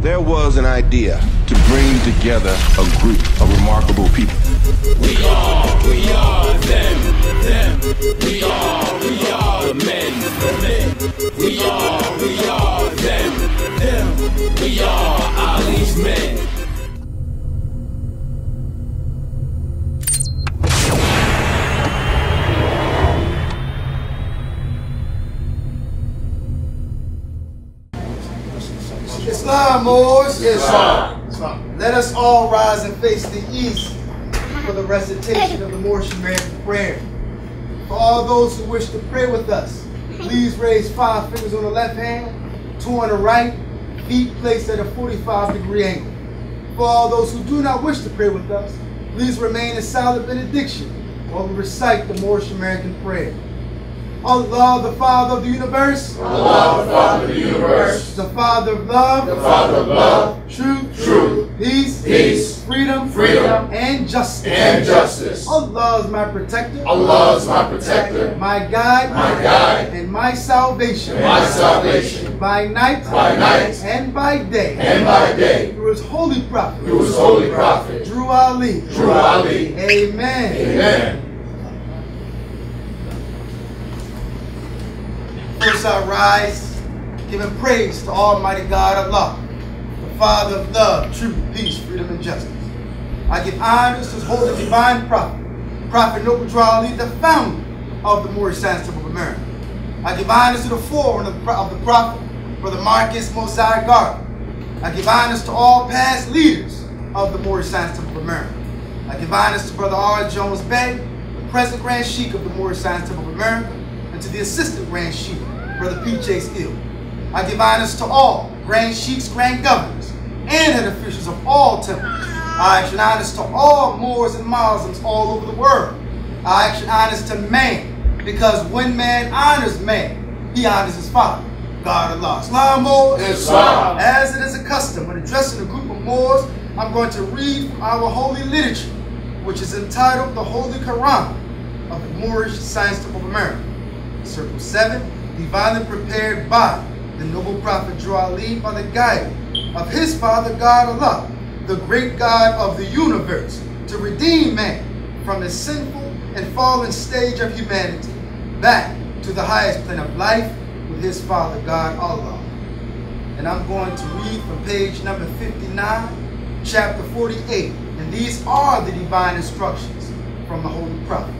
there was an idea to bring together a group of remarkable people. We are them. We are the men. We are them. We are Ali's men. Islam, Moors. Islam. Let us all rise and face the east for the recitation of the Moorish American prayer. For all those who wish to pray with us, please raise 5 fingers on the left hand, 2 on the right, feet placed at a 45-degree angle. For all those who do not wish to pray with us, please remain in silent benediction while we recite the Moorish American prayer. Allah, the Father of the universe. Allah, the Father of the universe. The Father of love. The Father of love. Truth. Peace. Freedom. And justice. Allah is my protector. Allah is my protector. My guide. And my salvation. By night. And by day. Through his holy prophet. Drew Ali. Amen. First I rise, giving praise to Almighty God Allah, the Father of love, truth, peace, freedom, and justice. I give honors to his holy divine prophet, Prophet Noble Drew Ali, the founder of the Moorish Temple of America. I give honors to the forerunner of the prophet, Brother Marcus Mosiah Garden. I give honors to all past leaders of the Moorish Temple of America. I give honors to Brother R. Jones Bey, the present Grand Sheikh of the Moorish Temple of America, and to the Assistant Grand Sheikh, Brother P.J. Steele. I give honors to all Grand Sheiks, Grand Governors, and head officials of all temples. I action honors to all Moors and Muslims all over the world. I action honors to man, because when man honors man, he honors his father, God Allah. Islam, Moors. Islam. As it is a custom, when addressing a group of Moors, I'm going to read from our holy literature, which is entitled the Holy Quran of the Moorish Science Temple of America. Circle 7, divinely prepared by the noble prophet Drew Ali by the guidance of his father God Allah, the great God of the universe, to redeem man from his sinful and fallen stage of humanity back to the highest plane of life with his father God Allah. And I'm going to read from page number 59, chapter 48, and these are the divine instructions from the holy prophet.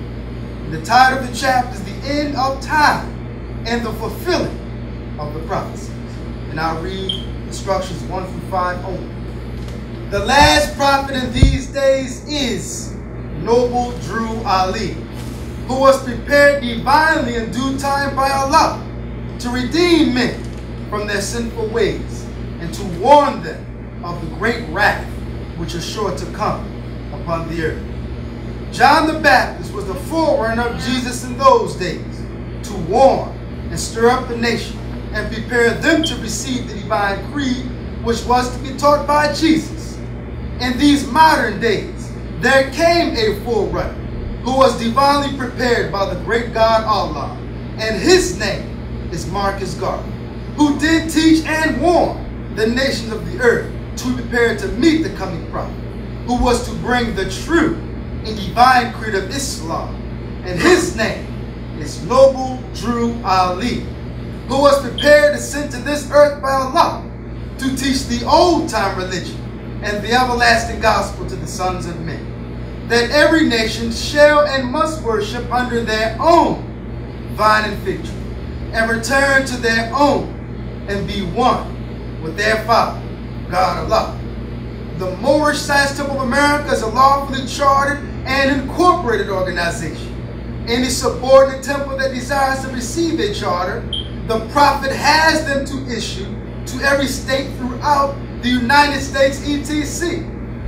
The title of the chapter is The End of Time and the Fulfilling of the Prophecies. And I'll read instructions 1 through 5 only. The last prophet in these days is Noble Drew Ali, who was prepared divinely in due time by Allah to redeem men from their sinful ways and to warn them of the great wrath which is sure to come upon the earth. John the Baptist was the forerunner of Jesus in those days to warn and stir up the nation and prepare them to receive the divine creed which was to be taught by Jesus. In these modern days, there came a forerunner who was divinely prepared by the great God Allah, and his name is Marcus Garden, who did teach and warn the nations of the earth to prepare to meet the coming prophet, who was to bring the true and divine creed of Islam, and his name is Noble Drew Ali, who was prepared to send to this earth by Allah to teach the old-time religion and the everlasting gospel to the sons of men, that every nation shall and must worship under their own vine and fig tree, and return to their own and be one with their Father, God Allah. The Moorish Science Temple of America is a lawfully chartered and incorporated organization. Any subordinate temple that desires to receive a charter, the Prophet has them to issue to every state throughout the United States, etc.,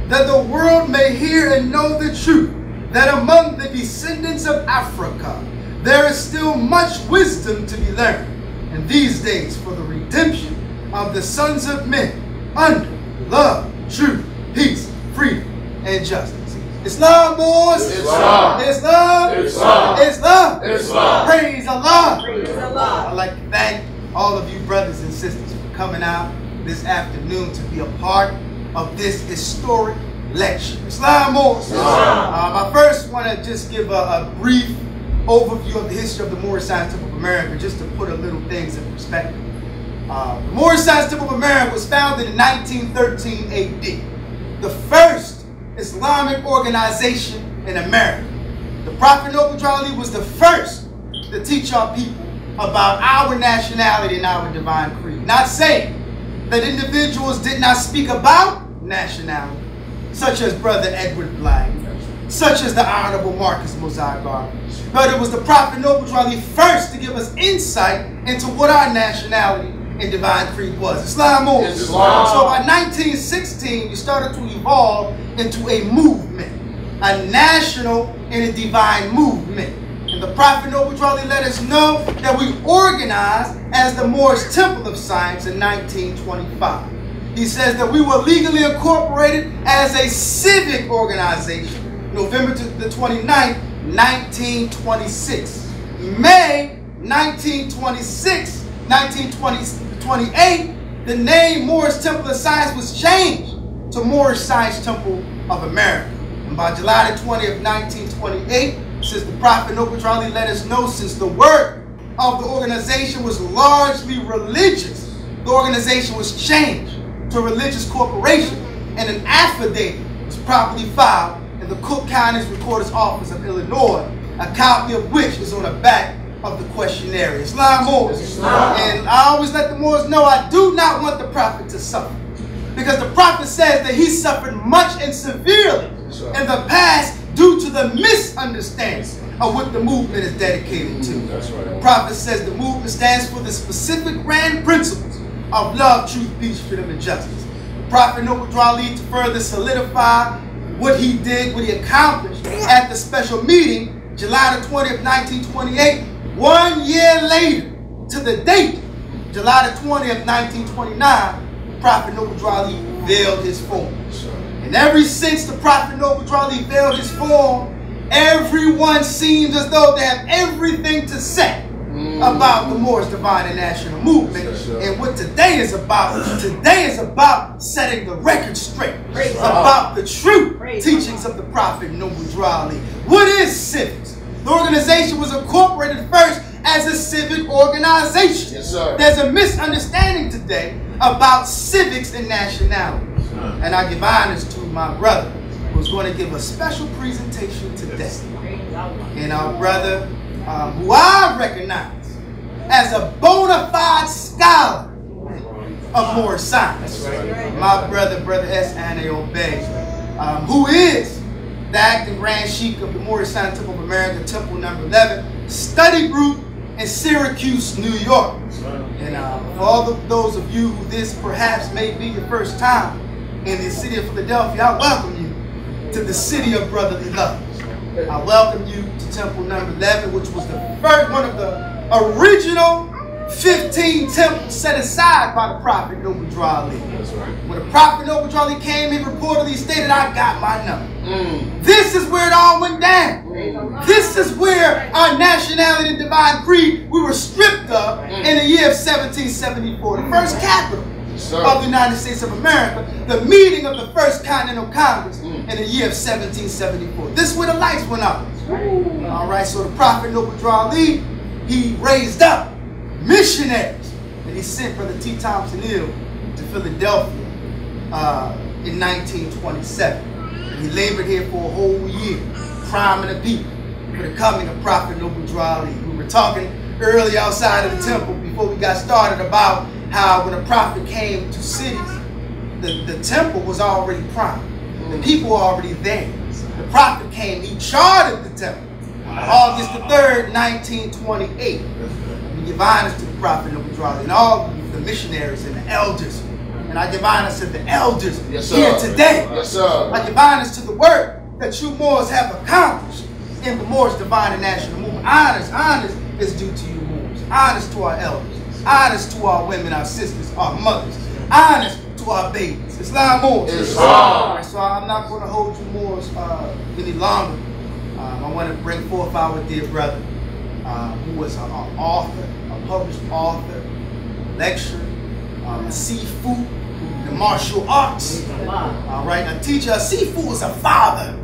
that the world may hear and know the truth, that among the descendants of Africa, there is still much wisdom to be learned in these days for the redemption of the sons of men under love, truth, peace, freedom, and justice. Islam, Moors. Islam. Praise Allah. Praise Allah. I'd like to thank all of you brothers and sisters for coming out this afternoon to be a part of this historic lecture. Islam Moors. I first want to just give a brief overview of the history of the Moorish Science Temple of America, just to put a little things in perspective. The Moorish Science Temple of America was founded in 1913 AD, the first Islamic organization in America. The Prophet Noble Ali was the first to teach our people about our nationality and our divine creed. Not saying that individuals did not speak about nationality, such as Brother Edward Blythe, such as the Honorable Marcus Mosiah Garvey. But it was the Prophet Noble Ali first to give us insight into what our nationality and divine creed was. Islam Moors. So by 1916, you started to evolve into a movement, a national and a divine movement. And the Prophet Noble Ali let us know that we organized as the Moorish Temple of Science in 1925. He says that we were legally incorporated as a civic organization November the 29th, 1926. May 1928, the name Moorish Temple of Science was changed to Moorish Science Temple of America. And by July the 20th, 1928, since the Prophet Noble Ali let us know, since the work of the organization was largely religious, the organization was changed to a religious corporation, and an affidavit was properly filed in the Cook County's Recorder's Office of Illinois, a copy of which is on the back of the questionnaire. Islam Moors. And I always let the Moors know I do not want the Prophet to suffer, because the Prophet says that he suffered much and severely in the past due to the misunderstanding of what the movement is dedicated to. The Prophet says the movement stands for the specific grand principles of love, truth, peace, freedom, and justice. The Prophet Noble Ali, to further solidify what he did, what he accomplished at the special meeting, July the 20th, 1928, 1 year later to the date, July the 20th, 1929, the Prophet Noble Ali veiled his form. And ever since the Prophet Noble Ali veiled his form, everyone seems as though they have everything to say about the Moorish Divine and National Movement. And what today is about setting the record straight about the true teachings of the Prophet Noble Ali. What is civics? The organization was incorporated first as a civic organization. There's a misunderstanding today about civics and nationality. And I give honors to my brother, who's going to give a special presentation today. And our brother, who I recognize as a bona fide scholar of Moorish science, my brother, S. Anael-Bey, who is the acting Grand Sheikh of the Moorish Science Temple of America, Temple number 11, study group in Syracuse, New York. And for all of those of you who this perhaps may be your first time in the city of Philadelphia, I welcome you to the city of brotherly love. I welcome you to Temple number 11, which was the first one of the original 15 temples set aside by the Prophet Noble Ali. When the Prophet Noble Ali came, he reportedly stated, "I got my number." This is where it all went down. This is where our nationality and divine creed, we were stripped of in the year of 1774, the first capital of the United States of America, the meeting of the First Continental Congress in the year of 1774. This is where the lights went out. All right, so the Prophet Noble Ali, he raised up missionaries, and he sent Brother T. Thompson Hill to Philadelphia in 1927. And he labored here for a whole year, priming the people for the coming of Prophet Noble Ali. We were talking early outside of the temple before we got started about how when a prophet came to cities, the temple was already primed. The people were already there. The prophet came, he chartered the temple. August the 3rd, 1928. We give honors to the Prophet Noble Ali and all the missionaries and the elders. And I give honors to the elders here today. I give honors to the work that you Moors have accomplished in the Moorish Divine and National Movement. Honors is due to you Moors. Honors to our elders. Honors to our women, our sisters, our mothers. Honors to our babies. Islam Moors. Islam. So I'm not going to hold you Moors any longer. I want to bring forth our dear brother, who was an author, a published author, lecturer, Sifu, the martial arts. All right, a teacher. Sifu is a father.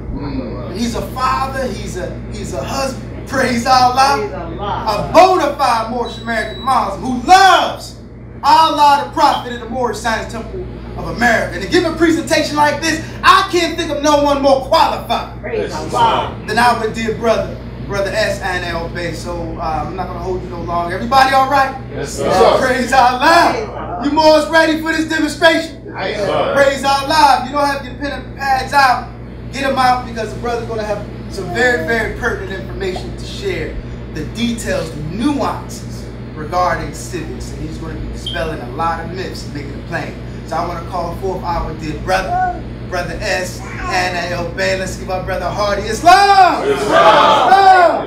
He's a father. He's a husband. Praise Allah. A bona fide Moorish American Muslim who loves Allah, the Prophet, and the Moorish Science Temple of America. And to give a presentation like this, I can't think of no one more qualified than our dear brother S. Anael-Bey. So I'm not going to hold you no longer. Everybody all right? Yes, sir. Praise Allah. You Moors ready for this demonstration? Yes, sir. Praise Allah. If you don't have your pen and pads out, get them out, because the brother's going to have some very, very pertinent information to share. The details, the nuances regarding civics. And he's going to be dispelling a lot of myths and making it plain. So I want to call forth our dear brother, Brother S. Anael-Bey. Let's give our brother a hearty Islam! Islam!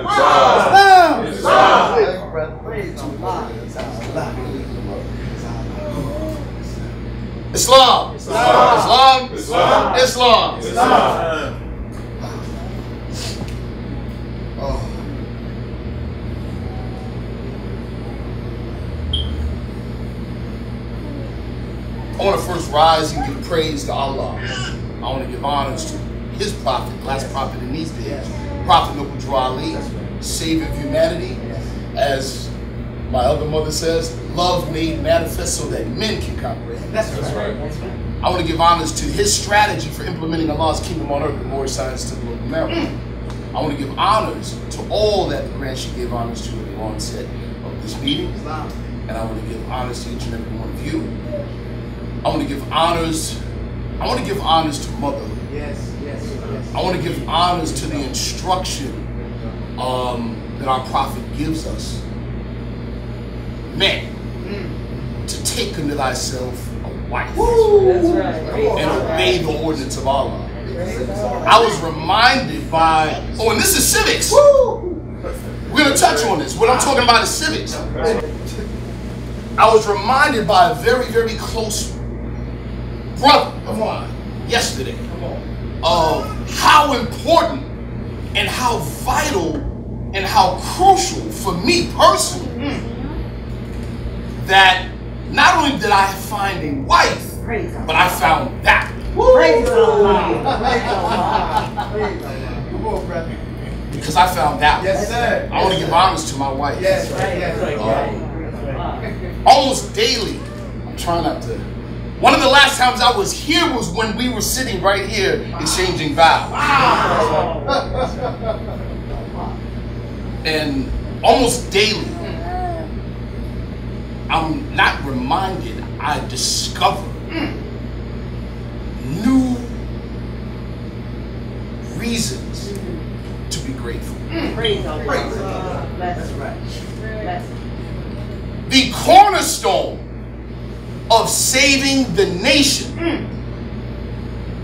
Islam! Islam! Praise Allah! Islam! Islam! Islam! Islam! Islam! I want to first rise and give praise to Allah. I want to give honors to His prophet, last prophet in these days, Prophet Noble Ali, Savior of humanity. As my other mother says, love made manifest so that men can comprehend. That's right. I want to give honors to his strategy for implementing Allah's kingdom on earth, the Moorish Science Temple of America. I want to give honors to all that the Grand Sheikh gave honors to at the onset of this meeting. And I want to give honors to each and every one of you. I want to give honors. I want to give honors to motherhood. Yes. I want to give honors to the instruction that our prophet gives us. Men, to take unto thyself a wife and obey the ordinance of Allah. I was reminded by, and this is civics. We're going to touch on this. What I'm talking about is civics. I was reminded by a very, very close brother of mine yesterday of how important and how vital and how crucial for me personally that not only did I find a wife, but I found that. Because I found that. Yes, sir. I want to give honors to my wife. Yes, Almost daily, I'm trying not to. One of the last times I was here was when we were sitting right here exchanging vows. And almost daily, I'm not reminded, I discover new reasons to be grateful. That's right. The cornerstone of saving the nation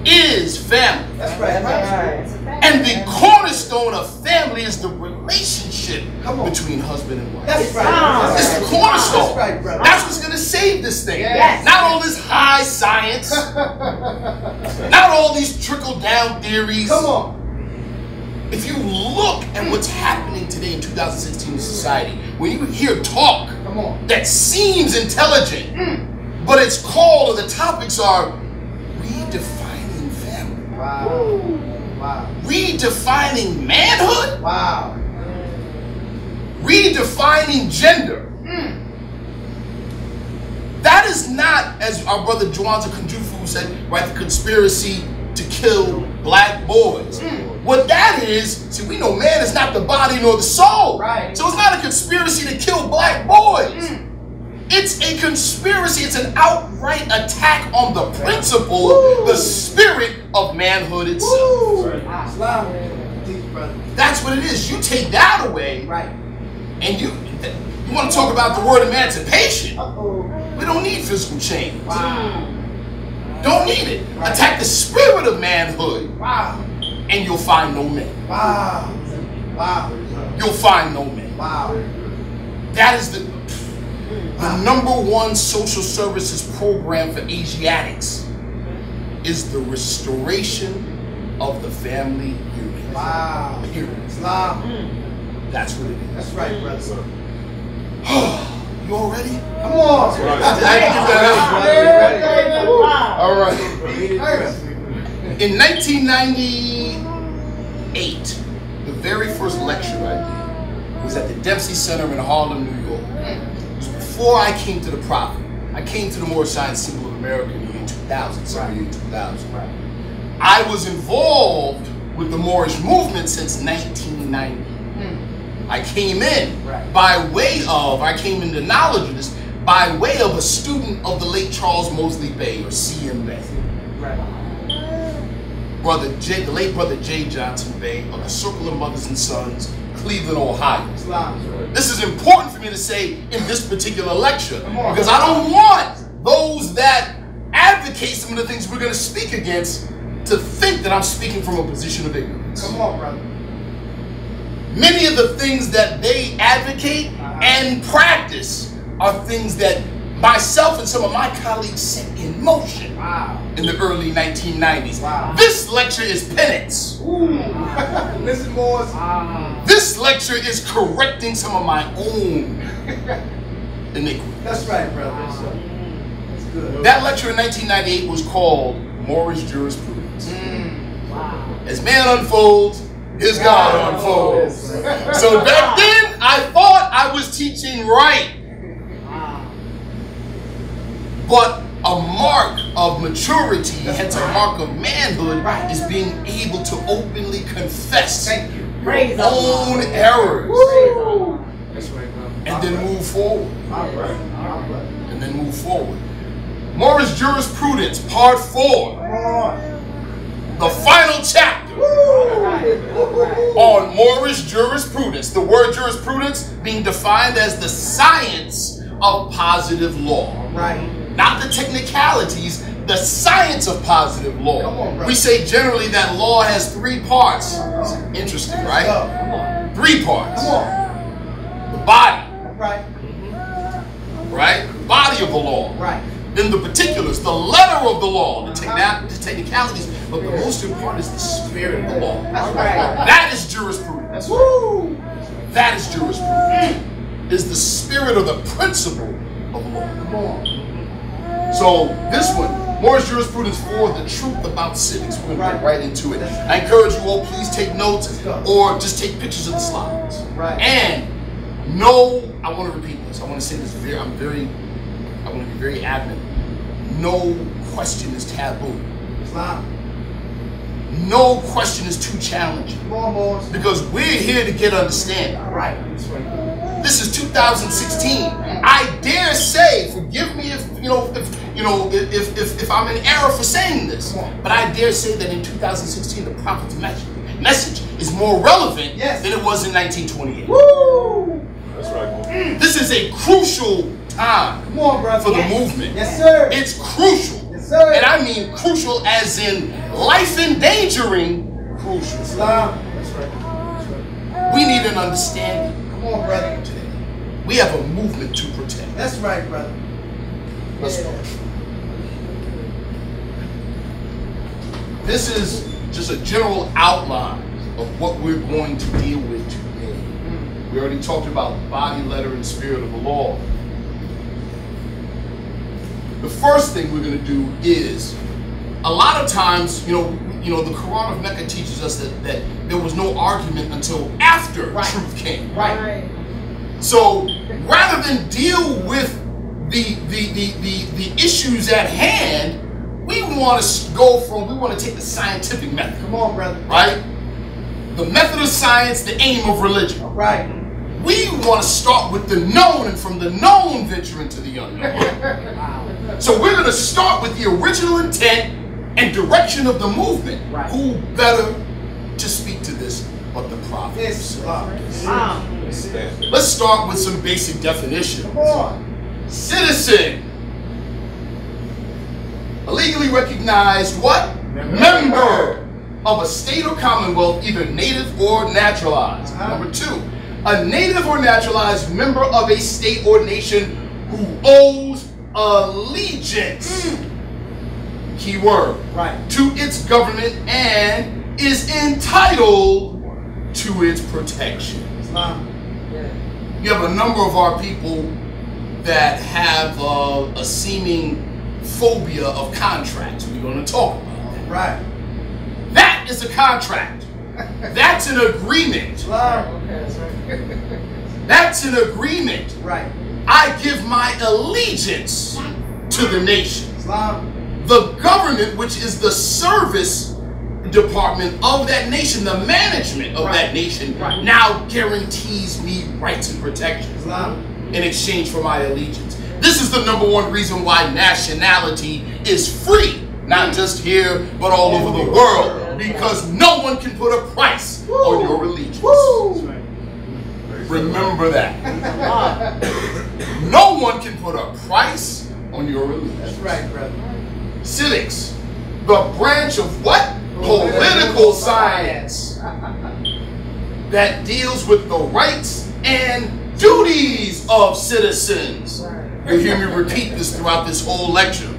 is family. That's right. And the cornerstone of family is the relationship between husband and wife. That's right. It's the cornerstone. That's right, brother. That's what's going to save this thing. Yes. Not all this high science. Not all these trickle-down theories. Come on. If you look at what's happening today in 2016 in society, when you hear talk that seems intelligent, but it's called, or the topics are redefining family. Wow. Redefining manhood. Wow. Redefining gender. That is not, as our brother Juwanza Kunjufu said, right, the conspiracy to kill black boys. What that is, see, we know man is not the body nor the soul. Right. So it's not a conspiracy to kill black boys. It's a conspiracy, it's an outright attack on the principle, the spirit of manhood itself. That's what it is. You take that away, and you want to talk about the word emancipation. We don't need physical change. Don't need it. Attack the spirit of manhood, and you'll find no men. You'll find no men. That is the #1 social services program for Asiatics is the restoration of the family unit. Period. That's what it is. That's right, brother. You all ready? Come on. I can get that out. All right. In 1998, the very first lecture I did was at the Dempsey Center in Harlem, New York. It was before I came to the Prophet. I came to the Moorish Science Symbol of America in the year 2000, summer year 2000. I was involved with the Moorish movement since 1990. I came in by way of, I came into knowledge of this by way of a student of the late Charles Mosley Bey, or C.M. Bey. The late brother J. Johnson Bey of the Circle of Mothers and Sons, Cleveland, Ohio. This is important for me to say in this particular lecture, because I don't want those that advocate some of the things we're going to speak against to think that I'm speaking from a position of ignorance. Come on, brother. Many of the things that they advocate and practice are things that myself and some of my colleagues set in motion in the early 1990s. This lecture is penance. Listen, Moors. This lecture is correcting some of my own iniquity. That's right, brother. That's good. That lecture in 1998 was called Moorish Jurisprudence. As man unfolds, his God unfolds. So back then, I thought I was teaching right. But a mark of maturity, hence a mark of manhood, is being able to openly confess your own errors. That's right, brother. And then move forward. And then move forward. Moorish Jurisprudence, Part 4. The final chapter on Moorish Jurisprudence. The word jurisprudence being defined as the science of positive law. Not the technicalities, the science of positive law. We say generally that law has 3 parts. Interesting, right? 3 parts. The body. Right? The body of the law. Then the particulars, the letter of the law, the technicalities, but the most important is the spirit of the law. That is jurisprudence. That is jurisprudence. Is the spirit of the principle of the law. So this one, Moorish Jurisprudence 4, the truth about civics. We're going to get right into it. I encourage you all, please take notes or just take pictures of the slides. And no, I want to repeat this. I want to say this I want to be very adamant. No question is taboo. No question is too challenging. Because we're here to get understanding. This is 2016. I dare say, forgive me if I'm in error for saying this, but I dare say that in 2016 the Prophet's message is more relevant than it was in 1928. That's right. This is a crucial time for the movement. Yes, sir. It's crucial. Yes, sir. And I mean crucial as in life endangering crucial. That's right. We need an understanding. Come on, brother. We have a movement to protect. That's right, brother. Let's go. This is just a general outline of what we're going to deal with today. We already talked about body, letter, and spirit of the law. The first thing we're going to do is, a lot of times, the Quran of Mecca teaches us that there was no argument until after truth came. So rather than deal with the issues at hand, we want to take the scientific method. Come on, brother. Right? The method of science, the aim of religion. We want to start with the known, and from the known venture into the unknown. So we're going to start with the original intent and direction of the movement. Who better to speak to this but the Prophet? Let's start with some basic definition. Citizen. A legally recognized what? Member of a state or commonwealth, either native or naturalized. Number 2, a native or naturalized member of a state or nation who owes allegiance, keyword, to its government and is entitled to its protection. You have a number of our people that have a seeming phobia of contracts. We're going to talk about that. Right. That is a contract. That's an agreement. Islam. That's an agreement. Right. I give my allegiance to the nation. Islam. The government, which is the service department of that nation, the management of that nation, now guarantees me rights and protections Islam. in exchange for my allegiance. This is the #1 reason why nationality is free, not just here, but all over the world, because no one can put a price on your allegiance. Remember that. No one can put a price on your allegiance. That's right, brother. Civics, the branch of what? Political science that deals with the rights and duties of citizens. You'll hear me repeat this throughout this whole lecture.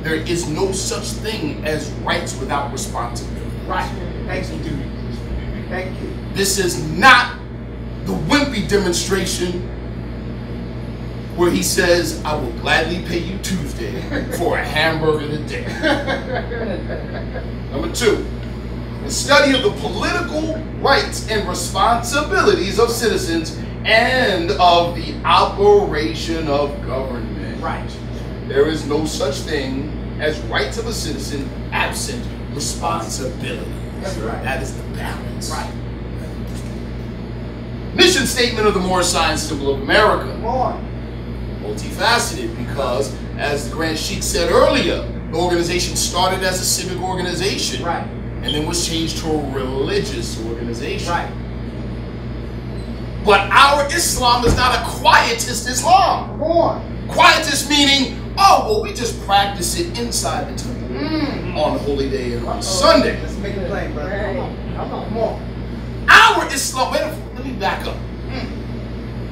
There is no such thing as rights without responsibility. Right. Thank you, dude. Thank you. This is not the wimpy demonstration where he says, I will gladly pay you Tuesday for a hamburger today. #2, the study of the political rights and responsibilities of citizens and of the operation of government. Right. There is no such thing as rights of a citizen absent responsibility. That's right. That is the balance. Right. Mission statement of the Moorish Science Symbol of America. Come on. Multifaceted, because as the Grand Sheikh said earlier, the organization started as a civic organization, Right. and then was changed to a religious organization. Right. But our Islam is not a quietist Islam. Come on. Quietist meaning, oh, well, we just practice it inside the temple on holy day and on Sunday. Let's make it plain, brother. Come on. Come on. Our Islam, wait a minute, let me back up.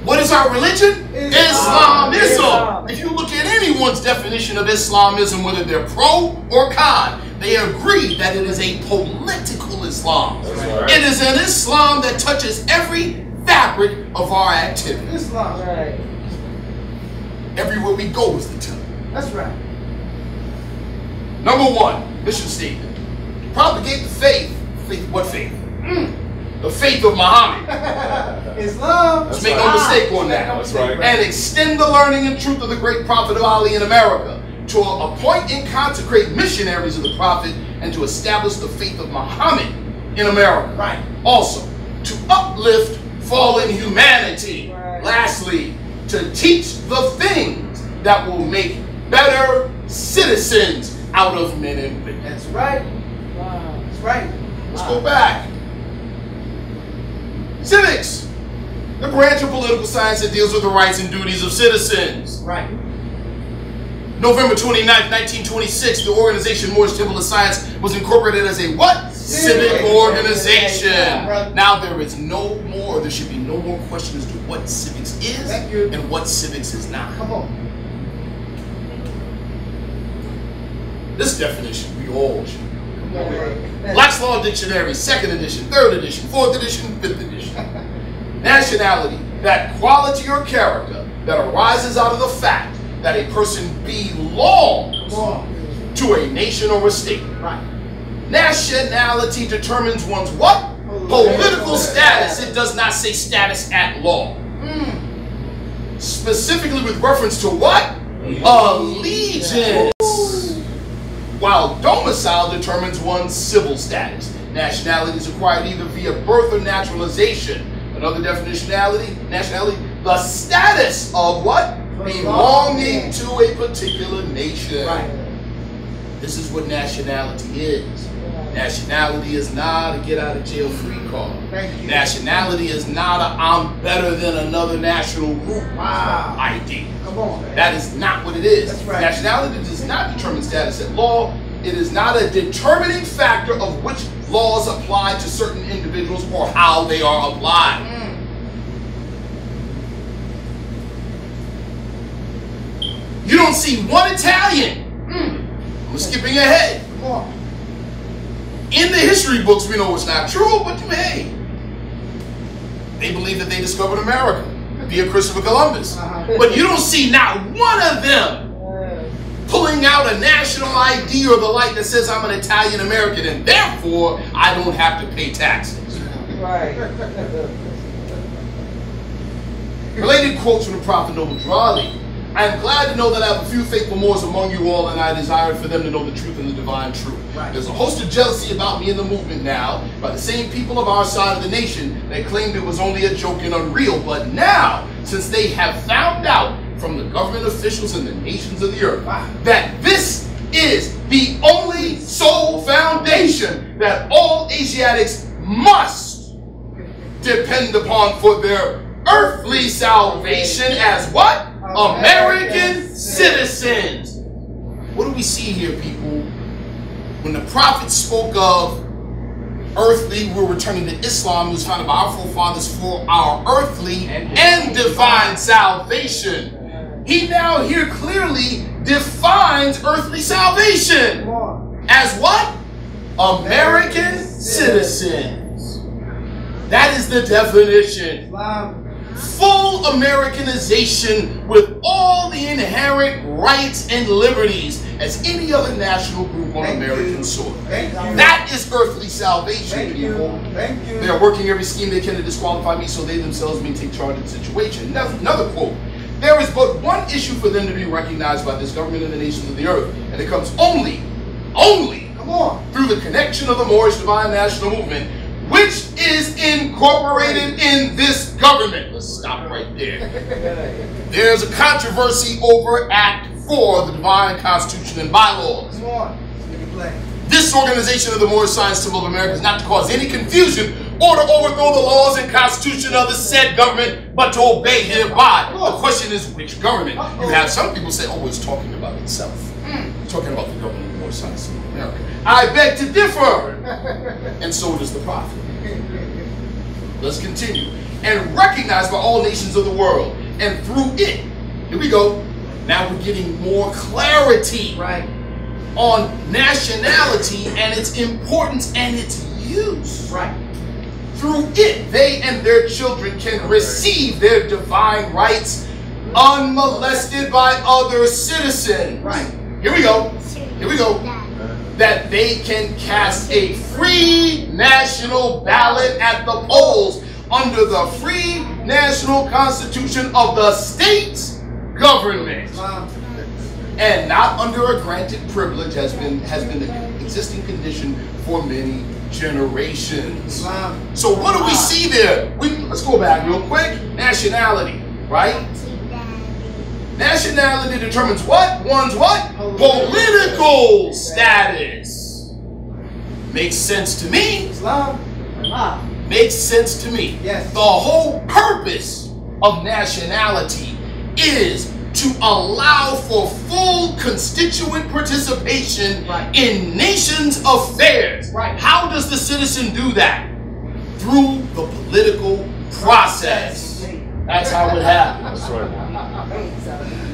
What is our religion? Islamism. If you look at anyone's definition of Islamism, whether they're pro or con, they agree that it is a political Islam. Right. It is an Islam that touches every fabric of our activity. Islam. Right. Everywhere we go is the temple. That's right. #1, mission statement. Propagate the faith. Faith, what faith? The faith of Muhammad. Islam. Let's make no mistake on that. That's right. And extend the learning and truth of the great prophet of Ali in America, to appoint and consecrate missionaries of the prophet, and to establish the faith of Muhammad in America. Right. Also, to uplift fallen humanity. Right. Lastly, to teach the things that will make better citizens out of men and women. That's right. Wow. That's right. Let's go back. Civics, the branch of political science that deals with the rights and duties of citizens. Right. November 29th, 1926, the organization Moorish Temple of Science was incorporated as a what? Civic organization. Yeah. Now there is no more, there should be no more question as to what civics is Thank you. and what civics is not. Come on. This definition we all should know. Yeah. Black's Law Dictionary, 2nd edition, 3rd edition, 4th edition, 5th edition. Nationality, that quality or character that arises out of the fact that a person belongs Come on. to a nation or a state. Right. Nationality determines one's what? Political status. It does not say status at law. Specifically with reference to what? Allegiance. While domicile determines one's civil status. Nationality is acquired either via birth or naturalization. Another nationality, the status of what? Belonging to a particular nation. Right. This is what nationality is. Nationality is not a get out of jail free card. Thank you. Nationality is not a I'm better than another national group ID. Come on. That is not what it is. That's right. Nationality does not determine status at law. It is not a determining factor of which laws apply to certain individuals or how they are applied. You don't see one Italian. I'm skipping ahead. Come on. In the history books, we know it's not true, but hey, they believe that they discovered America. via Christopher Columbus. But you don't see not one of them pulling out a national ID or the like that says I'm an Italian American and therefore I don't have to pay taxes. Right. Related quotes from the Prophet Noble Drali. I am glad to know that I have a few faithful Moors among you all, and I desire for them to know the truth and the divine truth. Right. There's a host of jealousy about me in the movement now by the same people of our side of the nation that claimed it was only a joke and unreal. But now, since they have found out from the government officials and the nations of the earth that this is the only sole foundation that all Asiatics must depend upon for their earthly salvation as what? American citizens. What do we see here, people? When the prophet spoke of earthly, we're returning to Islam, it was founded by our forefathers for our earthly and divine salvation. He now here clearly defines earthly salvation as what? American citizens. That is the definition. Full Americanization with all the inherent rights and liberties as any other national group on American soil. That is earthly salvation, people. They are working every scheme they can to disqualify me so they themselves may take charge of the situation. Another quote. There is but one issue for them to be recognized by this government and the nations of the earth, and it comes only through the connection of the Moorish Divine National Movement, which is incorporated in this government. Let's stop right there. There's a controversy over Act 4 of the Divine Constitution and Bylaws. This organization of the Moorish Science Temple of America is not to cause any confusion or to overthrow the laws and constitution of the said government, but to obey hereby. The question is, which government? You have some people say, oh, it's talking about itself. Talking about the government of the Moorish Science Temple of America. I beg to differ. And so does the prophet. Let's continue. And recognized by all nations of the world. And through it, here we go. Now we're getting more clarity on nationality and its importance and its use. Through it, they and their children can receive their divine rights unmolested by other citizens. Here we go. Here we go. That they can cast a free national ballot at the polls under the free national constitution of the state's government, and not under a granted privilege has been the existing condition for many generations. So what do we see there? Let's go back real quick. Nationality, right? Nationality determines what? One's what? Political status. Makes sense to me. Makes sense to me. The whole purpose of nationality is to allow for full constituent participation in nations' affairs. How does the citizen do that? Through the political process. That's how it happens.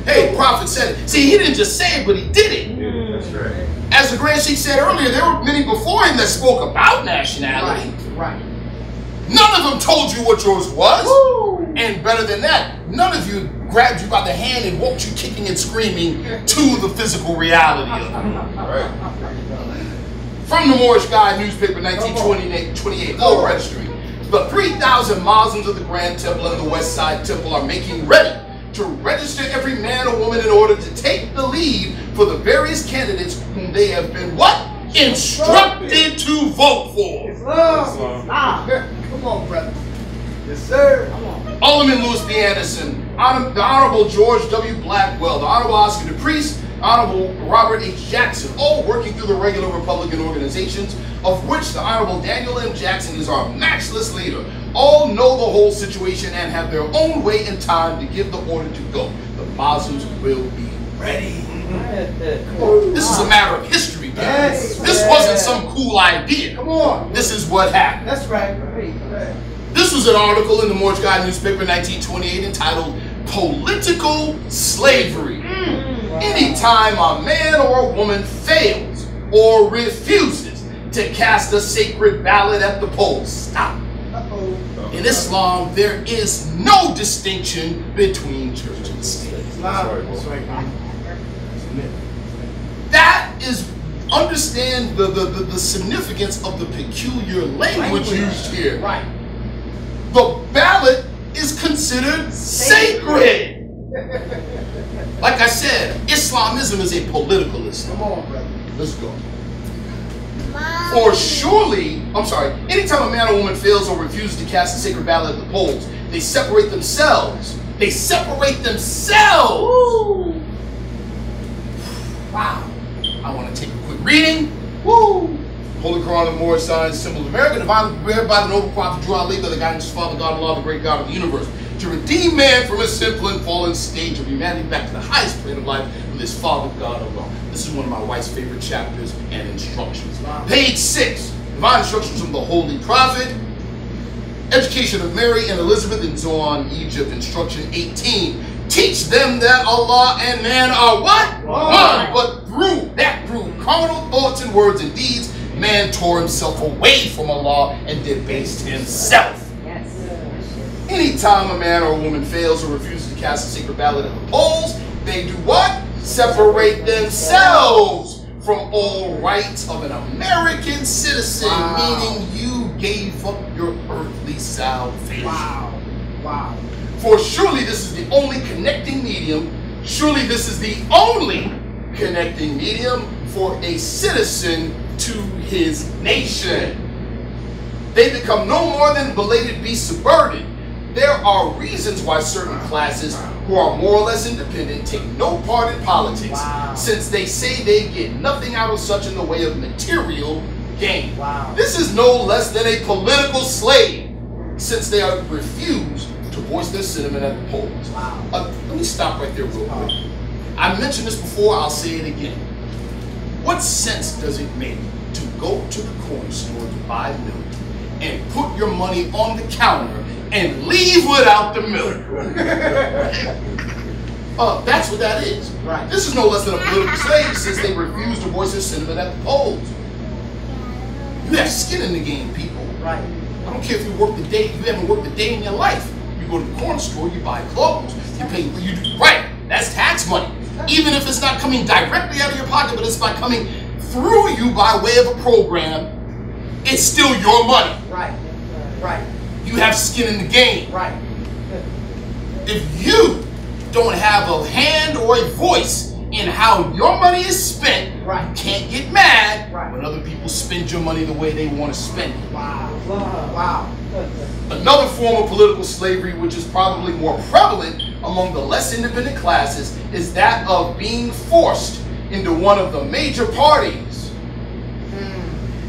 Hey, prophet said it. See, he didn't just say it, but he did it. That's right. As the Grand Sheikh said earlier, there were many before him that spoke about nationality. None of them told you what yours was. And better than that, none of you grabbed you by the hand and walked you kicking and screaming to the physical reality of it. From the Moorish Guide newspaper, 1928, Old Registry. The 3,000 Muslims of the Grand Temple and the West Side Temple are making ready to register every man or woman in order to take the lead for the various candidates whom they have been what? Instructed to vote for. Come on, brother. Yes, sir. Alderman Louis B. Anderson, the Honorable George W. Blackwell, the Honorable Oscar DePriest, Honorable Robert H. Jackson, all working through the regular Republican organizations, of which the Honorable Daniel M. Jackson is our matchless leader. All know the whole situation and have their own way and time to give the order to go. The Muslims will be ready. This is a matter of history, guys. This wasn't some cool idea. Come on. This is what happened. That's right. This was an article in the Moorish Guide newspaper, 1928, entitled Political Slavery. Anytime a man or a woman fails or refuses to cast a sacred ballot at the polls. Stop. In Islam, there is no distinction between church and state. That is, understand the significance of the peculiar language used here. Right. The ballot is considered sacred. Like I said, Islamism is a political Islam. Come on, brother. Let's go. For surely, anytime a man or woman fails or refuses to cast a sacred ballot at the polls, they separate themselves. They separate themselves. Woo. Wow. I want to take a quick reading. Woo. Holy Quran of Moorish Science, symbol of America, divinely prepared by the noble prophet Drew Ali, by the guidance of Father God, Allah, the great God of the universe, to redeem man from a sinful and fallen stage of humanity back to the highest plane of life with his Father God alone. This is one of my wife's favorite chapters and instructions. Wow. Page 6, divine instructions from the Holy Prophet. Education of Mary and Elizabeth in Zoan, Egypt. Instruction 18. Teach them that Allah and man are what? One. But through carnal thoughts and words and deeds, man tore himself away from Allah and debased himself. Yes. Anytime a man or a woman fails or refuses to cast a sacred ballot at the polls, they do what? Separate themselves from all rights of an American citizen, meaning you gave up your earthly salvation. Wow. Wow. For surely this is the only connecting medium, surely this is the only connecting medium for a citizen to his nation. They become no more than belated beasts of burden. There are reasons why certain classes who are more or less independent take no part in politics, since they say they get nothing out of such in the way of material gain. This is no less than a political slave, since they are refused to voice their sentiment at the polls. Let me stop right there real quick. I mentioned this before, I'll say it again. What sense does it make to go to the corner store to buy milk and put your money on the counter and leave without the milk? That's what that is. Right. This is no less than a political slave, since they refuse to voice their sentiment at the polls. You have skin in the game, people. Right. I don't care if you work the day, you haven't worked a day in your life. You go to the corner store, you buy clothes, you pay, right, that's tax money. Even if it's not coming directly out of your pocket, but it's by coming through you by way of a program, it's still your money. Right. Right. You have skin in the game. Right. If you don't have a hand or a voice in how your money is spent, right, you can't get mad right when other people spend your money the way they want to spend it. Wow. Wow. Another form of political slavery, which is probably more prevalent among the less independent classes, is that of being forced into one of the major parties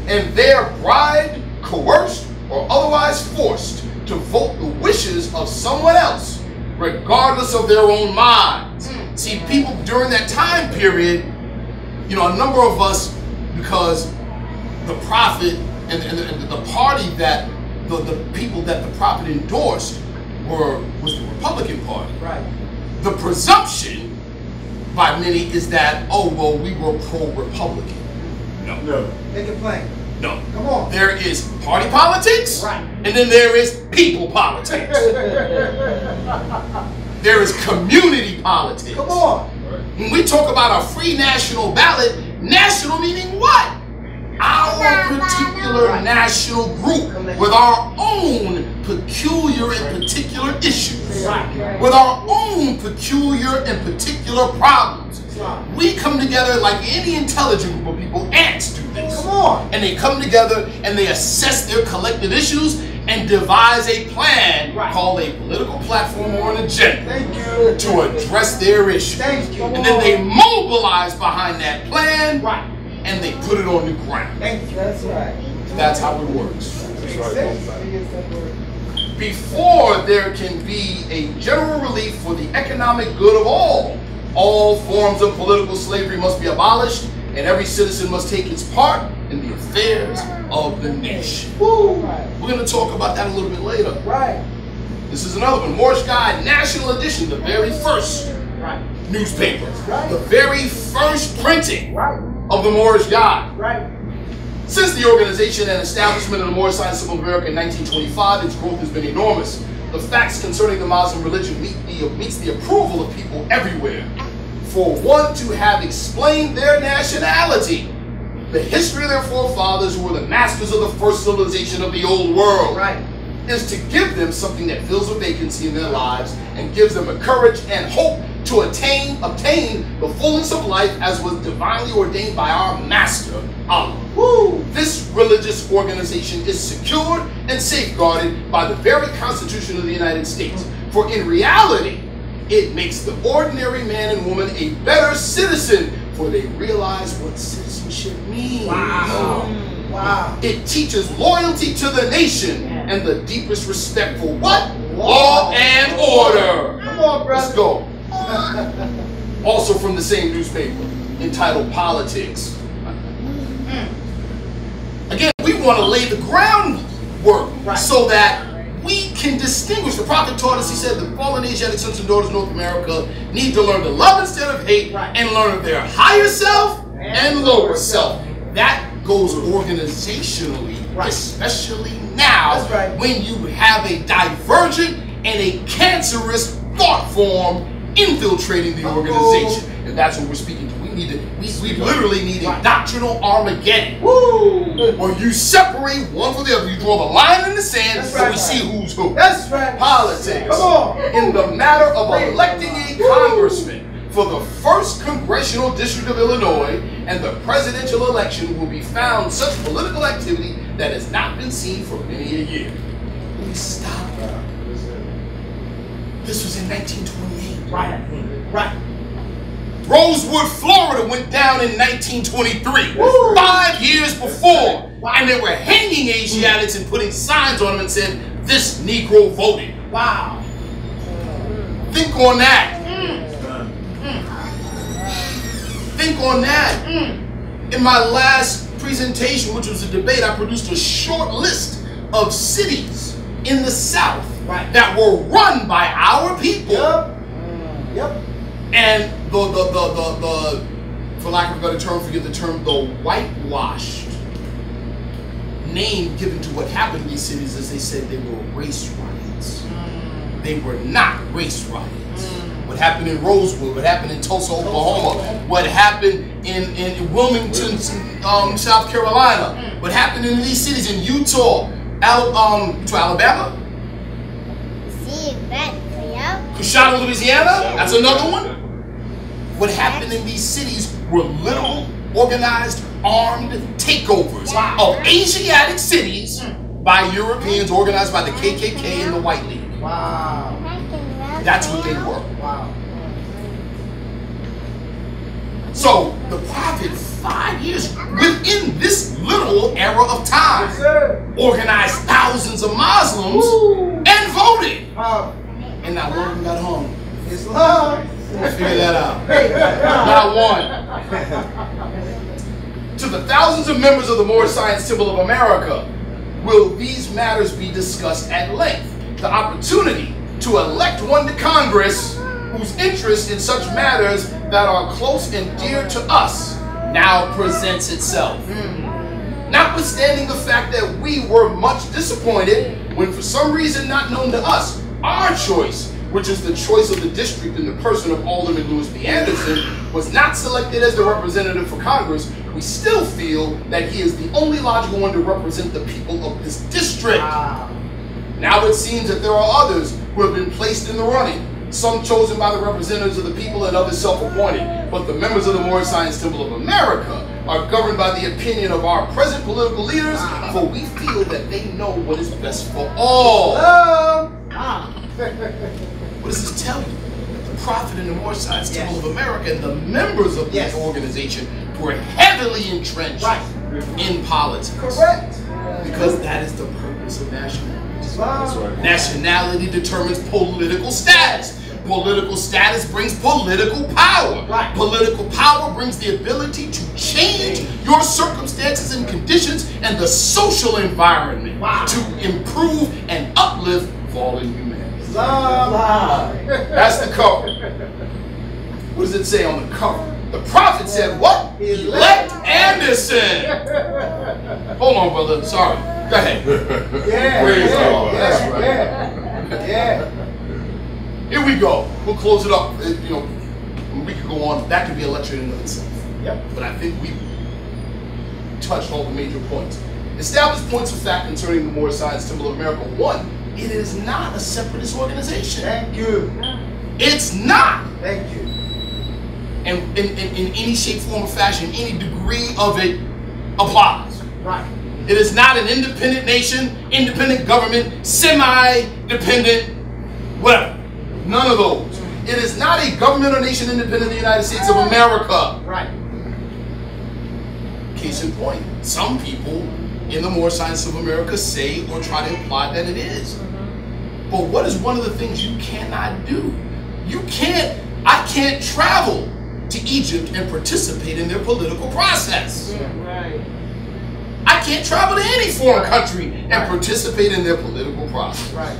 and there bribed, coerced, or otherwise forced to vote the wishes of someone else, regardless of their own minds. See, people during that time period, a number of us, because the prophet and the party that the people that the prophet endorsed was the Republican Party. Right. The presumption by many is that, oh, well, we were pro-Republican. No. Make it plain. No. Come on. There is party politics, right, and then there is people politics. There is community politics. Come on. When we talk about a free national ballot, national meaning what? Our particular national group with our own peculiar and particular issues, with our own peculiar and particular problems. We come together like any intelligent group of people. Ants do this. Come on. And they come together and they assess their collective issues and devise a plan called a political platform or an agenda to address their issues. And then they mobilize behind that plan and they put it on the ground. That's right. That's how it works. Before there can be a general relief for the economic good of all forms of political slavery must be abolished, and every citizen must take its part in the affairs of the nation. We're going to talk about that a little bit later. This is another one. Moorish Guide, National Edition, the very first newspaper, the very first printing of the Moorish Guide. Since the organization and establishment of the Moorish Symbol of America in 1925, its growth has been enormous. The facts concerning the Muslim religion meets the approval of people everywhere. For one to have explained their nationality, the history of their forefathers who were the masters of the first civilization of the old world, is to give them something that fills a vacancy in their lives and gives them a courage and hope to obtain the fullness of life as was divinely ordained by our master, Allah. This religious organization is secured and safeguarded by the very Constitution of the United States. For in reality, it makes the ordinary man and woman a better citizen, for they realize what citizenship means. Wow. It teaches loyalty to the nation and the deepest respect for what? Law and order. Come on, brother. Let's go. Also from the same newspaper, entitled Politics. Again, we want to lay the groundwork so that we can distinguish. The prophet taught us, he said, the fallen Asiatic sons and daughters of North America need to learn to love instead of hate and learn of their higher self and lower self. That goes organizationally, especially now when you have a divergent and a cancerous thought form infiltrating the organization. And that's what we're speaking to. We literally need a doctrinal Armageddon. Where you separate one from the other. You draw the line in the sand so we see who's who. That's right. Politics. Come on. In the matter of electing a congressman for the 1st Congressional District of Illinois and the presidential election will be found such political activity that has not been seen for many a year. We stop. This was in 1928. Right. Rosewood, Florida went down in 1923, 5 years before. And they were hanging Asiatics and putting signs on them and said, "This Negro voted." Wow. Think on that. Think on that. In my last presentation, which was a debate, I produced a short list of cities in the South that were run by our people. And the for lack of a better term, forget the term, the whitewashed name given to what happened in these cities is they said they were race riots. They were not race riots. What happened in Rosewood, what happened in Tulsa, Oklahoma, what happened in Wilmington, South Carolina, what happened in these cities in Utah, Alabama, Coshada, Louisiana, that's another one. What happened in these cities were literal, organized, armed takeovers of Asiatic cities by Europeans, organized by the KKK and the White League. That's what they were. So the prophet, 5 years within this literal era of time, organized thousands of Muslims and voted. And not one of them got hung. Islam. Figure that out. Not one. To the thousands of members of the Moorish Symbol of America, will these matters be discussed at length? The opportunity to elect one to Congress whose interest in such matters that are close and dear to us now presents itself. Notwithstanding the fact that we were much disappointed when, for some reason not known to us, our choice, which is the choice of the district in the person of Alderman Lewis B. Anderson, was not selected as the representative for Congress, we still feel that he is the only logical one to represent the people of this district. Now it seems that there are others who have been placed in the running, some chosen by the representatives of the people and others self-appointed, but the members of the Moorish Symbol of America are governed by the opinion of our present political leaders, for we feel that they know what is best for all. What does this tell you? The prophet and the Moorish Symbol of America and the members of this organization were heavily entrenched in politics. Because that is the purpose of nationality. Nationality determines political status. Political status brings political power. Political power brings the ability to change your circumstances and conditions and the social environment to improve and uplift fallen humanity. That's the cover. What does it say on the cover? The prophet said what? Elect Anderson. Hold on, brother. Sorry. Go ahead. Yeah. Praise the Lord. That's That's right. Yeah. Here we go. We'll close it up. You know, we could go on. That could be a lecture in and of itself. Yep. But I think we touched all the major points. Established points of fact concerning the Moorish Science Temple of America. One, it is not a separatist organization. Thank you. It's not. Thank you. And in any shape, form, or fashion, any degree of it applies. Right. It is not an independent nation, independent government, semi-dependent, whatever. None of those. It is not a government or nation independent of the United States of America. Right. Case in point, some people in the Moorish Science of America say or try to imply that it is. But what is one of the things you cannot do? I can't travel to Egypt and participate in their political process. Right. I can't travel to any foreign country and participate in their political process. Right.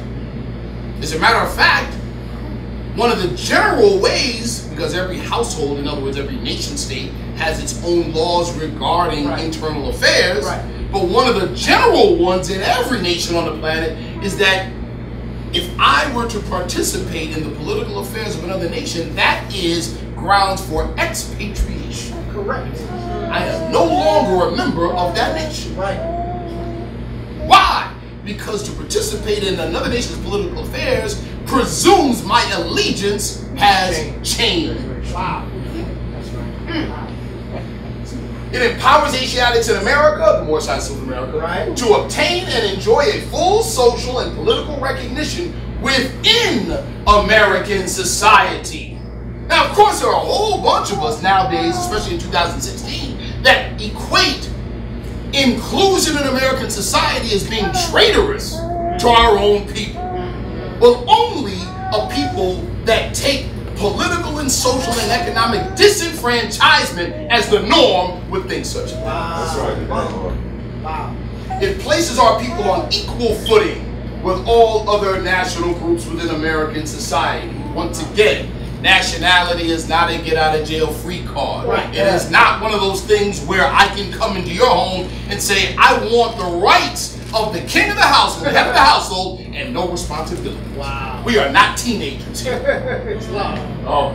As a matter of fact, one of the general ways, because every household, in other words, every nation state, has its own laws regarding internal affairs, but one of the general ones in every nation on the planet is that if I were to participate in the political affairs of another nation, that is grounds for expatriation. Correct. I am no longer a member of that nation. Right. Why? Because to participate in another nation's political affairs presumes my allegiance has changed. Wow. It empowers Asiatics in America, the Moorish Science of America, to obtain and enjoy a full social and political recognition within American society. Now, of course, there are a whole bunch of us nowadays, especially in 2016, that equate inclusion in American society as being traitorous to our own people. Well, only a people that take political and social and economic disenfranchisement as the norm would think such. That's right. Wow. It places our people on equal footing with all other national groups within American society. Once again, nationality is not a get-out-of-jail-free card. It is not one of those things where I can come into your home and say, I want the rights of the king of the household, head of the household, and no responsibility. Wow. We are not teenagers here. Oh.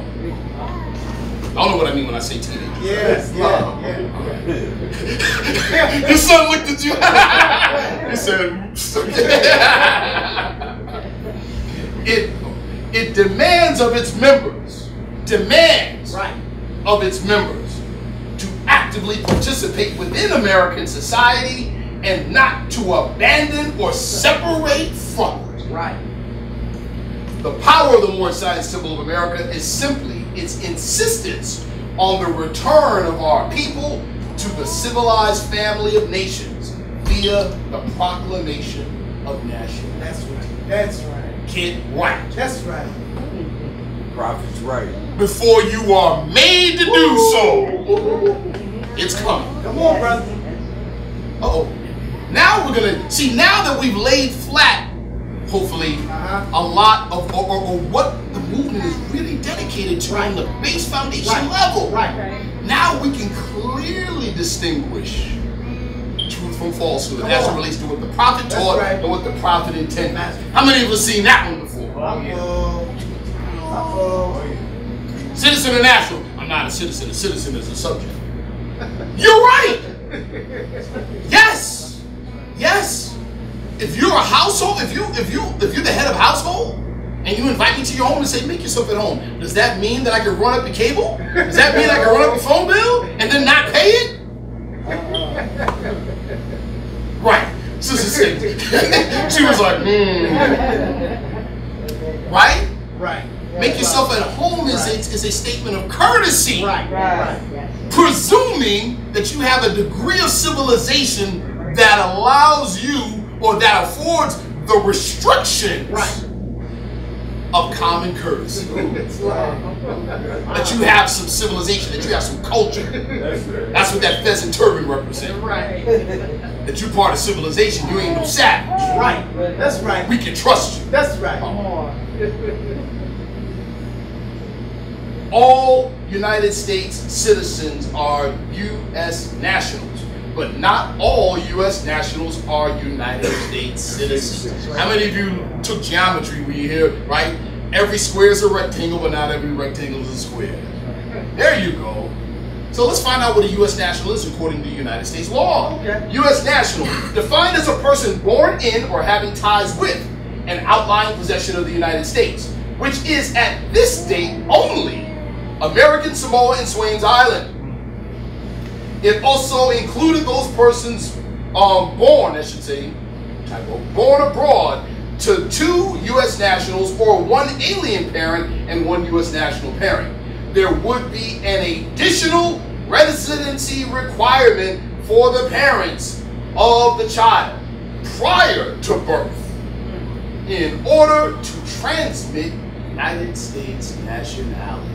I don't know what I mean when I say teenagers. Yes, Your son looked at you. He said, it demands of its members, to actively participate within American society and not to abandon or separate from it. Right. The power of the Moorish Science Temple of America is simply its insistence on the return of our people to the civilized family of nations via the proclamation of nationality. That's right. That's right. Get right. That's right. Prophet's right. Before you are made to do so, it's coming. Come on, brother. Uh-oh. Now we're gonna see, now that we've laid flat, hopefully, a lot of or what the movement is really dedicated to on the base foundation level. Now we can clearly distinguish truth from falsehood as it relates to what the prophet taught and what the prophet intended. How many of us seen that one before? Citizen or national? I'm not a citizen. A citizen is a subject. You're right. Yes. Yes. If you're a household, if you're the head of household, and you invite me to your home and say, make yourself at home, does that mean that I can run up the cable? Does that mean I can run up the phone bill and then not pay it? Right. Sister said, she was like, Right? Right. Make yourself at home is a statement of courtesy. Presuming that you have a degree of civilization that allows you or that affords the restrictions of common courtesy. That you have some civilization, that you have some culture. That's what that pheasant turban represents. That you're part of civilization, you ain't no savage. That's right. We can trust you. That's right. All United States citizens are U.S. nationals, but not all U.S. nationals are United States citizens. How many of you took geometry where you hear, right? Every square is a rectangle, but not every rectangle is a square. There you go. So let's find out what a U.S. national is according to United States law. Okay. U.S. national, defined as a person born in or having ties with an outlying possession of the United States, which is at this date only American Samoa and Swains Island. It also included those persons born abroad to 2 U.S. nationals or 1 alien parent and 1 U.S. national parent. There would be an additional residency requirement for the parents of the child prior to birth in order to transmit United States nationality.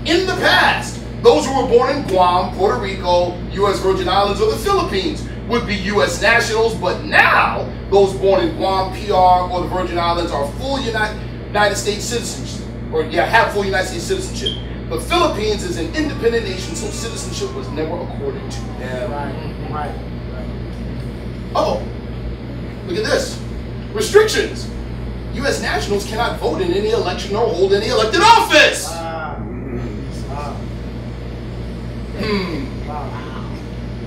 In the past, those who were born in Guam, Puerto Rico, U.S. Virgin Islands, or the Philippines would be U.S. nationals, but now those born in Guam, PR, or the Virgin Islands are full United States citizens, or have full United States citizenship. The Philippines is an independent nation, so citizenship was never accorded to them. Right. Oh, look at this. Restrictions. U.S. nationals cannot vote in any election or hold any elected office.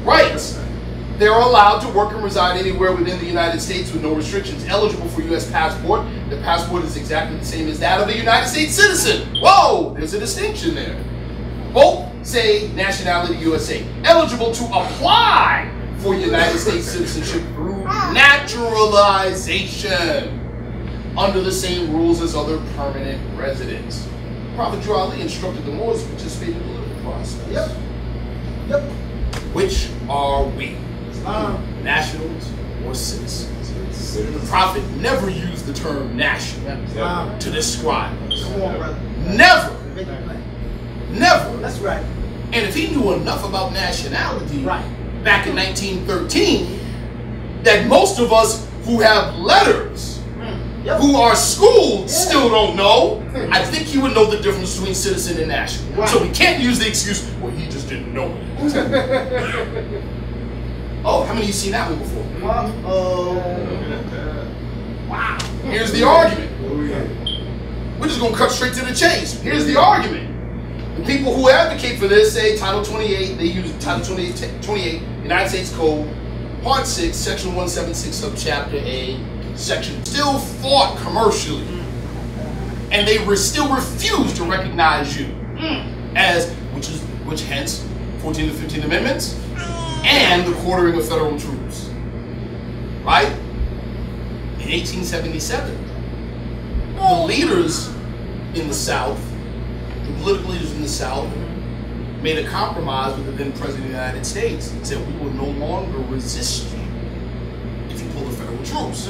Rights. They are allowed to work and reside anywhere within the United States with no restrictions. Eligible for U.S. passport. The passport is exactly the same as that of a United States citizen. Whoa, there's a distinction there. Both say nationality USA. Eligible to apply for United States citizenship through naturalization under the same rules as other permanent residents. Prophet Ali instructed the Moors to participate in the political process. Yep. Which are we? Nationals or citizens? The Prophet never used the term national to describe us. Come on, brother. Never. Never. That's right. And if he knew enough about nationality back in 1913, that most of us who have letters, who are schooled, still don't know, I think he would know the difference between citizen and national. So we can't use the excuse, well, he just didn't know it. Oh, how many of you seen that one before? Wow. Here's the argument. We're just going to cut straight to the chase. Here's the argument. The people who advocate for this say Title 28, they use Title 28, United States Code, Part 6, Section 176, Subchapter A, Section, still fought commercially. And they still refuse to recognize you as, which hence, 14th and 15th Amendments, and the quartering of federal troops. Right? In 1877, the leaders in the South, the political leaders in the South, made a compromise with the then President of the United States and said, we will no longer resist you if you pull the federal troops.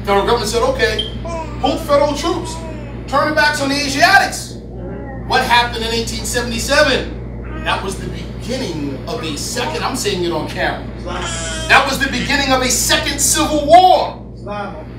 Federal government said, okay, pull federal troops, turn their backs on the Asiatics. What happened in 1877? That was the beginning of a second, I'm saying it on camera, that was the beginning of a second civil war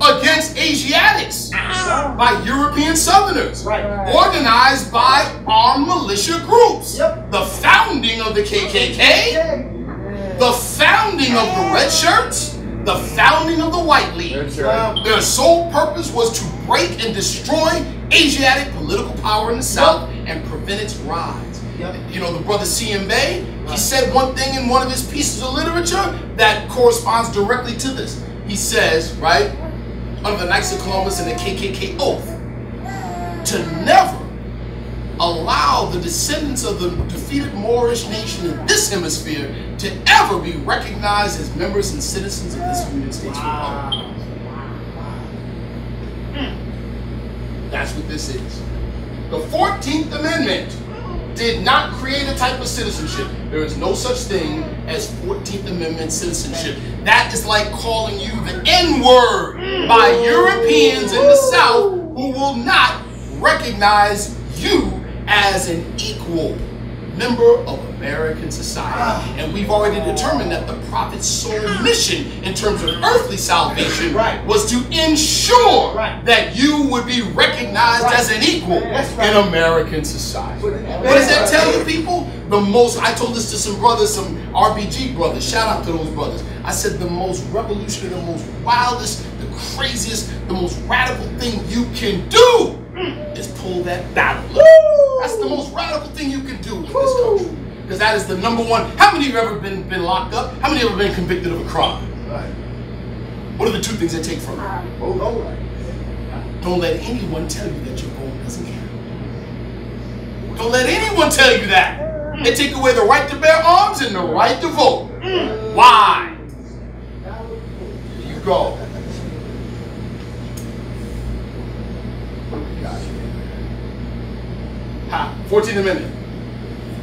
against Asiatics by European Southerners, organized by armed militia groups. The founding of the KKK, the founding of the Red Shirts, the founding of the White League. Their sole purpose was to break and destroy Asiatic political power in the South and prevent its rise. You know, the brother Anael-Bey, he said one thing in one of his pieces of literature that corresponds directly to this. He says, right, under the Knights of Columbus and the KKK oath, to never allow the descendants of the defeated Moorish nation in this hemisphere to ever be recognized as members and citizens of this United States Republic. That's what this is. The 14th Amendment did not create a type of citizenship. There is no such thing as 14th Amendment citizenship. That is like calling you the N-word by Europeans in the South who will not recognize you as an equal member of American society. And we've already determined that the prophet's sole mission in terms of earthly salvation was to ensure that you would be recognized as an equal in American society. What does that tell you, people? The most, I told this to some brothers, some RBG brothers, shout out to those brothers. I said the most revolutionary, the most wildest, the craziest, the most radical thing you can do is pull that ballot. That's the most radical thing you can do in this country. Because that is the number one. How many of you have ever been locked up? How many have ever been convicted of a crime? What are the two things they take from you? Don't let anyone tell you that your vote doesn't count. Don't let anyone tell you that. They take away the right to bear arms and the right to vote. Why? Here you go. 14th Amendment.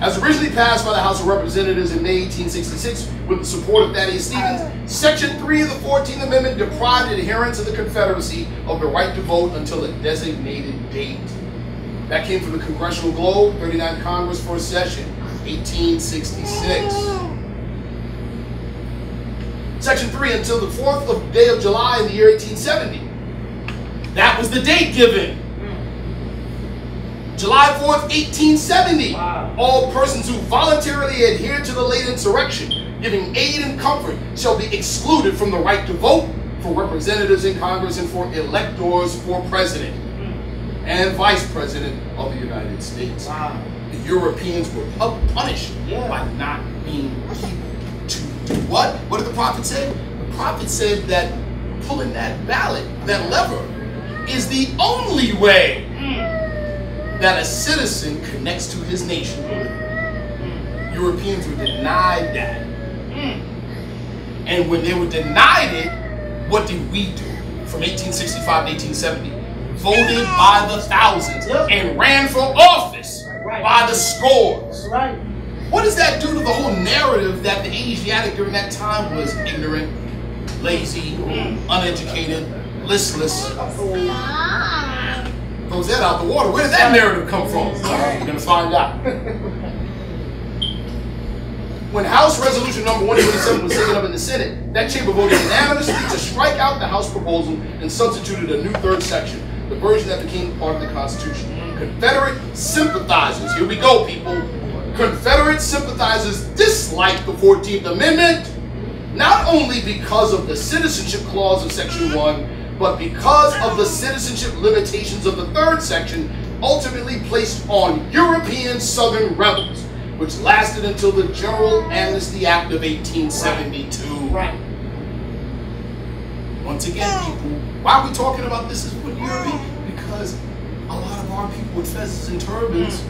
As originally passed by the House of Representatives in May 1866 with the support of Thaddeus Stevens, Section 3 of the 14th Amendment deprived adherents of the Confederacy of the right to vote until a designated date. That came from the Congressional Globe, 39th Congress, first session, 1866. Section 3, until the 4th day of July in the year 1870. That was the date given. July 4th, 1870. All persons who voluntarily adhere to the late insurrection, giving aid and comfort, shall be excluded from the right to vote for representatives in Congress and for electors for president and vice president of the United States. The Europeans were punished by not being able to do what? What did the prophet say? The prophet said that pulling that ballot, that lever, is the only way that a citizen connects to his nation. Europeans were denied that. And when they were denied it, what did we do from 1865 to 1870? Voted by the thousands and ran for office by the scores. What does that do to the whole narrative that the Asiatic during that time was ignorant, lazy, uneducated, listless? Throws that out the water. Where did that narrative come from? We're going to find out. When House Resolution number 127 was taken up in the Senate, that chamber voted unanimously to strike out the House proposal and substituted a new third section, the version that became part of the Constitution. Confederate sympathizers, here we go, people. Confederate sympathizers disliked the 14th Amendment, not only because of the citizenship clause of Section 1, but because of the citizenship limitations of the third section, ultimately placed on European Southern rebels, which lasted until the General Amnesty Act of 1872. Once again, people, why are we talking about this as what Europe? Because a lot of our people with fezzes and turbans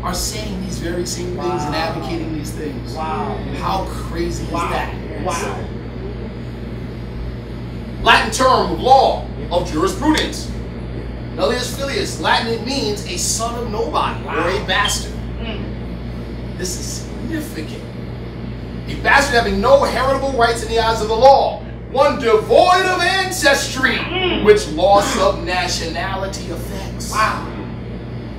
are saying these very same things and advocating these things. How crazy is that? Latin term of law, of jurisprudence. Nullius filius, Latin, it means a son of nobody or a bastard. This is significant. A bastard having no heritable rights in the eyes of the law. One devoid of ancestry, which loss of nationality affects.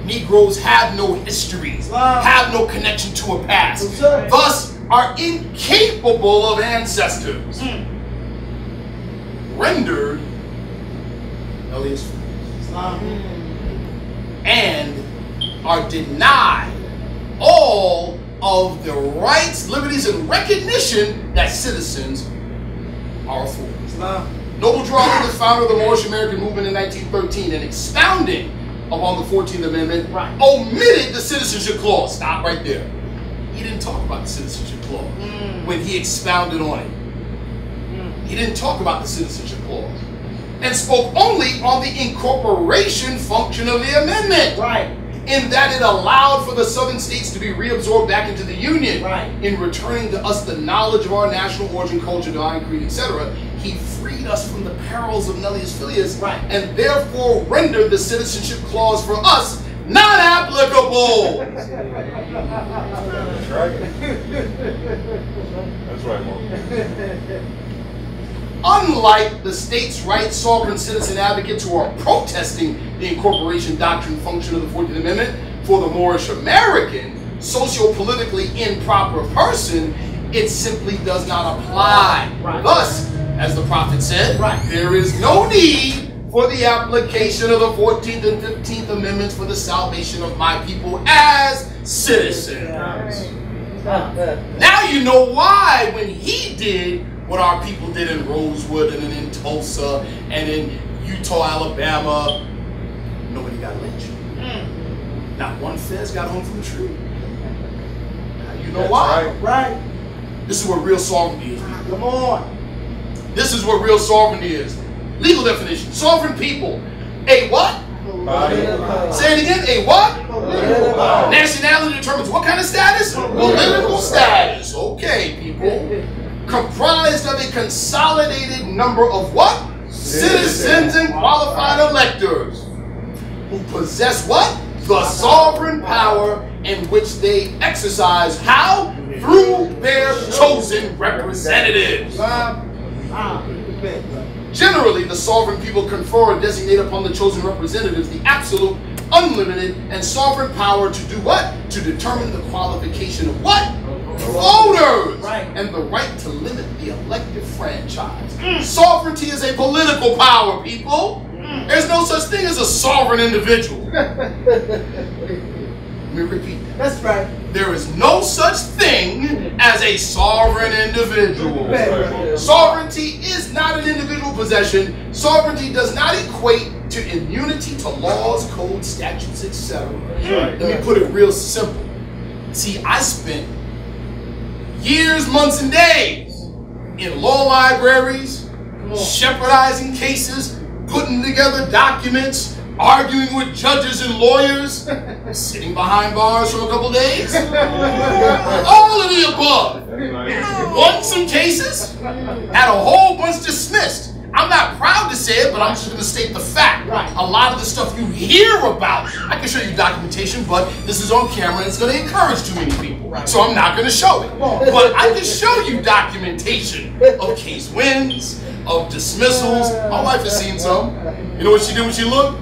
Negroes have no histories, have no connection to a past, thus are incapable of ancestors. Rendered Nullius and are denied all of the rights, liberties, and recognition that citizens are afforded. Noble Drawling, the founder of the Moorish American movement in 1913, and expounding upon the 14th Amendment, omitted the citizenship clause. Stop right there. He didn't talk about the citizenship clause when he expounded on it. He didn't talk about the citizenship clause and spoke only on the incorporation function of the amendment. In that it allowed for the southern states to be reabsorbed back into the Union in returning to us the knowledge of our national origin, culture, divine creed, etc. He freed us from the perils of Nullius filius and therefore rendered the citizenship clause for us not applicable. That's right. That's right, Mark. Unlike the states' rights sovereign citizen advocates who are protesting the incorporation doctrine function of the 14th Amendment, for the Moorish American, socio-politically improper person, it simply does not apply. Thus, as the prophet said, there is no need for the application of the 14th and 15th Amendments for the salvation of my people as citizens. Now you know why when he did what our people did in Rosewood and in Tulsa and in Utah, Alabama, nobody got lynched. Not one fez got home from the tree. Now you know why. Right. This is what real sovereignty is. Come on. This is what real sovereignty is. Legal definition. Sovereign people. A what? Say it again. A what? Nationality determines what kind of status? Political status. Okay, people. Comprised of a consolidated number of what? Citizens and qualified electors who possess what? The sovereign power in which they exercise. How? Through their chosen representatives. Generally, the sovereign people confer or designate upon the chosen representatives the absolute, unlimited, and sovereign power to do what? To determine the qualification of what? Voters! And the right to limit the elective franchise. Sovereignty is a political power, people. There's no such thing as a sovereign individual. Let me repeat that. That's right. There is no such thing as a sovereign individual. Sovereignty is not an individual possession. Sovereignty does not equate to immunity to laws, codes, statutes, etc. Let me put it real simple. See, I spent years, months, and days in law libraries, shepherdizing cases, putting together documents, arguing with judges and lawyers, sitting behind bars for a couple days. All of the above. Won some cases, had a whole bunch dismissed. I'm not proud to say it, but I'm just going to state the fact. A lot of the stuff you hear about, I can show you documentation, but this is on camera and it's going to encourage too many people. So I'm not going to show it. But I can show you documentation of case wins, of dismissals. My wife has seen some. You know what she did when she looked?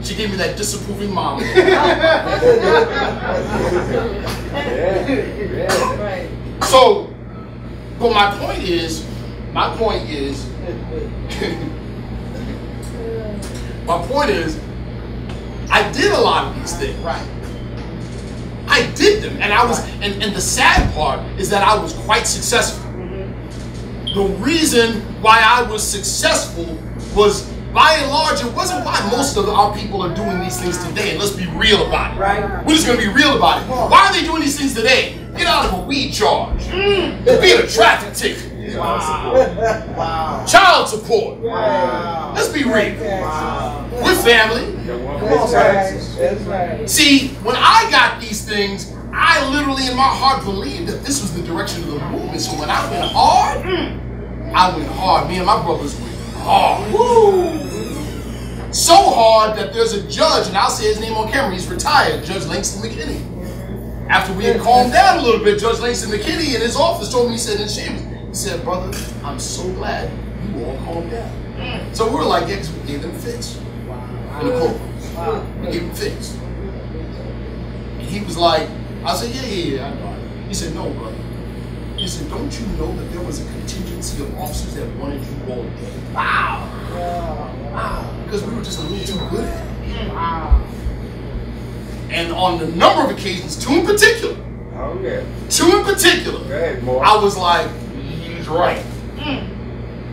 She gave me that disapproving mom. So, but my point is, I did a lot of these things. I did them, and I was, and the sad part is that I was quite successful. The reason why I was successful was, by and large, it wasn't why most of our people are doing these things today. And let's be real about it. We're just going to be real about it. Why are they doing these things today? Get out of a weed charge. Be in a traffic ticket. Child support. Let's be real. We're family. See, when I got these things, I literally in my heart believed that this was the direction of the movement. So when I went hard, Me and my brothers went hard. So hard that there's a judge, and I'll say his name on camera, he's retired, Judge Langston McKinney. After we had calmed down a little bit, Judge Langston McKinney in his office told me, he said, in Seamus, he said, brother, I'm so glad you all calmed down. So we were like, yeah, we gave them fits. In the court. We gave them fits. And he was like, I said, yeah, I know. He said, no, brother. He said, don't you know that there was a contingency of officers that wanted you all dead? Wow. Because we were just a little too good at it. And on the number of occasions, two in particular, I was like, he's right.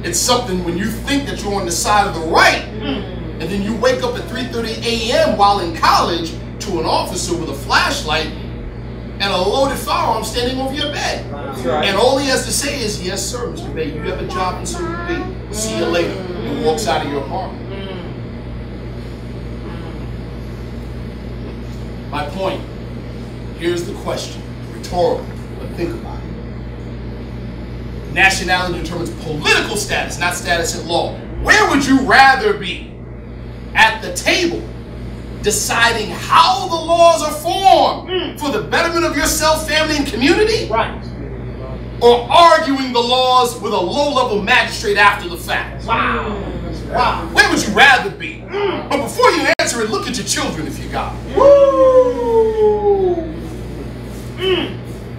It's something when you think that you're on the side of the right, and then you wake up at 3:30 a.m. while in college to an officer with a flashlight and a loaded firearm standing over your bed. And all he has to say is, yes, sir, Mr. Bay, you have a job and so do we. See you later. And walks out of your apartment. My point, here's the question, rhetorical, but think about it. Nationality determines political status, not status in law. Where would you rather be? At the table, deciding how the laws are formed for the betterment of yourself, family, and community? Or arguing the laws with a low-level magistrate after the fact? Where would you rather be? But before you answer it, look at your children if you got them.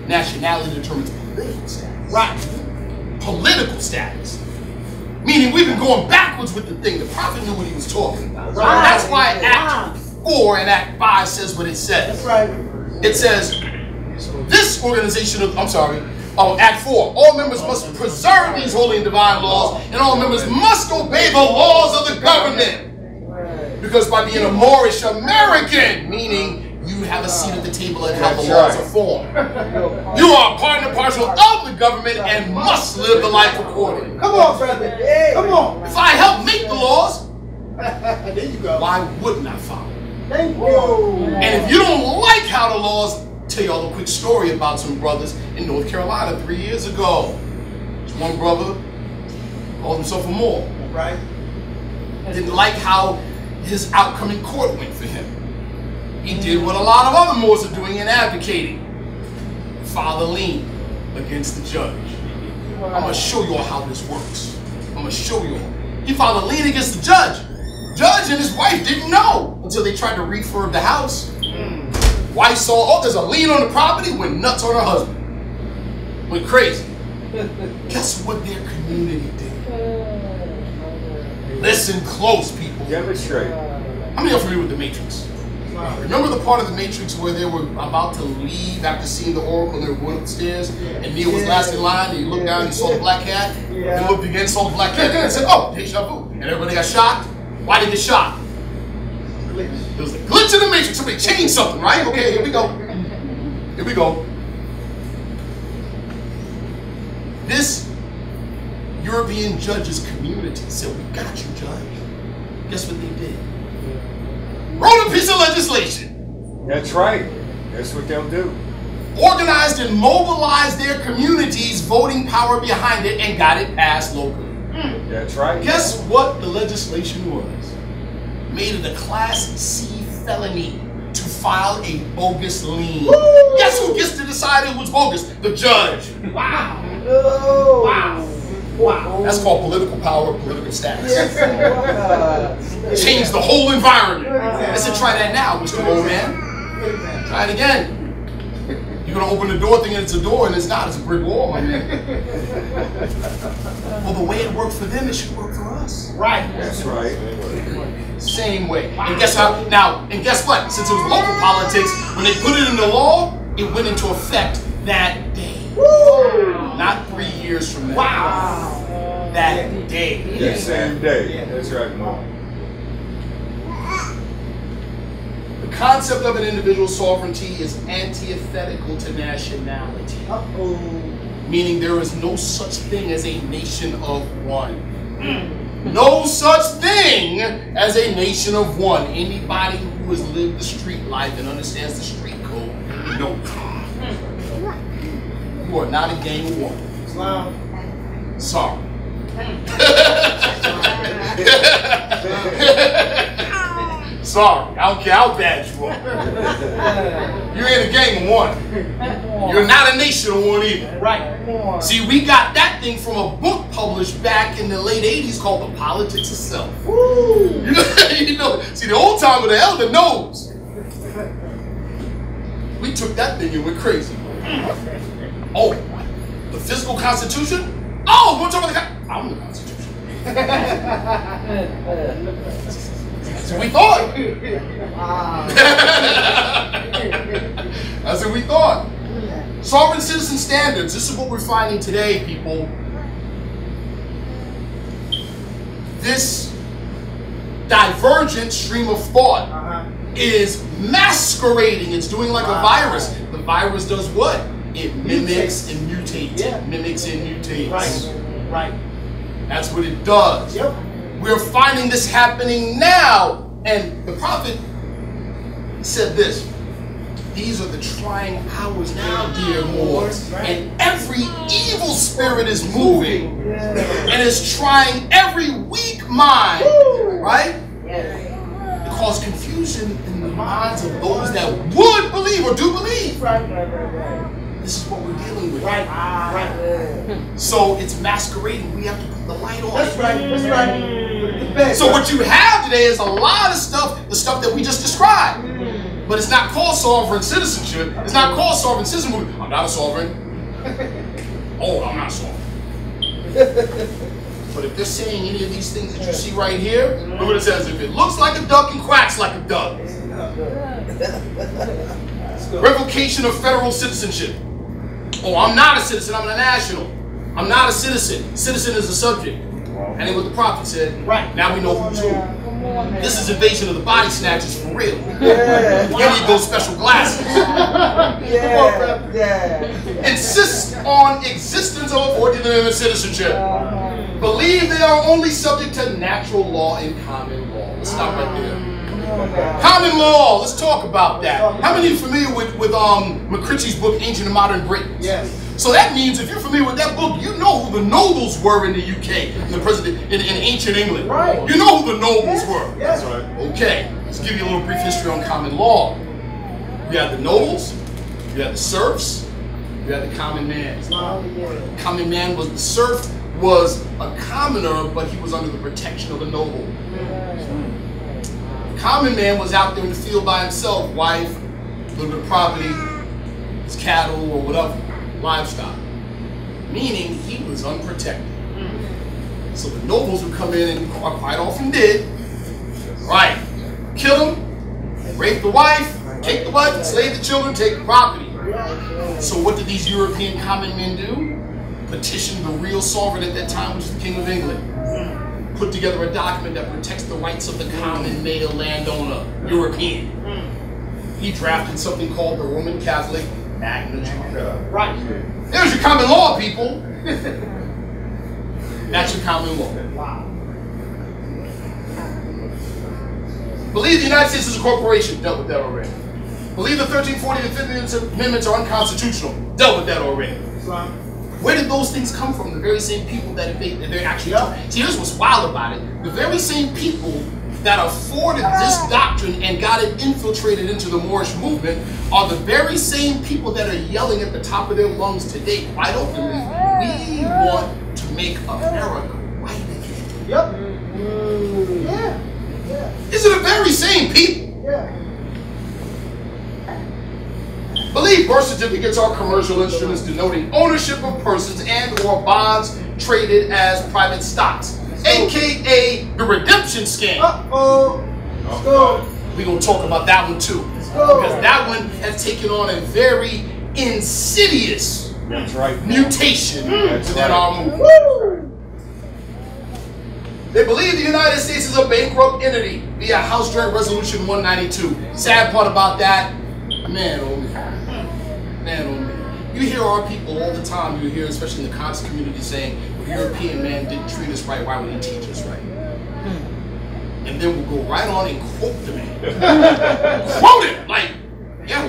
Nationality determines political status. Right. Political status. Meaning we've been going backwards with the thing. The prophet knew what he was talking about. Right. That's why Act 4 and Act 5 says what it says. That's right. It says, this organization of, Act 4, all members must preserve these holy and divine laws, and all members must obey the laws of the government. Because by being a Moorish American, meaning you have a seat at the table and how the laws are formed. You are part and parcel of the government and must live the life accordingly. Come on, brother. Come on. If I help make the laws, there you go. Why wouldn't I follow? Thank you. And if you don't like how the laws, I'll tell y'all a quick story about some brothers in North Carolina 3 years ago. There's one brother called himself a Moor. Right. Didn't like how his outcome in court went for him. He did what a lot of other Moors are doing and advocating. Father leaned against the judge. I'm going to show you all how this works. I'm going to show you all. He filed a lien against the judge. Judge and his wife didn't know until they tried to refurb the house. Wife saw, oh, there's a lien on the property, went nuts on her husband. Went crazy. Guess what their community did? Listen close, people. Demonstrate. How many are familiar with the Matrix? Remember the part of the Matrix where they were about to leave after seeing the Oracle and they were going upstairs and Neo was last in line and he looked down and he saw the black cat? He looked again, saw the black cat and said, oh, deja vu. And everybody got shocked. Why did they get shocked? It was a glitch in the Matrix. Somebody changed something, right? Okay, here we go. Here we go. This European judges community said, we got you, judge. Guess what they did? Wrote a piece of legislation. That's right. That's what they'll do. Organized and mobilized their communities, voting power behind it, and got it passed locally. That's right. Guess what the legislation was? Made it a Class C felony to file a bogus lien. Woo! Guess who gets to decide it was bogus? The judge. Wow. Oh. Wow. Wow. That's called political power, political status. Change the whole environment. I said, try that now, Mr. Old Man. Try it again. You're going to open the door thinking it's a door, and it's not. It's a brick wall, my man. Well, the way it worked for them, it should work for us. Right. That's right. Same way. And guess how? Now, and guess what? Since it was local politics, when they put it in the law, it went into effect that day. Woo! Not 3 years from now. Wow. That day. That same day. That's right, Mom. The concept of an individual's sovereignty is antithetical to nationality. Meaning there is no such thing as a nation of one. No such thing as a nation of one. Anybody who has lived the street life and understands the street code knows. You are not a gang of one. Sorry. Sorry, I don't care how bad you are. You ain't a gang of one. You're not a nation of one either. Right. See, we got that thing from a book published back in the late 80s called The Politics of Self. Woo. You know, see, the old timer, the elder knows. We took that thing and went crazy. Oh, the physical constitution? Oh, we're talking about I'm the Constitution. That's what we thought. That's what we thought. Sovereign citizen standards. This is what we're finding today, people. This divergent stream of thought is masquerading. It's doing like a virus. The virus does what? It mimics and mutates. Yeah. Mimics and mutates. Right. Right. That's what it does. Yep. We're finding this happening now. And the prophet said this. These are the trying hours now, dear Moors. And every evil spirit is moving. And is trying every weak mind. Right? To cause confusion in the minds of those that would believe or do believe. This is what we're dealing with. Right. So it's masquerading. We have to put the light on. That's right. That's right. So what you have today is a lot of stuff, the stuff that we just described. But it's not called sovereign citizenship. It's not called sovereign citizenship. I'm not a sovereign. Oh, I'm not sovereign. But if they're saying any of these things that you see right here, look what it says. If it looks like a duck and quacks like a duck. Revocation of federal citizenship. Oh, I'm not a citizen, I'm a national. I'm not a citizen. Citizen is a subject. And then what the prophet said, right, now we know who's who. This is invasion of the body snatchers for real. Yeah. You need those special glasses. Insist on existence of 14th Amendment citizenship. Believe they are only subject to natural law and common law. Let's stop right there. Common law, let's talk about that. How many are familiar with McCritchie's book, Ancient and Modern Britain? Yes. So that means if you're familiar with that book, you know who the nobles were in the UK, in ancient England. Right. You know who the nobles were. Yes. That's right. Okay, let's give you a little brief history on common law. You had the nobles, you had the serfs, you had the common man. Common man was the serf, was a commoner, but he was under the protection of a noble. Common man was out there in the field by himself, wife, a little bit of property, his cattle or whatever, livestock. Meaning he was unprotected. So the nobles would come in and quite often did, right, kill him, rape the wife, take the wife, enslave the children, take the property. So what did these European common men do? Petition the real sovereign at that time, which was the King of England. Put together a document that protects the rights of the common male landowner, European. He drafted something called the Roman Catholic Magna Charta. Right. There's your common law, people. That's your common law. Wow. Believe the United States is a corporation. Dealt with that already. Believe the 13th, 14th, and 15th Amendments are unconstitutional. Dealt with that already. Where did those things come from? The very same people that they're actually talking. See, here's what's wild about it. The very same people that afforded this doctrine and got it infiltrated into the Moorish movement are the very same people that are yelling at the top of their lungs today, quite openly, we want to make America white again. Yep. Yeah. These are the very same people. Yeah. Believe birth certificates are commercial instruments denoting ownership of persons and or bonds traded as private stocks, aka the redemption scam. We're going to talk about that one too, because that one has taken on a very insidious mutation within our movement. They believe the United States is a bankrupt entity via House Joint Resolution 192. Sad part about that, man, oh man. Man, oh man. You hear our people all the time, you hear, especially in the conscious community, saying, the European man didn't treat us right, why would he teach us right? And then we'll go right on and quote the man. Quote it! Like, yeah.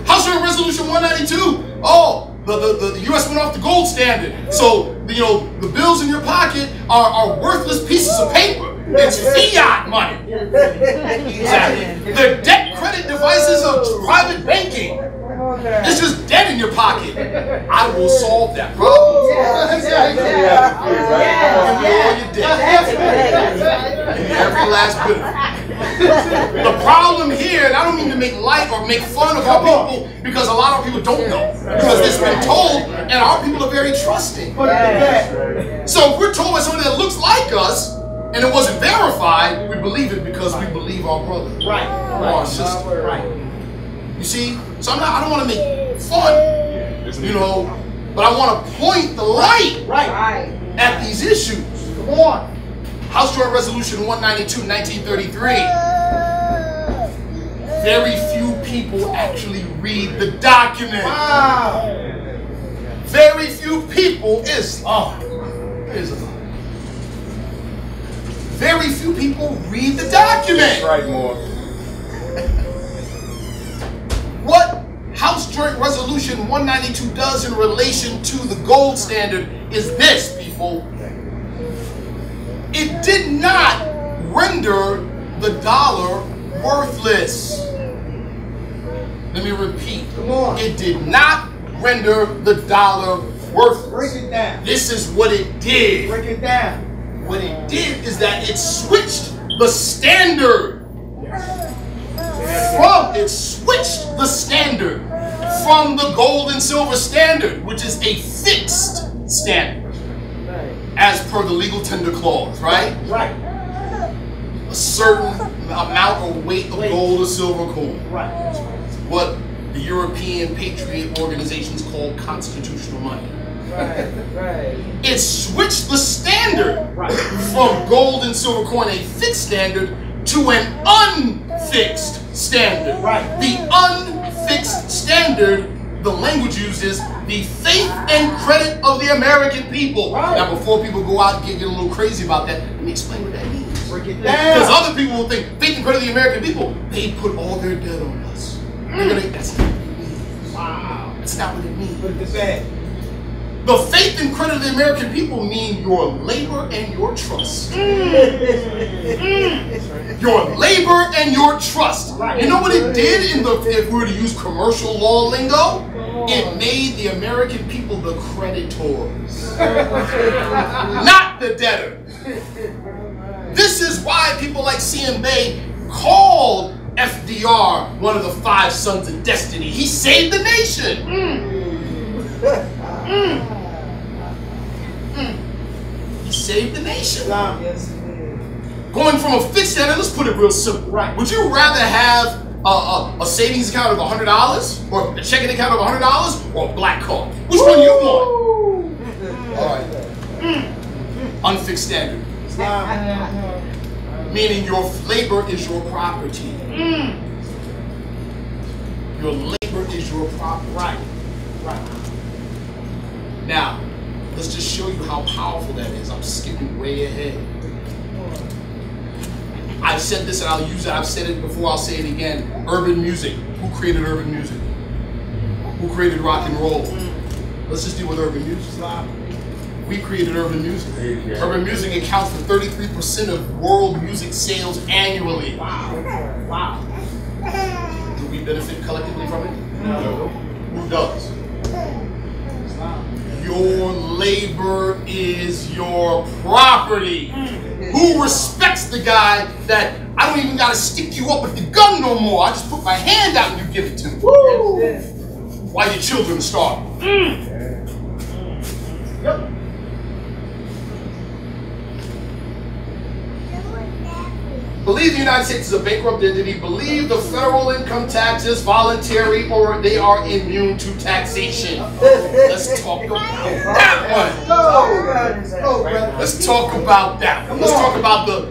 House Joint Resolution 192. Oh, the U.S. went off the gold standard. So, you know, the bills in your pocket are worthless pieces of paper. It's fiat money. Exactly. The debt credit devices of private banking. It's just debt in your pocket. I will solve that problem. Every last bit of it. The problem here, and I don't mean to make light or make fun of our people, because a lot of people don't know. Because it's been told, and our people are very trusting. So if we're told by somebody that looks like us, and it wasn't verified, we believe it because we believe our brother. Right. Or our sister. Right. You see? So I don't want to make fun, you know, but I want to point the light at these issues. Come on. House Joint Resolution 192, 1933. Very few people actually read the document. Wow. Very few people very few people read the document. That's right, more. What House Joint Resolution 192 does in relation to the gold standard is this, people. It did not render the dollar worthless. Let me repeat. Come on. It did not render the dollar worthless. Break it down. This is what it did. Break it down. What it did is that it switched the standard It switched the standard from the gold and silver standard, which is a fixed standard, as per the legal tender clause, right? Right. A certain amount or weight of gold or silver coin. Right. What the European patriot organizations call constitutional money. Right, right. It switched the standard Right. from gold and silver coin, a fixed standard, to an unfixed standard. Right. The unfixed standard, the language used is the faith and credit of the American people. Right. Now, before people go out and get a little crazy about that, let me explain what that means. Break it Because down. other people will think faith and credit of the American people, they put all their debt on us. They're gonna, that's not what it means. Wow. That's not what it means. Put it to bed. The faith and credit of the American people mean your labor and your trust. Your labor and your trust. Right. You know what it did in the, if we were to use commercial law lingo? It made the American people the creditors, not the debtors. This is why people like Anael-Bey called FDR one of the 5 sons of destiny. He saved the nation. He saved the nation. Yes, it is. Going from a fixed standard, let's put it real simple. Right. Would you rather have a savings account of $100 or a checking account of $100 or a black card? Which one you want? All right. Unfixed standard. Meaning your labor is your property. Your labor is your property. Right. Right. Now, let's just show you how powerful that is. I'm skipping way ahead. I've said this and I'll use it. I've said it before, I'll say it again. Urban music. Who created urban music? Who created rock and roll? Let's just deal with urban music. We created urban music. Urban music accounts for 33% of world music sales annually. Wow. Wow. Do we benefit collectively from it? No. Who does? Your labor is your property. Who respects the guy that I don't even gotta stick you up with the gun no more? I just put my hand out and you give it to me. Woo! While your children starve. Yep. Believe the United States is a bankrupt entity. Believe the federal income tax is voluntary or they are immune to taxation. Let's talk about that one. Let's talk about that one. Let's talk about the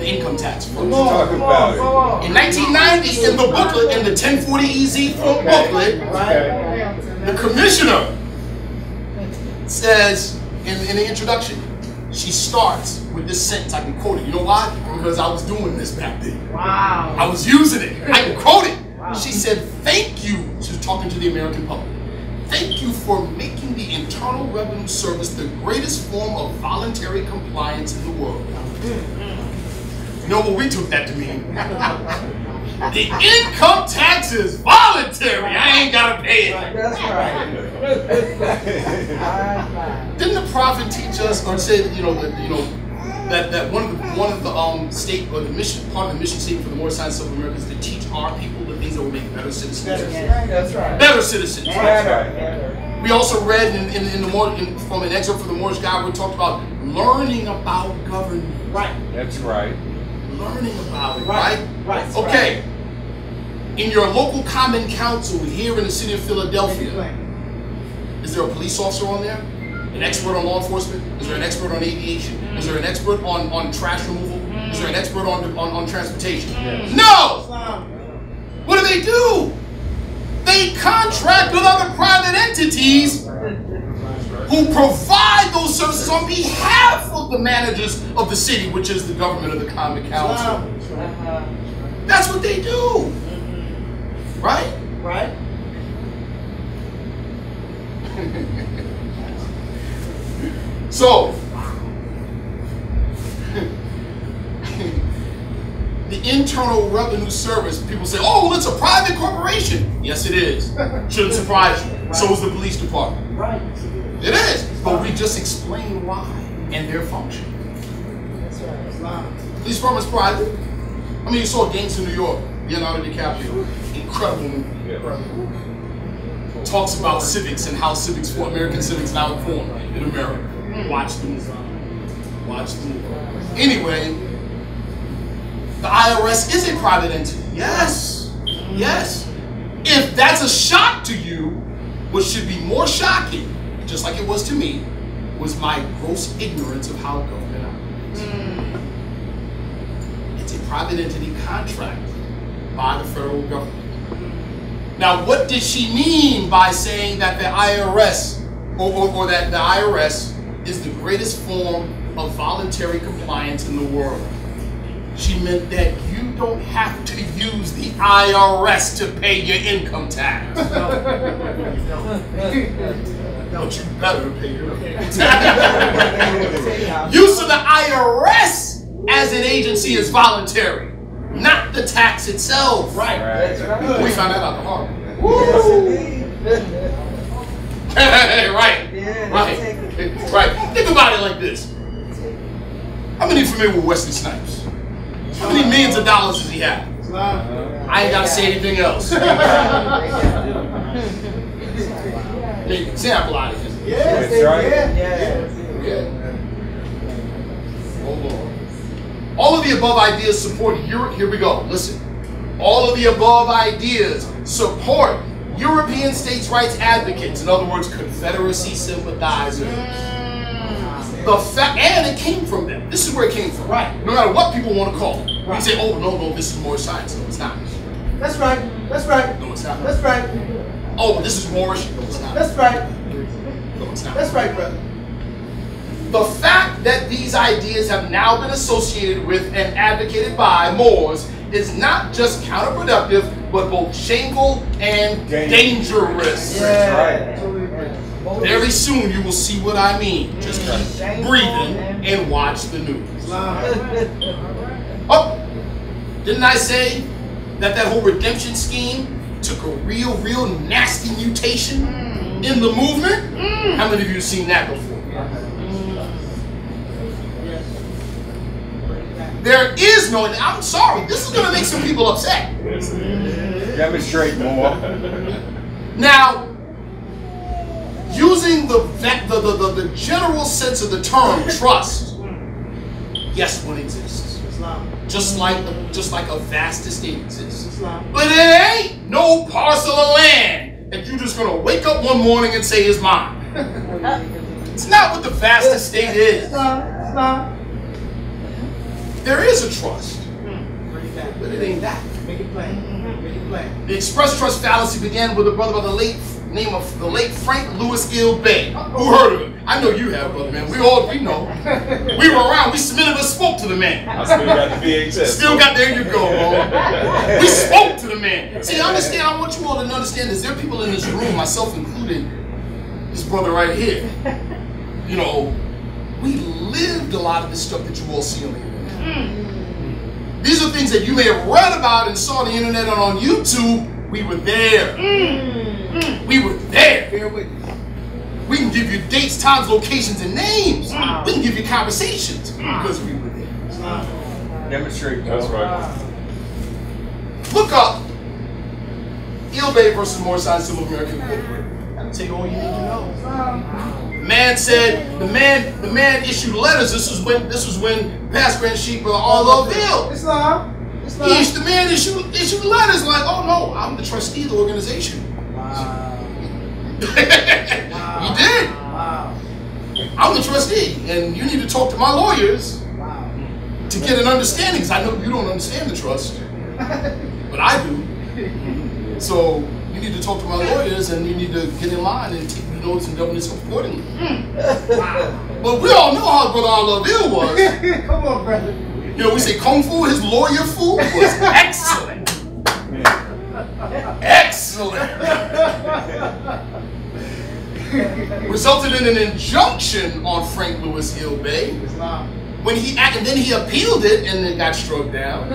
income tax first. Talk about it. In 1990, in the booklet, in the 1040EZ booklet, the commissioner says in the introduction, she starts with this sentence. I can quote it. You know why? Because I was doing this back then. Wow. I was using it. I can quote it. She said, thank you. She was talking to the American public. Thank you for making the Internal Revenue Service the greatest form of voluntary compliance in the world. You know what we took that to mean? The income tax is voluntary. I ain't gotta pay it. That's right. Didn't the prophet teach us, or say that that one of the state or the mission part of the mission statement for the Moorish American is to teach our people the things that will make better citizens. That's right. Better citizens. Better. We also read from an excerpt from the Moorish Guide where it talked about learning about government. Right. That's right. Learning about it, Right. right? Right. Okay. In your local common council here in the city of Philadelphia, is there a police officer on there? An expert on law enforcement? Is there an expert on aviation? Is there an expert on trash removal? Is there an expert on transportation? Yes. No! What do? They contract with other private entities who provide those services on behalf of the managers of the city, which is the government of the common council. That's what they do. Right? Right. So, the Internal Revenue Service, people say, oh, it's a private corporation. Yes, it is. Shouldn't surprise you. So is the police department. Right. It is. But we just explain why and their function. That's right. Islam. Police department's private. I mean, you saw gangs in New York. Leonardo DiCaprio. Incredible movie. Yeah. Talks about civics and how civics, for American civics now formed in America. Watch the movie. Watch the movie. Anyway, the IRS is a private entity. Yes. Yes. If that's a shock to you, what should be more shocking, just like it was to me, was my gross ignorance of how government operates. It's a private entity contract by the federal government. Now, what did she mean by saying that the IRS, or that the IRS is the greatest form of voluntary compliance in the world? She meant that you don't have to use the IRS to pay your income tax. But you better pay your income tax. Use of the IRS as an agency is voluntary, not the tax itself. Right. That's right. We found that out the hard way. Right. Yeah, Right. Think about it like this. How many familiar with Wesley Snipes? How many millions of dollars does he have? I ain't got to say anything else. Make an example out of it. Yes, That's right. Yes. Okay. Hold on. All of the above ideas support here we go. Listen. All of the above ideas support European states' rights advocates, in other words, Confederacy sympathizers. The fact, and it came from them. This is where it came from. Right. No matter what people want to call it. You can say, oh, no, this is Moorish science. No, it's not. That's right. That's right. No, it's not. That's right. Oh, but this is Moorish. No, it's not. That's right. No, it's not. That's right, brother. The fact that these ideas have now been associated with and advocated by Moors is not just counterproductive, but both shameful and dangerous. That's right. Very soon you will see what I mean. Just keep breathing and watch the news. Oh, didn't I say that whole redemption scheme took a real nasty mutation in the movement? How many of you have seen that before? There is no, and I'm sorry, this is going to make some people upset. Demonstrate more. Now, using the general sense of the term trust, yes, one exists. Just like a vast estate exists. But it ain't no parcel of land that you're just going to wake up one morning and say is mine. It's not what the vast estate is. There is a trust, but it ain't that. Make it plain. Make it plain. The express trust fallacy began with a brother by the late Frank Anael-Bey. Who heard of him? I know you have, brother, man. We know. We were around. We submitted a spoke to the man. I still got the VHS. Still got, there you go, bro. We spoke to the man. See, understand, I want you all to understand this. There are people in this room, myself included, this brother right here. You know, we lived a lot of this stuff that you all see on the internet. These are things that you may have read about and saw on the internet and on YouTube. We were there. We were there. We can give you dates, times, locations, and names. We can give you conversations because we were there. Demonstrate. That's right. Look up Anael-Bey versus Moorish American Court. That'll tell you all you need to know. Man said the man issued letters. This was when past Grand Sheik Brother Anael-Bey. Islam. The man issued letters like, oh no, I'm the trustee of the organization. He did. I'm the trustee, and you need to talk to my lawyers to get an understanding, because I know you don't understand the trust, but I do. So you need to talk to my lawyers, and you need to get in line and take the notes and governance accordingly. But we all know how Brother Anael-Bey was. Come on, brother. You know, we say kung fu, his lawyer fu was excellent. Excellent. Resulted in an injunction on Frank Anael-Bey. When and then he appealed it and it got struck down.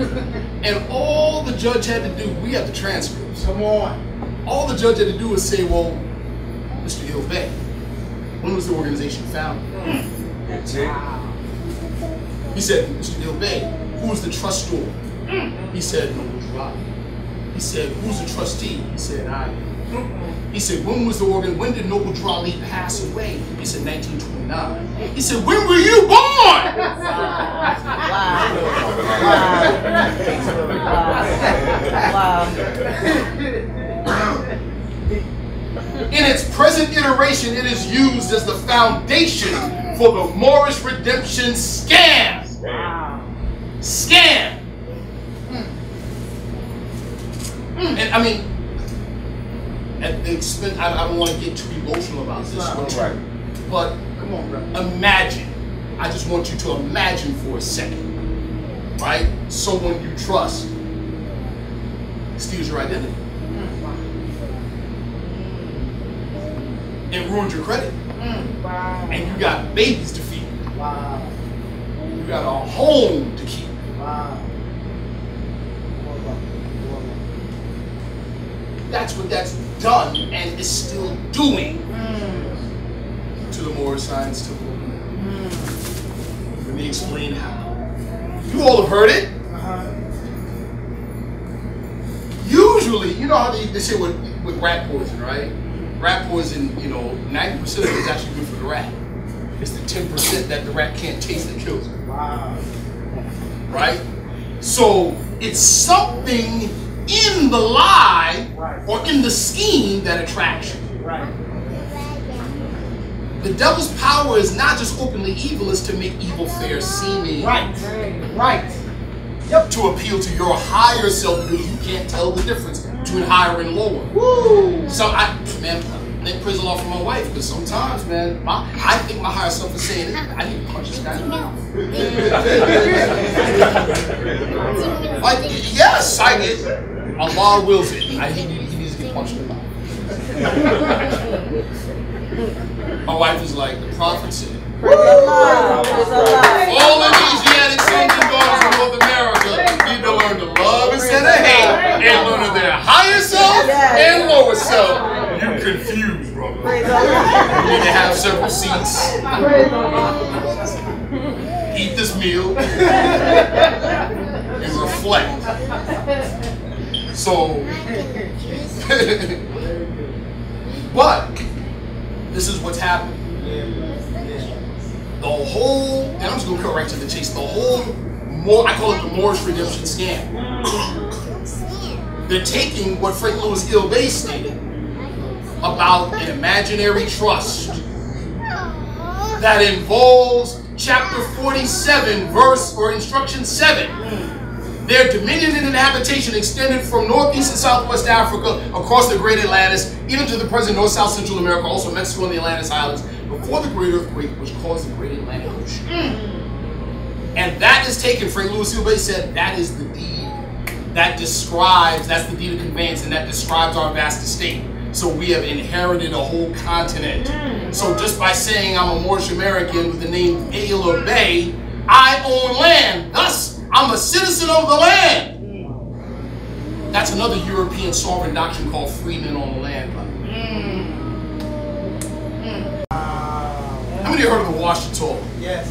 And all the judge had to do, we have the transcripts. Come on. All the judge had to do was say, well, Mr. Anael-Bey, when was the organization founded? That's it. He said, Mr. Anael-Bey, who was the trustor? He said, no, He said, who's the trustee? He said, I am. He said, when did Noble Drew Ali pass away? He said, 1929. He said, when were you born? In its present iteration, it is used as the foundation for the Moorish redemption scam. Scam. And I mean, at the expense, I don't want to get too emotional about this, but come on, bro. Imagine. I just want you to imagine for a second, right? Someone you trust steals your identity. It ruined your credit. Wow. And you got babies to feed. Wow. You got a home to keep. Wow. That's what that's done and is still doing to the Moorish Science Temple. Let me explain how. You all have heard it. Usually, you know how they say with rat poison, right? Rat poison, 90% of it is actually good for the rat. It's the 10% that the rat can't taste that kills it. Wow. Right? So it's something in the lie or in the scheme that attracts you. Right. The devil's power is not just openly evil, it's to make evil fair seeming. Right. Right. Yep. To appeal to your higher self because you can't tell the difference between higher and lower. Woo. So thank praise the Lord for my wife, because sometimes, man, I think my higher self is saying, I need to punch this guy in the mouth. Like, yes, I get Allah wills it. He needs to get punched in the mouth. My wife is like, the prophet said, all Asiatic sons and daughters of North America need to learn to love instead of hate and learn of their higher self and lower self. You confused, brother. You need to have several seats. Eat this meal and reflect. So, but this is what's happening. The whole, and I'm just going to cut right to the chase, the whole, I call it the Moorish redemption scam. They're taking what Frank Louis Anael-Bey stated about an imaginary trust that involves chapter 47, verse or instruction 7. Their dominion and habitation extended from northeast and southwest Africa across the Great Atlantis, even to the present North South Central America, also Mexico and the Atlantis Islands, before the Great Earthquake, which caused the Great Atlantic Ocean. And that is taken, Frank Louis Anael-Bey said, that is the deed that describes, that's the deed of conveyance, and that describes our vast estate. So we have inherited a whole continent. So just by saying I'm a Moorish American with the name Anael-Bey, I own land. Thus, I'm a citizen of the land. That's another European sovereign doctrine called freemen on the land. How many heard of the Wash the Talk? Yes.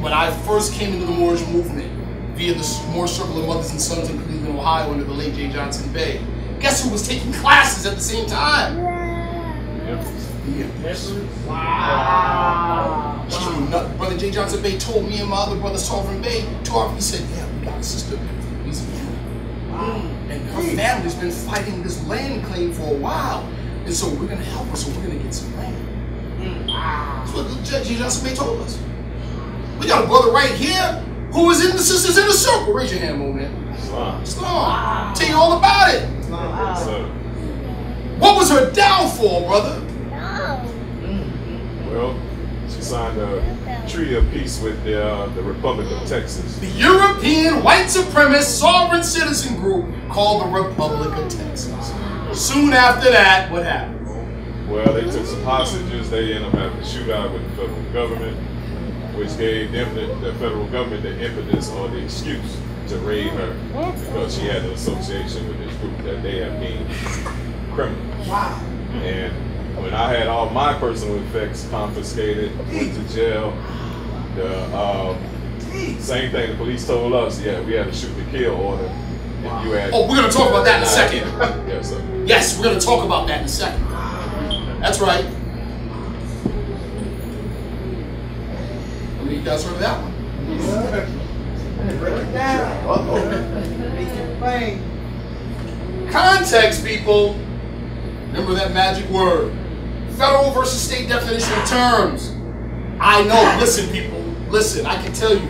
When I first came into the Moorish movement via the Moorish Circle of Mothers and Sons in Cleveland, Ohio, under the late J. Johnson Bey, guess who was taking classes at the same time? Wow. Brother J. Johnson Bey told me and my other brother Sovereign Bey, he said, yeah, we got a sister. And her family's been fighting this land claim for a while. And so we're going to help her, so we're going to get some land. That's what J. Johnson Bey told us. We got a brother right here who was in the Sisters in the Circle. Raise your hand, man. Islam. Tell you all about it. What was her downfall, brother? Well, she signed a treaty of peace with the Republic of Texas. The European white supremacist sovereign citizen group called the Republic of Texas. Soon after that, what happened? Well, they took some hostages. They ended up having a shootout with the federal government, which gave them, the federal government, the impetus or the excuse to raid her because she had an association with this group that they have deemed criminal. Wow. And when I had all my personal effects confiscated, went to jail, Same thing. The police told us, yeah, we had a shoot to kill order. And you had. Oh, we're gonna talk about that in a second. Yes, sir. Yes, we're gonna talk about that in a second. That's right. How many of you guys heard of that one? Break it down. Make it plain. Context, people. Remember that magic word. Federal versus state definition of terms. I know, listen people, listen, I can tell you,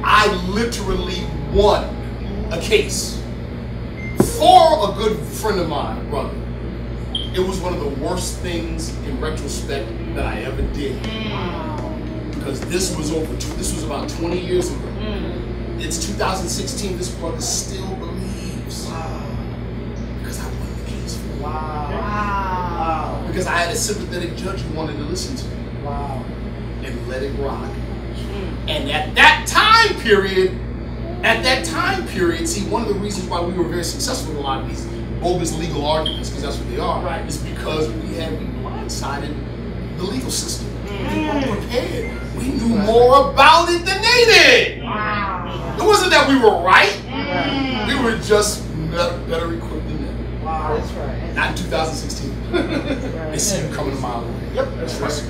I literally won a case for a good friend of mine, a brother. It was one of the worst things in retrospect that I ever did. Because this was about 20 years ago. It's 2016, this brother still believes. Because I won the case for him. Wow. Because I had a sympathetic judge who wanted to listen to me. Wow. And let it rock. And at that time period, see, one of the reasons why we were very successful in a lot of these bogus legal arguments, because that's what they are, Right. is because we blindsided the legal system. We weren't prepared. We knew more about it than they did. Wow. It wasn't that we were right. We were just better equipped than them. Wow. That's right. Not in 2016. They see you coming a mile away. Yep. That's right.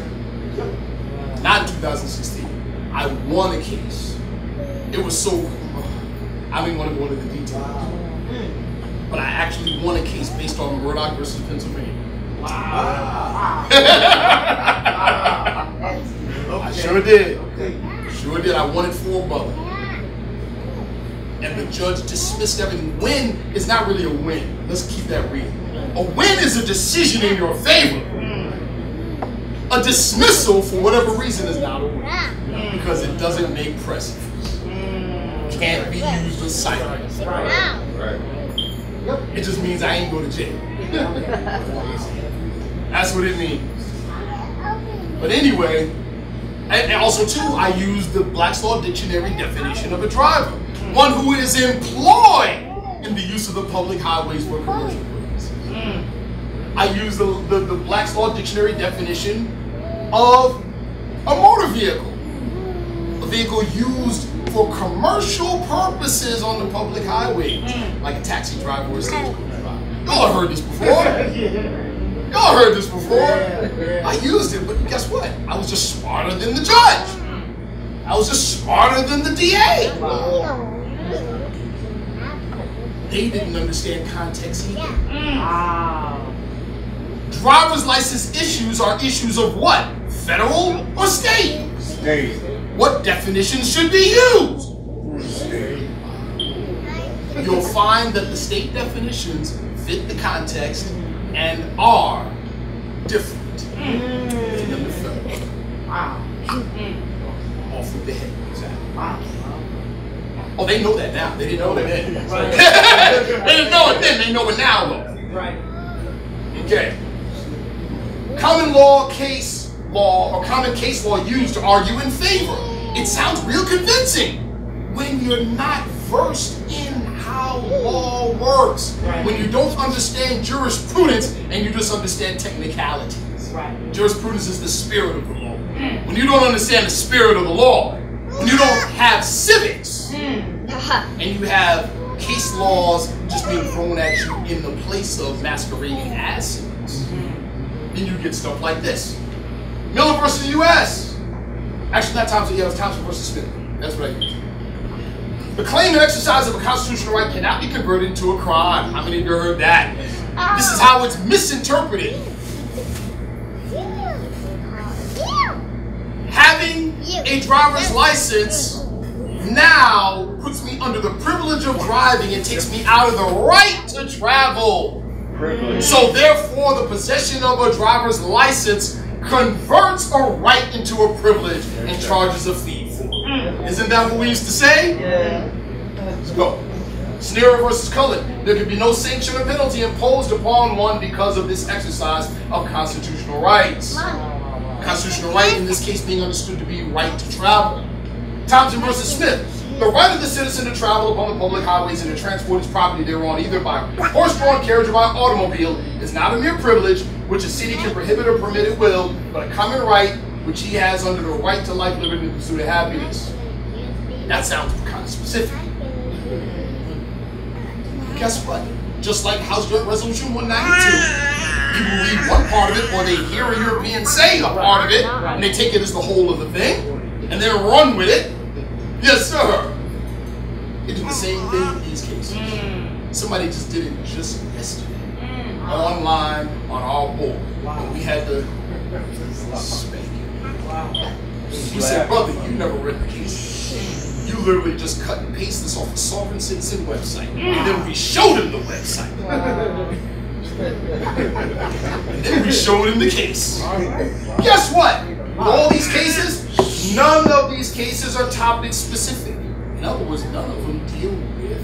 Not in 2016. I won a case. It was so, I don't even want to go into the details. But I actually won a case based on Murdoch versus Pennsylvania. Wow. I sure did. Sure did. I won it for a brother. And the judge dismissed everything. Win is not really a win. Let's keep that real. A win is a decision in your favor. A dismissal, for whatever reason, is not a win. Because it doesn't make precedence. Can't be used as silence. Right. It just means I ain't go to jail. That's what it means. But anyway, and also too, I used the Black's Law Dictionary definition of a driver. One who is employed in the use of the public highways for commercial purposes. I used the Black's Law Dictionary definition of a motor vehicle. A vehicle used for commercial purposes on the public highway, like a taxi driver or a stagecoach driver. Y'all have heard this before. Y'all heard this before. I used it, but guess what? I was just smarter than the judge. I was just smarter than the DA. They didn't understand context either. Driver's license issues are issues of what? Federal or state? State. What definitions should be used? You'll find that the state definitions fit the context and are different than the federal. Off with the head. Exactly. Oh, they know that now. They didn't know it then. They didn't know it then. They know it now, though. Right. Okay. Common law case law or common case law used to argue in favor. It sounds real convincing when you're not versed in how law works. Right. When you don't understand jurisprudence and you just understand technicalities. Right. Jurisprudence is the spirit of the law. When you don't understand the spirit of the law, when you don't have civics, and you have case laws just being thrown at you in the place of masquerading as civics, then you get stuff like this. Miller versus U.S. Actually, not Thompson, yeah, it was Thompson versus Smith. That's what I used. The claim and exercise of a constitutional right cannot be converted into a crime. How many of you heard that? This is how it's misinterpreted. Having a driver's license now puts me under the privilege of driving and takes me out of the right to travel. So therefore, the possession of a driver's license converts a right into a privilege and charges a fee for it. Isn't that what we used to say? Yeah. Let's go. Sneer versus Cullen. There can be no sanction or penalty imposed upon one because of this exercise of constitutional rights. Constitutional right in this case being understood to be right to travel. Thompson versus Smith. The right of the citizen to travel upon the public highways and to transport his property thereon, either by horse-drawn carriage or by automobile, is not a mere privilege which a city can prohibit or permit at will, but a common right which he has under the right to life, liberty, and the pursuit of happiness. That sounds kind of specific. Guess what? Just like House Joint Resolution 192, people read one part of it, or they hear a European say a part of it, and they take it as the whole of the thing, and then run with it. Yes, sir. They do the same thing with these cases. Somebody just did it just yesterday, online on our board, and we had to spank it. He said, brother, you never read the case. You literally just cut and paste this off the Sovereign Citizen website. And then we showed him the website. And then we showed him the case. Guess what? With all these cases, none of these cases are topic specific. In other words, none of them deal with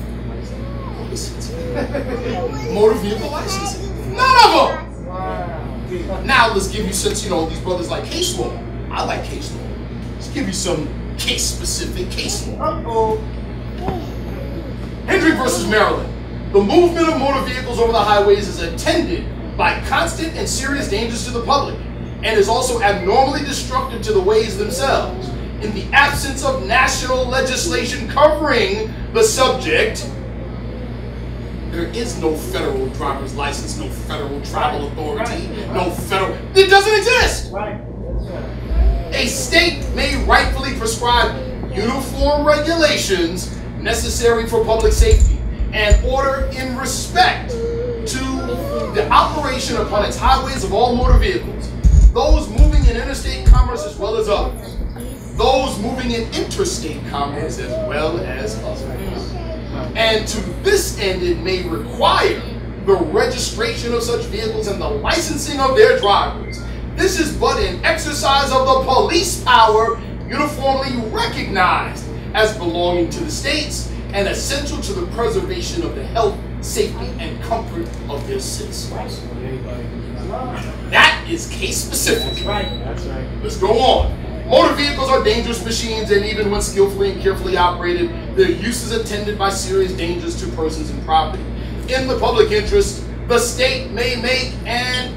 motor vehicle licensing. None of them! Now let's give you, since you know these brothers like case law, I like case law. Let's give you some case-specific case law. Hendrick versus Maryland. The movement of motor vehicles over the highways is attended by constant and serious dangers to the public, and is also abnormally destructive to the ways themselves. In the absence of national legislation covering the subject, there is no federal driver's license, no federal travel authority, no federal... It doesn't exist! Right. A state may rightfully prescribe uniform regulations necessary for public safety and order in respect to the operation upon its highways of all motor vehicles, those moving in interstate commerce as well as others, those moving in interstate commerce as well as others. And to this end, it may require the registration of such vehicles and the licensing of their drivers. This is but an exercise of the police power uniformly recognized as belonging to the states and essential to the preservation of the health, safety, and comfort of their citizens. That is case specific. That's right. Let's go on. Motor vehicles are dangerous machines, and even when skillfully and carefully operated, their use is attended by serious dangers to persons and property. In the public interest, the state may make and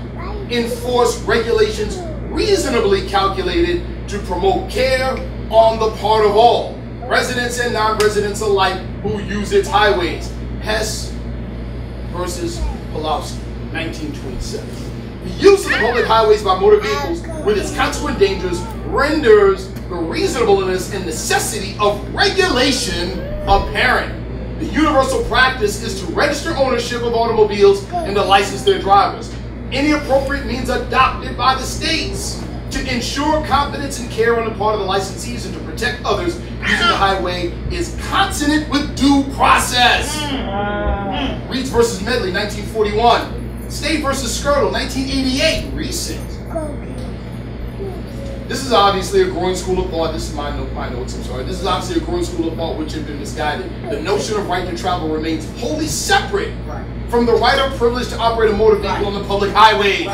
enforce regulations reasonably calculated to promote care on the part of all, residents and non-residents alike, who use its highways. Hess versus Pulowski, 1927. The use of the public highways by motor vehicles with its consequent dangers renders the reasonableness and necessity of regulation apparent. The universal practice is to register ownership of automobiles and to license their drivers. Any appropriate means adopted by the states to ensure confidence and care on the part of the licensees and to protect others using the highway is consonant with due process. Reeds versus Medley, 1941. State versus Skirtle, 1988. Recent. This is obviously a growing school of thought. This is my notes, I'm sorry. This is obviously a growing school of thought which have been misguided. The notion of right to travel remains wholly separate from the right or privilege to operate a motor vehicle on the public highways.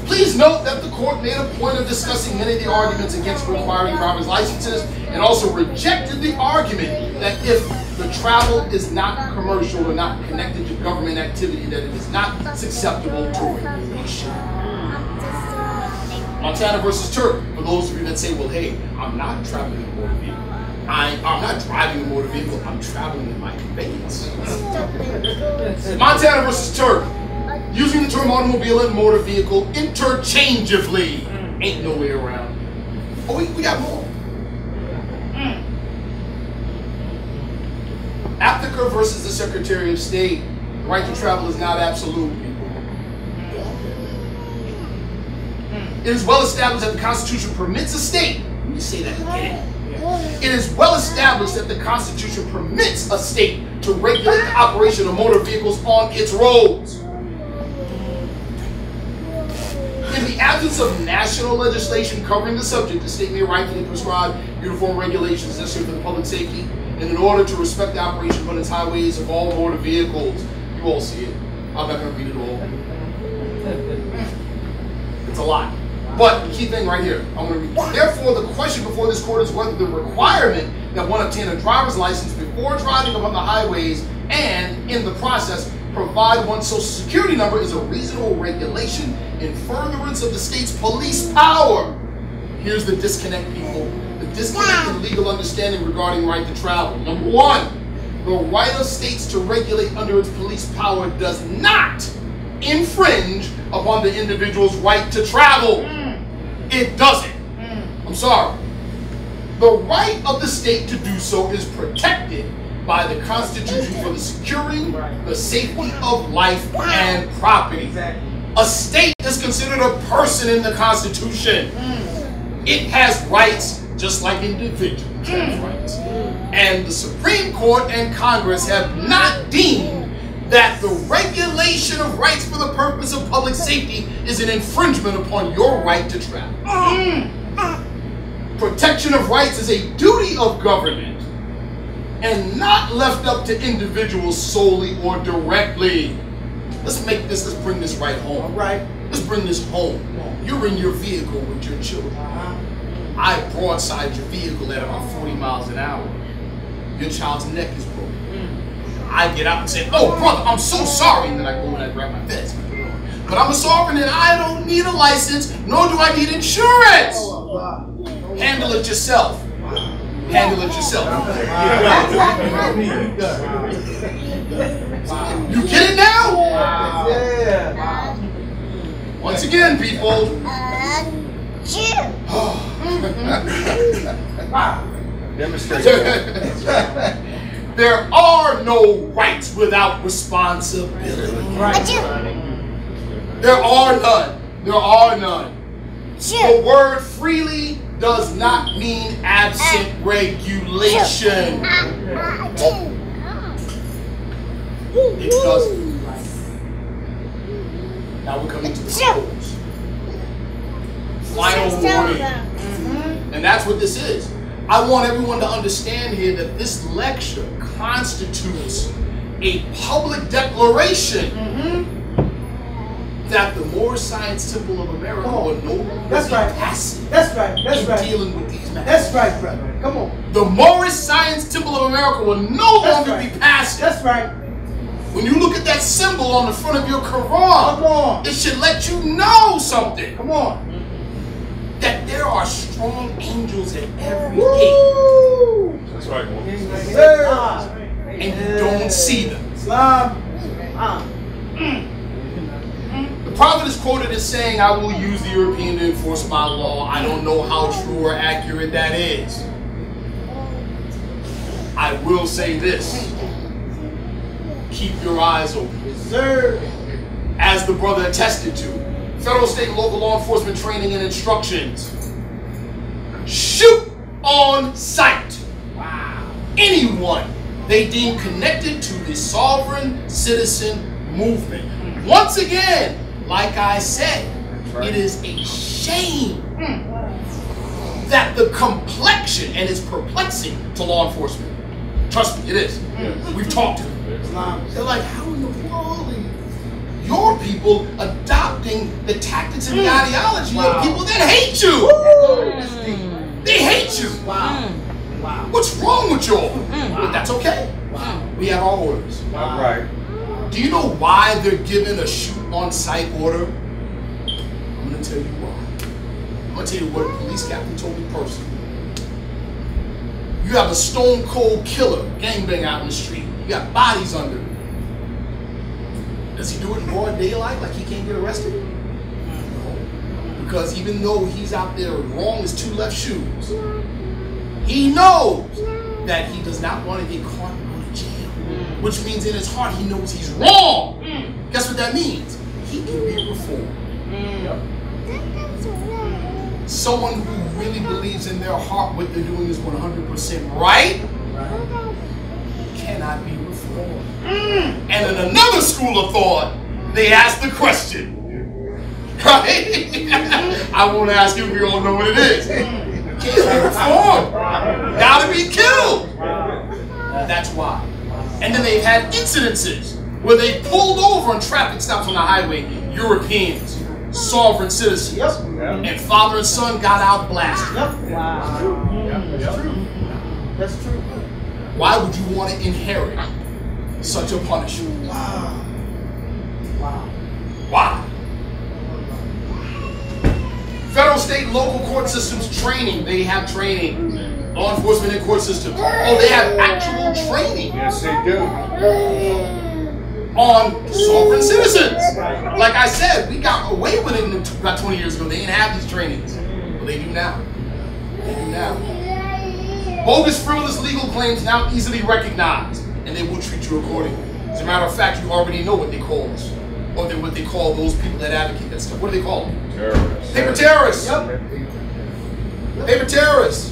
Please note that the court made a point of discussing many of the arguments against requiring driver's licenses and also rejected the argument that if the travel is not commercial or not connected to government activity, that it is not susceptible to regulation. Montana versus Turk, for those of you that say, well, hey, I'm not traveling in a motor vehicle. I'm not driving a motor vehicle, I'm traveling in my conveyance. Montana versus Turk, using the term automobile and motor vehicle interchangeably. Ain't no way around. Oh, we got more. Aptheker versus the Secretary of State. The right to travel is not absolute, people. It is well established that the Constitution permits a state. Let me say that again. It is well established that the Constitution permits a state to regulate the operation of motor vehicles on its roads. In the absence of national legislation covering the subject, the state may rightfully prescribe uniform regulations necessary for the public safety and in order to respect the operation on its highways of all motor vehicles. You all see it. I'm not going to read it all. It's a lot. But the key thing right here, I'm going to read. Therefore, the question before this court is whether the requirement that one obtain a driver's license before driving upon the highways and, in the process, provide one's social security number is a reasonable regulation in furtherance of the state's police power. Here's the disconnect, people. The disconnected legal understanding regarding right to travel. Number one, the right of states to regulate under its police power does not infringe upon the individual's right to travel. It doesn't. I'm sorry. The right of the state to do so is protected by the Constitution for the securing the safety of life and property. A state is considered a person in the Constitution. It has rights just like individuals have rights. And the Supreme Court and Congress have not deemed that the regulation of rights for the purpose of public safety is an infringement upon your right to travel. Protection of rights is a duty of government and not left up to individuals solely or directly. Let's bring this right home. All right. Let's bring this home. You're in your vehicle with your children. I broadside your vehicle at about 40 miles an hour. Your child's neck is broken. I get out and say, oh, brother, I'm so sorry. And then I go and I grab my vest. But I'm a sovereign and I don't need a license, nor do I need insurance. Handle it yourself. Handle it yourself. You get it now? Yeah. Once again, people. There are no rights without responsibility. There are none. There are none. The word freely does not mean absent regulation. It doesn't. Now we're coming to the close. Final warning. And that's what this is. I want everyone to understand here that this lecture constitutes a public declaration that the Moorish Science Temple of America will no longer be passive. That's right. Dealing with these matters. That's right, brother. Come on. The Moorish Science Temple of America will no longer be passive. That's right. When you look at that symbol on the front of your Come Quran, on. it should let you know something. Come on. That there are strong angels at every gate. Woo! That's right, Mo. Sir. And you don't see them. Islam. The prophet is quoted as saying, I will use the European to enforce my law. I don't know how true or accurate that is. I will say this. Keep your eyes open. Yes, sir. As the brother attested to, federal, state, and local law enforcement training and instructions. Shoot on sight. Wow. Anyone they deem connected to the sovereign citizen movement. Once again, like I said, it is a shame that the complexion, and it's perplexing to law enforcement. Trust me, it is. We've talked to them. They're like, how in the world are your people adopting the tactics and the ideology of people that hate you? They hate you. Wow. What's wrong with y'all? But that's okay. We have our orders. All right. Do you know why they're given a shoot-on-sight order? I'm going to tell you why. I'm going to tell you what a police captain told me personally. You have a stone-cold killer gangbang out in the street. You got bodies under it. Does he do it in broad daylight like he can't get arrested? No. Because even though he's out there wrong as two left shoes, he knows that he does not want to get caught and go to jail. Which means in his heart he knows he's wrong. Guess what that means? He can be reformed. Someone who really believes in their heart what they're doing is 100% right cannot be reformed. And in another school of thought, they ask the question. Right? I won't ask you, we all know what it is. Can't be reformed. Gotta be killed. That's why. And then they've had incidences where they pulled over on traffic stops on the highway, Europeans, sovereign citizens, and father and son got out blasted. That's true. That's true. Why would you want to inherit such a punishment? Why? Federal, state, and local court systems training. They have training. Law enforcement and court systems. Oh, they have actual training. Yes, they do. On sovereign citizens. Like I said, we got away with it about 20 years ago. They didn't have these trainings. But they do now. They do now. Bogus, frivolous legal claims now easily recognized, and they will treat you accordingly. As a matter of fact, you already know what they call us. Or what they call those people that advocate that stuff. What do they call them? Terrorists. Paper terrorists. Yep. Paper terrorists.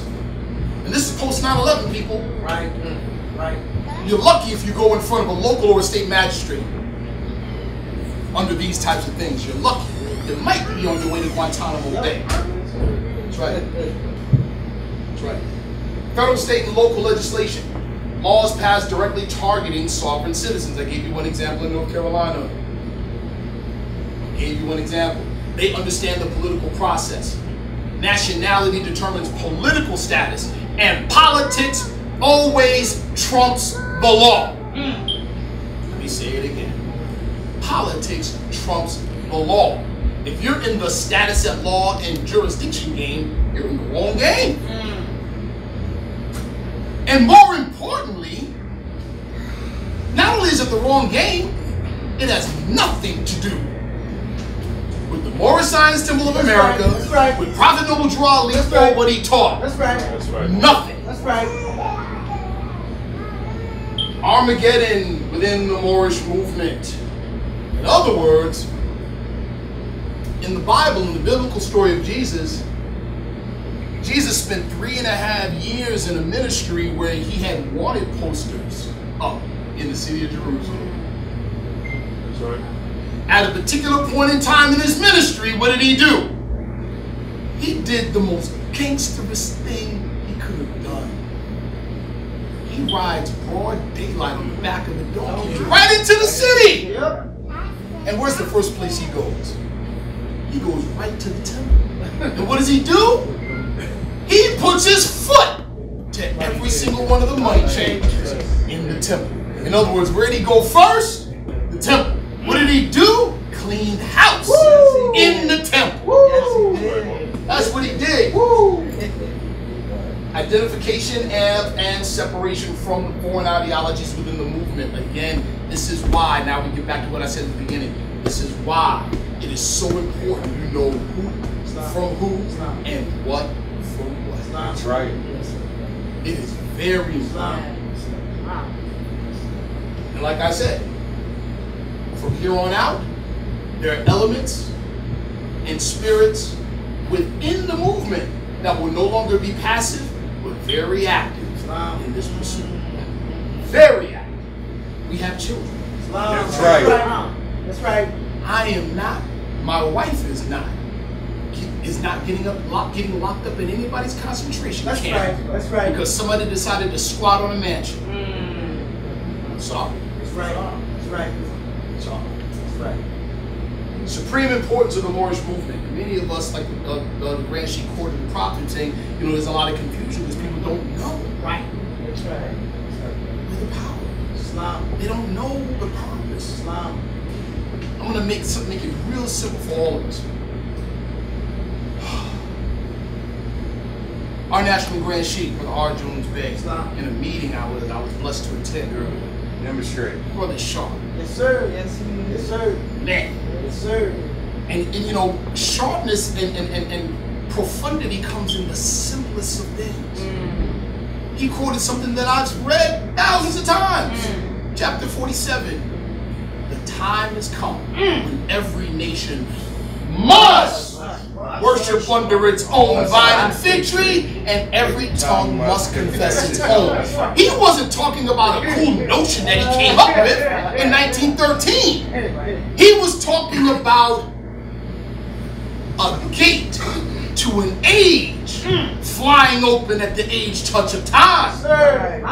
And this is post 9/11, people. Right. Right. You're lucky if you go in front of a local or a state magistrate under these types of things. You're lucky. You might be on your way to Guantanamo Bay. That's right. That's right. Federal, state, and local legislation. Laws passed directly targeting sovereign citizens. I gave you one example in North Carolina. I gave you one example. They understand the political process. Nationality determines political status, and politics always trumps the law. Let me say it again. Politics trumps the law. If you're in the status at law and jurisdiction game, you're in the wrong game. And more importantly, not only is it the wrong game, it has nothing to do with the Moorish Science Temple of America, That's right. with Prophet Noble Drew Ali, That's or right. what he taught. That's right. That's right. Nothing. That's right. Armageddon within the Moorish movement. In other words, in the Bible, in the biblical story of Jesus, Jesus spent 3.5 years in a ministry where he had wanted posters up in the city of Jerusalem. That's right. At a particular point in time in his ministry, what did he do? He did the most gangsterous thing he could have done. He rides broad daylight on the back of a donkey right into the city. Yep. And where's the first place he goes? He goes right to the temple. And what does he do? He puts his foot to every single one of the money changers in the temple. In other words, where did he go first? The temple. What did he do? Cleaned house in the temple. Yes, he did. That's what he did. Woo. Identification and separation from the foreign ideologies within the movement. Again, this is why, now we get back to what I said at the beginning, this is why it is so important you know who from who and what from what. That's right. It is very important. And like I said, from here on out, there are elements and spirits within the movement that will no longer be passive, but very active in this pursuit. Very active. We have children. That's right. That's right. I am not, my wife is not getting locked up in anybody's concentration That's camp. right. That's right. Because somebody decided to squat on a mansion. I'm sorry. That's right. That's right. Sorry. That's right. Supreme importance of the Moorish movement. Many of us, like the Grand Sheik Court and the Prophet, saying, you know, there's a lot of confusion because people don't know. Right. That's right. Where the power is. Islam. They don't know the purpose. Islam. I'm gonna make it real simple for all of us. Our National Grand Sheik, Brother Anael-Bey, in a meeting I was blessed to attend earlier. Demonstrate. Brother Sharif. Yes, sir. Yes, yes, sir. Man. Yes, sir. And you know, sharpness and profundity comes in the simplest of things. He quoted something that I've read thousands of times. Chapter 47. The time has come when every nation must worship under its own vine and fig tree, and every tongue must confess its own. He wasn't talking about a cool notion that he came up with in 1913. He was talking about a gate to an age flying open at the age touch of time.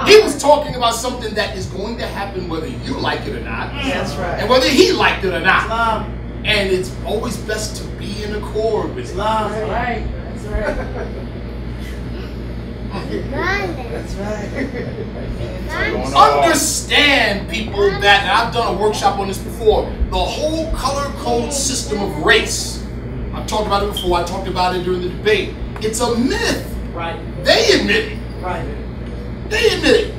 He was talking about something that is going to happen whether you like it or not. That's right. And whether he liked it or not. Islam. And it's always best to be in accord with it. Islam. That's right. That's right. That's right. Understand, people, that, and I've done a workshop on this before, the whole color code system of race. I I've talked about it before. I talked about it during the debate. It's a myth. Right. They admit it. Right. They admit it.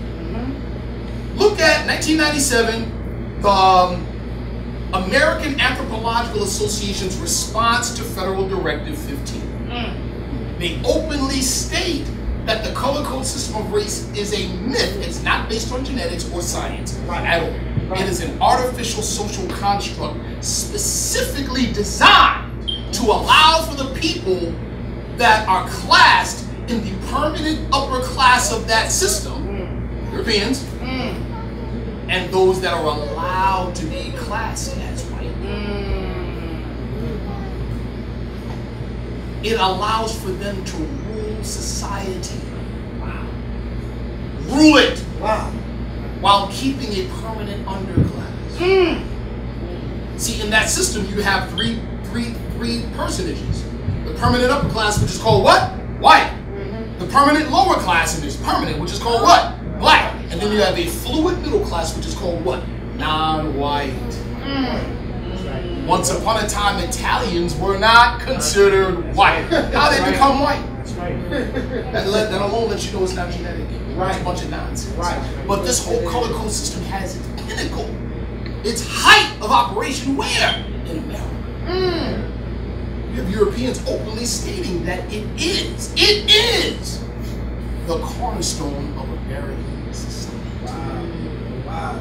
Look at 1997, the American Anthropological Association's response to Federal Directive 15. They openly state that the color code system of race is a myth. It's not based on genetics or science at all. It is an artificial social construct specifically designed to allow for the people that are classed in the permanent upper class of that system, Europeans, and those that are allowed to be classed as white. It allows for them to rule society. Wow. Rule it. Wow. While keeping a permanent underclass. See, in that system, you have three personages. The permanent upper class, which is called what? White. The permanent lower class is permanent, which is called what? Black. And then you have a fluid middle class, which is called what? Non-white. Once upon a time, Italians were not considered white. How they become white? That alone lets you know it's not genetic. It's a bunch of nonsense. But this whole color code system has its pinnacle, its height of operation where? In America. You have Europeans openly stating that it is the cornerstone of American society. Wow.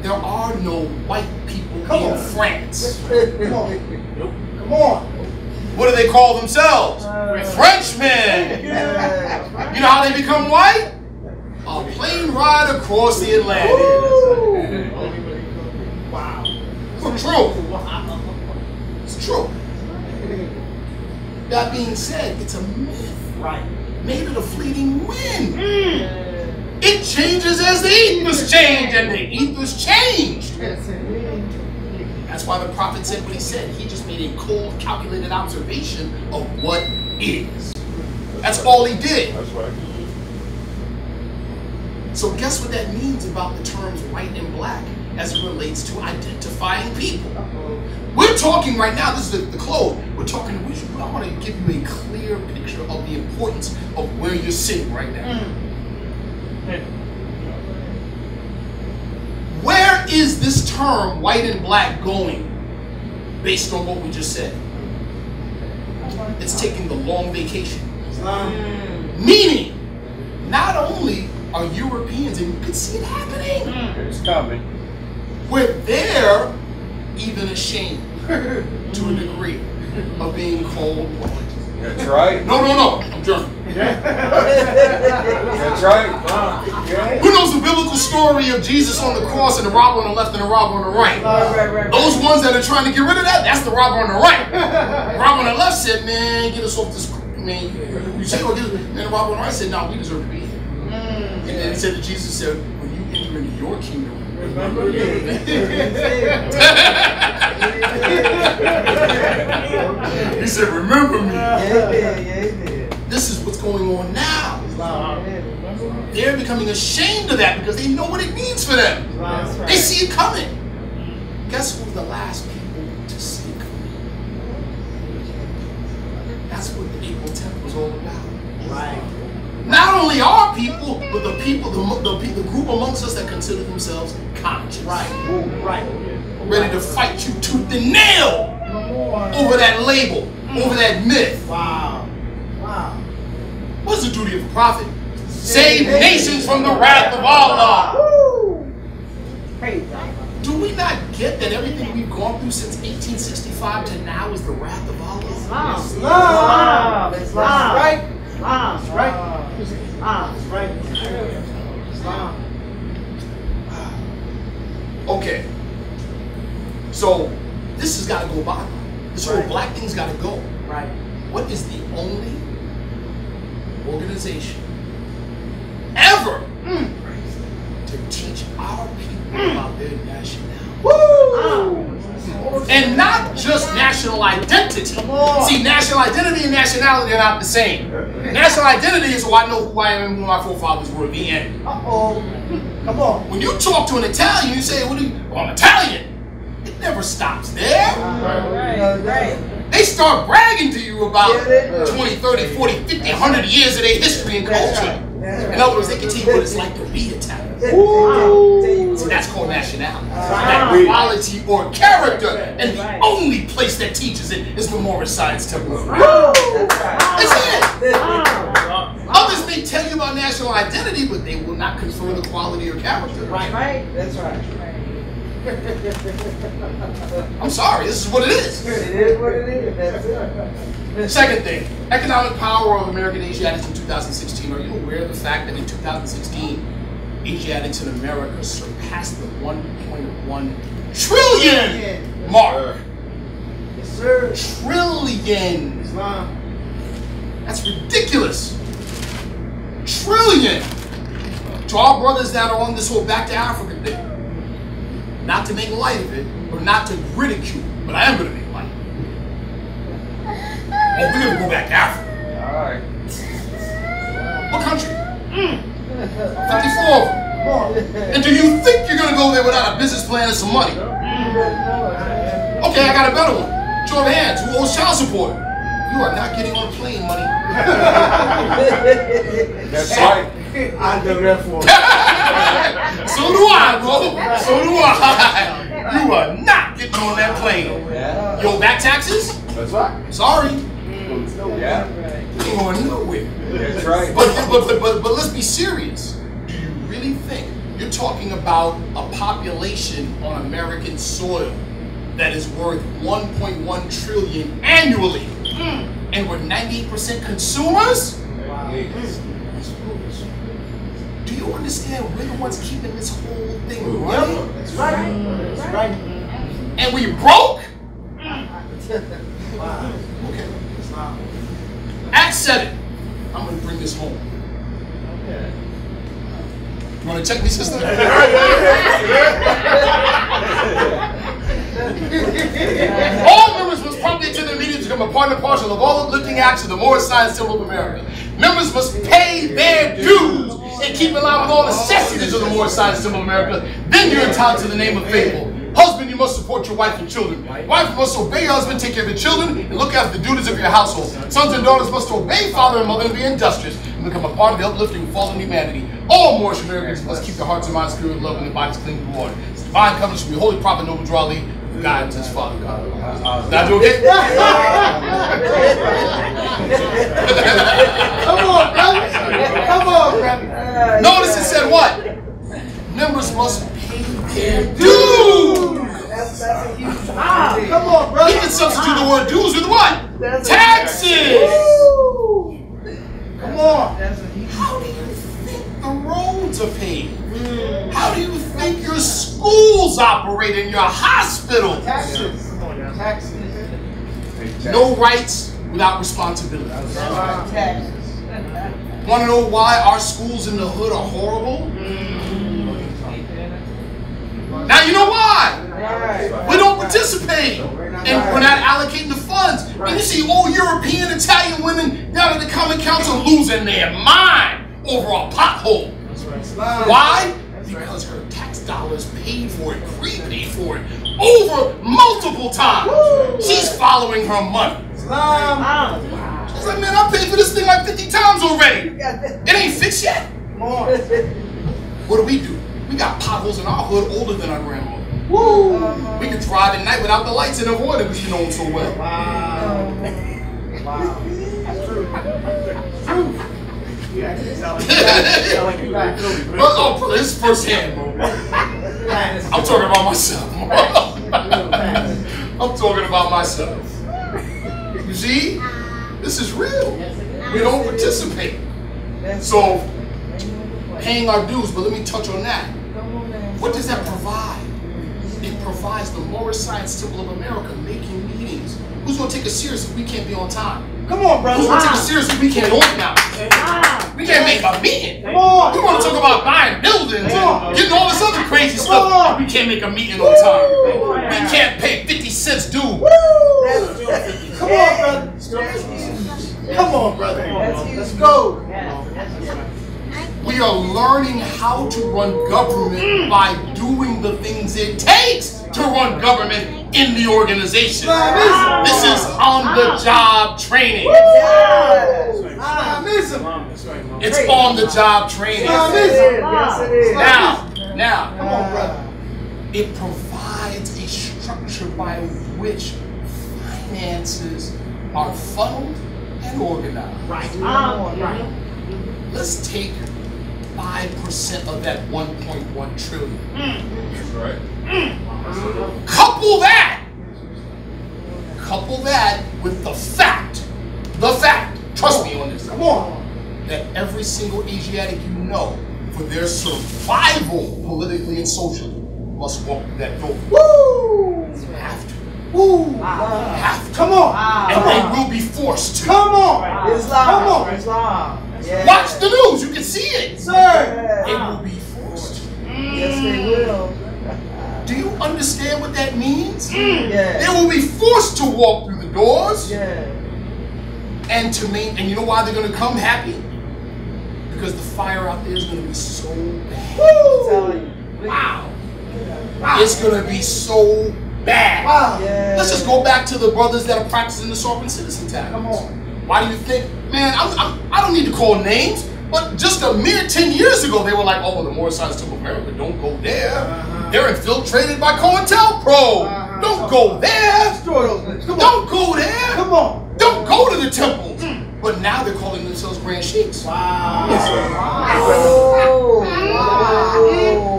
There are no white people in France. Come on. What do they call themselves? Frenchmen. You know how they become white? A plane ride across the Atlantic. Wow. It's true. It's true. That being said, it's a myth. Made it a fleeting wind. It changes as the ethers change, and the ethers changed. That's why the prophet said what he said. He just made a cold, calculated observation of what is. That's all he did. That's right. So guess what that means about the terms white and black as it relates to identifying people. We're talking right now, this is the close. We're talking, I want to give you a clear picture of the importance of where you're sitting right now. Where is this term white and black going based on what we just said? It's taking the long vacation. Meaning, not only are Europeans, and you can see it happening. It's coming. We're there even ashamed to a degree of being called white. That's right. No, I'm German. That's right. Who knows the biblical story of Jesus on the cross and the robber on the left and the robber on the right? Those ones that are trying to get rid of that, that's the robber on the right. The robber on the left said, man, get us off this, man. You say, oh, get us. And the robber on the right said, no, we deserve to be here. And then he said to Jesus, said, when you enter into your kingdom, remember me. He said, remember me. This is what's going on now. They're becoming ashamed of that because they know what it means for them. They see it coming. Guess who's the last people to see it coming? That's what the April 10th was all about. Not only our people, but the people, the group amongst us that consider themselves conscious. Ready to fight you tooth and nail over that label, over that myth. What's the duty of a prophet? Save nations from the wrath of Allah. Do we not get that everything we've gone through since 1865 to now is the wrath of Allah? Islam. That's right. Islam. That's right. That's right. Islam. Okay. So this has got to go by. This whole black thing's got to go. Right. What is the only organization ever to teach our people about their nationality? And not just national identity. See, national identity and nationality are not the same. National identity is, I know who I am and who my forefathers were, the end. Come on. When you talk to an Italian, you say, I'm Italian. It never stops there. They they start bragging to you about 20, 30, 40, 50, 100 years of their history and culture. In other words, they can tell you what it's like to be Italian. So that's called nationality. That quality or character. And the only place that teaches it is the Moorish Science Temple. That's it. Others may tell you about national identity, but they will not confer the quality or character. Right. That's right. I'm sorry, this is what it is. It is what it is. That's it. Second thing, economic power of American Asiatics in 2016. Are you aware of the fact that in 2016, Asiatics in America surpassed the 1.1 trillion mark? Yes, sir. Trillion. Islam. That's ridiculous. Trillion. To our brothers that are on this whole back to Africa thing. Not to make light of it, or not to ridicule, but I am going to make light. Oh, we're going to go back to Africa. All right. What country? 54 of them. And do you think you're going to go there without a business plan and some money? Okay, I got a better one. Show of hands. Who owes child support? You are not getting on a plane, money. That's right. I know that for So do I, bro. So do I. You are not getting on that plane. Yeah. Yo, back taxes? That's right. Sorry. Yeah. You ain't going nowhere. That's right. But let's be serious. Do you really think you're talking about a population on American soil that is worth 1.1 trillion annually, and we're 98% consumers? Do you understand we're the ones keeping this whole thing running? That's right. That's right. And we broke? Okay. Acts 7. I'm going to bring this home. You want to check me, sister? All members must promptly attend the meeting to become a part and parcel of all uplifting acts of the Moorish Science Temple of America. Members must pay their dues and keep in line with all necessities of the Moorish Science Temple of America. Then you're entitled to the name of faithful. Husband, you must support your wife and children. Wife must obey your husband, take care of your children, and look after the duties of your household. Sons and daughters must obey father and mother and be industrious and become a part of the uplifting and fallen humanity. All Moorish Americans must keep their hearts and minds pure, love, and their bodies clean and water. Divine covenants from your holy prophet Noble Drawley, guidance his father God. That okay? Come on, brother. Come on, brother. Notice it said what? Members must pay their dues. Come on, brother. We can substitute the word dues with what? Taxes. Come on. How do you think the roads are paid? How do you think your schools operate and your hospitals? Taxes. Taxes. No rights without responsibility. Taxes. Want to know why our schools in the hood are horrible? Now you know why. We don't participate, and we're not allocating the funds. And you see all European, Italian women down at the Common Council losing their mind over a pothole. Why? Because her tax dollars paid for it, prepaid for it, over multiple times. She's following her money. She's like, man, I paid for this thing like 50 times already. It ain't fixed yet. What do? We got potholes in our hood older than our grandmother. We can drive at night without the lights and avoid it, which you know them so well. Oh, this is firsthand, bro. I'm talking about myself. I'm talking about myself. You see? This is real. We don't participate. So, paying our dues, but let me touch on that. What does that provide? It provides the Moorish Science Temple of America making meetings. Who's going to take us serious if we can't be on time? Come on, brother. Who's going to take us serious if we can't organize? We can't make a meeting. Come on. We want to talk about buying buildings and getting all this other crazy stuff. We can't make a meeting on time. We can't pay 50 cents due. Come on, brother. Come on, brother. Let's go. We are learning how to run government by doing the things it takes to run government in the organization. This is on-the-job training. It's on-the-job training. Yes, it is. Now, Come on, brother. it provides a structure by which finances are funneled and organized. Right. Right. Let's take 5% of that 1.1 trillion. That's right. Couple that with the fact, trust me on this, Come on. that every single Asiatic you know, for their survival politically and socially, must walk through that door. Woo! Have to. Woo! Have to. Come on. And they will be forced to. Come on. Islam. Come on. Islam. Yes. Watch the news, you can see it. Sir. They will be forced to. Yes, they will. Do you understand what that means? They Yes. will be forced to walk through the doors Yes. and to and you know why they're gonna come happy? Because the fire out there is gonna be so bad. Wow. It's gonna be so bad. Wow. Yes. Let's just go back to the brothers that are practicing the sovereign citizen tax. Come on. Why do you think, man, I don't need to call names, but just a mere 10 years ago, they were like, oh, well, the Moorish American of America, don't go there. They're infiltrated by COINTELPRO. Don't go there. Destroy those niggas. Come on. Don't go there. Come on. Don't go to the temples. But now they're calling themselves Grand Sheikhs. Oh.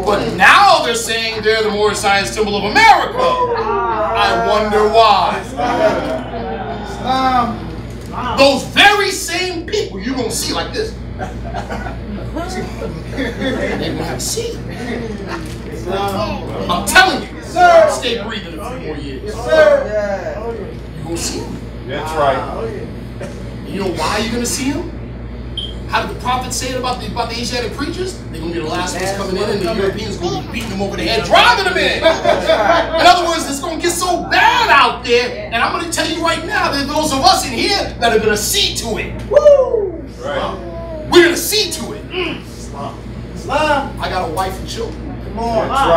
But now they're saying they're the Moorish Science Temple of America. I wonder why. Those very same people you're going to see like this. They're going to have a seat. I'm telling you. Sir. Stay breathing a few more years. Sir. You're going to see them. That's right. You know why you're going to see them? How did the prophet say it about the Asiatic preachers? They're going to be the last ones coming in, and the Europeans are going to be beating them over the head, driving them in. In other words, it's going to get so bad out there, and I'm going to tell you right now, that those of us in here that are going to see to it. Woo! Right. We're going to see to it. Islam. I got a wife and children. Come on. That's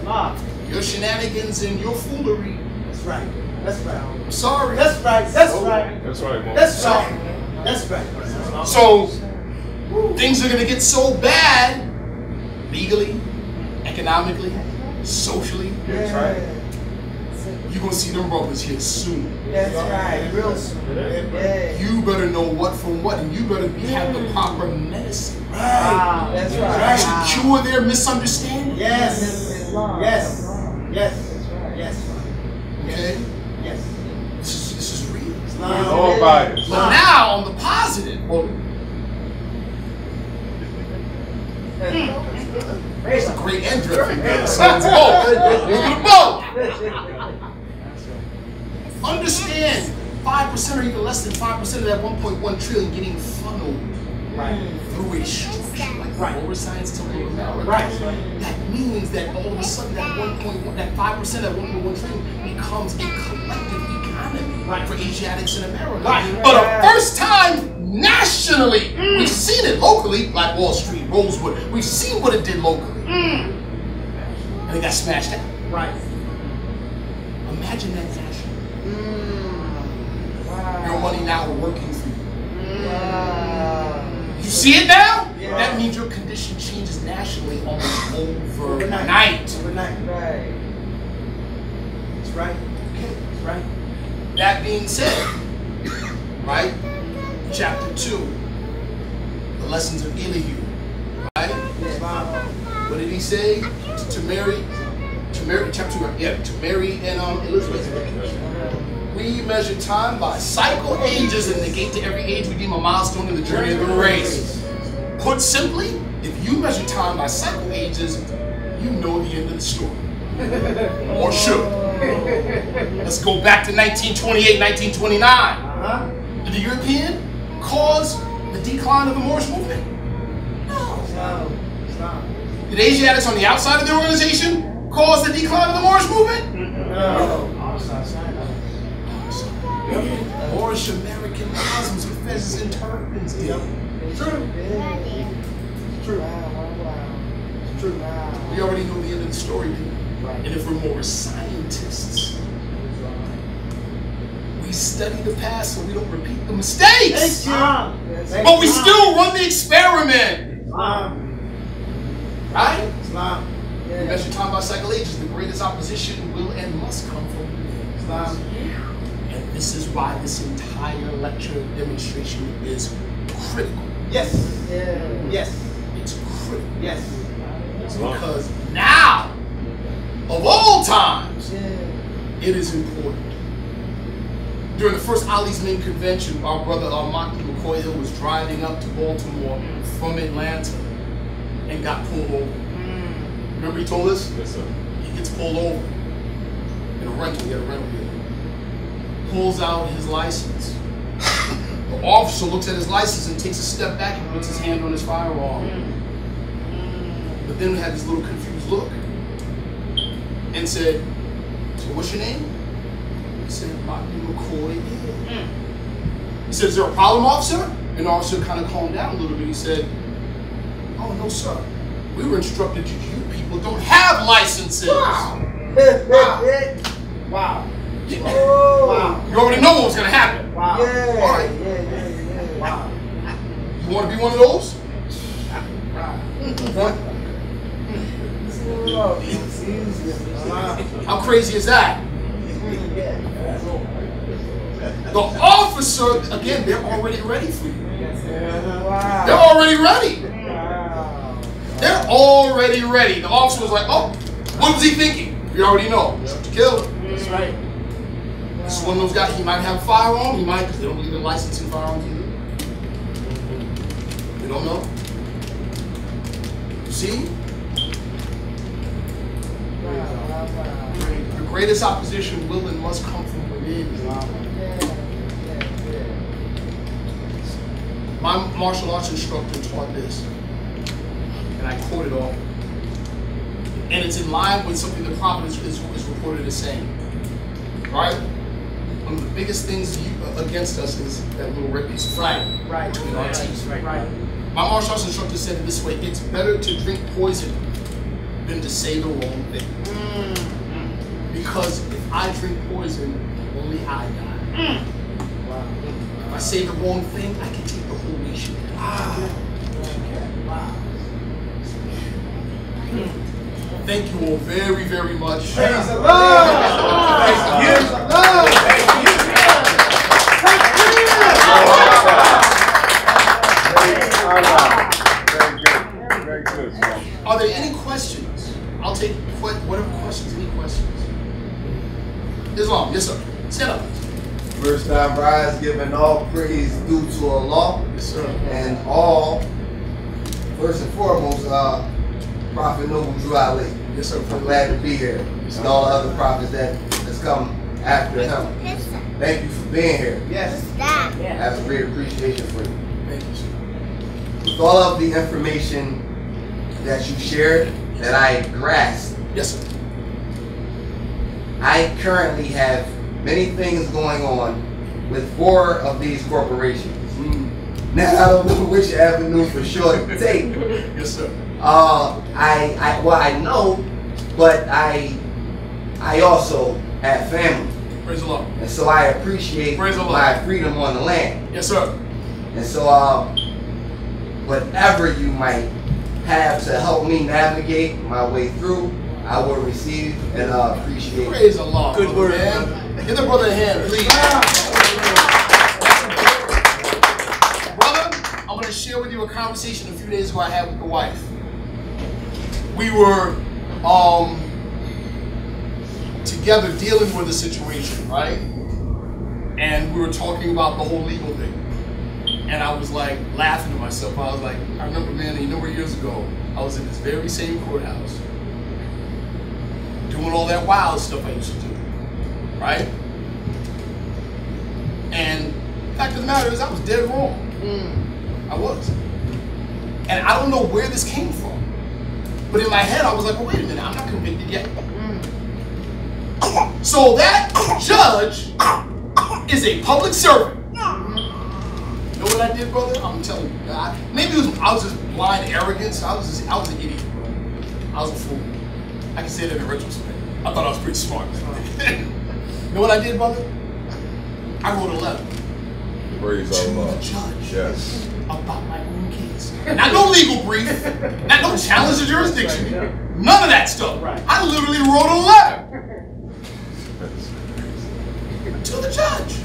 right. Your shenanigans and your foolery. That's right. That's right. I'm sorry. That's right. That's right. That's right, Mo. That's right. That's right. So, things are going to get so bad, legally, economically, socially. That's right. You're going to see them brothers here soon. That's right. Real soon. Yeah. You better know what from what, and you better have the proper medicine Right. That's to right. cure their misunderstanding. Yes. Islam. Yes. Yes. Yes. Okay? Yes. This is real. Islam. All bias. But now, on the positive, it's a great end drift. So it's both. Understand, 5% or even less than 5% of that 1.1 trillion getting funneled through a structure like the Moorish Science Temple of America. That means that all of a sudden that 1.1, that 5%, that 1.1 trillion becomes a collective economy for Asiatics in America. For the first time nationally, we've seen it locally, like Wall Street, Rosewood. We've seen what it did locally, and it got smashed out. Right. Imagine that nationally. Your money now working for you. You see it now? That means your condition changes nationally almost overnight. Overnight. Right. That's right. That's right. That being said, right? Chapter 2, the lessons of Elihu, right? What did he say? To Mary, chapter 2, to Mary and Elizabeth. We measure time by cycle ages and negate to every age we deem a milestone in the journey of the race. Put simply, if you measure time by cycle ages, you know the end of the story. Or should. Let's go back to 1928, 1929. Did the European cause the decline of the Moorish movement? No. Did Asiatics on the outside of the organization cause the decline of the Moorish movement? No. Moorish American Muslims with fezzes and turbans did. True. True. Wow. True. We already know the end of the story, didn't we? And if we're Moorish scientists, scientists. We study the past so we don't repeat the mistakes. But we still run the experiment. Right? You measure time by cycle ages. The greatest opposition will and must come from Islam. And this is why this entire lecture demonstration is critical. Yes. Yes. It's critical. Yes. Because now, of all times, it is important. During the first Ali's Men convention, our brother Monty McCoy Hill was driving up to Baltimore from Atlanta and got pulled over. Remember he told us? Yes, sir. He gets pulled over in a rental. He had a rental vehicle. Pulls out his license. The officer looks at his license and takes a step back and puts his hand on his firearm. But then had this little confused look and said, "So what's your name?" He said, "Monty McCoy." He said, "Is there a problem, officer?" And the officer kind of calmed down a little bit. He said, "Oh, no, sir. We were instructed that you people don't have licenses." Wow. Wow. Wow. You already know what was going to happen. Wow. Yeah. All right. Wow. You want to be one of those? How crazy is that? The officer, again, they're already ready for you. They're already ready. They're already ready. The officer was like, "Oh, what was he thinking?" You already know. To kill him. That's right. This is one of those guys, he might have a firearm, he might, because they don't believe in licensing firearms either. You don't know? You see? The greatest opposition will and must come from within. My martial arts instructor taught this, and I quote it often. And it's in line with something the Prophet is reported as saying. Right? One of the biggest things against us is that little red piece of fry between our teeth. Right. My martial arts instructor said it this way: it's better to drink poison than to say the wrong thing. Because if I drink poison, only I die. If I say the wrong thing, I can take the whole nation. Thank you all very, very much. Praise the Lord. Praise the Lord. Very good. Are there any questions? I'll take whatever questions. Any questions? Islam, yes sir. Stand up. First time rise, giving all praise due to Allah. Yes sir. And all, first and foremost, Prophet Noble Drew Ali. Yes sir. I'm glad to be here. And all the other prophets that's come after him. Thank you for being here. Yes. I have a great appreciation for you. Thank you, sir. With all of the information that you shared, that I grasped, Yes sir. I currently have many things going on with 4 of these corporations. Now I don't know which avenue for sure to take. Yes sir. I know, but I also have family. Praise the Lord. And so I appreciate Praise the Lord. my freedom on the land. Yes sir. And so whatever you might have to help me navigate my way through, I will receive and appreciate. Praise the Lord. Good word, man. Give the brother a hand, please. Brother, I'm going to share with you a conversation a few days ago I had with the wife. We were together dealing with a situation, right? And we were talking about the whole legal thing. And I was like laughing to myself. I was like, I remember, man, a number of years ago, I was in this very same courthouse doing all that wild stuff I used to do, right? And the fact of the matter is I was dead wrong. I was. And I don't know where this came from. But in my head, I was like, well, wait a minute, I'm not convicted yet. So that judge is a public servant. You know what I did, brother? I'm telling you. Maybe I was just blind arrogance. I was an idiot, bro. I was a fool. I can say that in retrospect. I thought I was pretty smart. You know what I did, brother? I wrote a letter Praise to Allah. the judge Yes. about my own case. Not no legal brief, not no challenge to jurisdiction, none of that stuff. I literally wrote a letter to the judge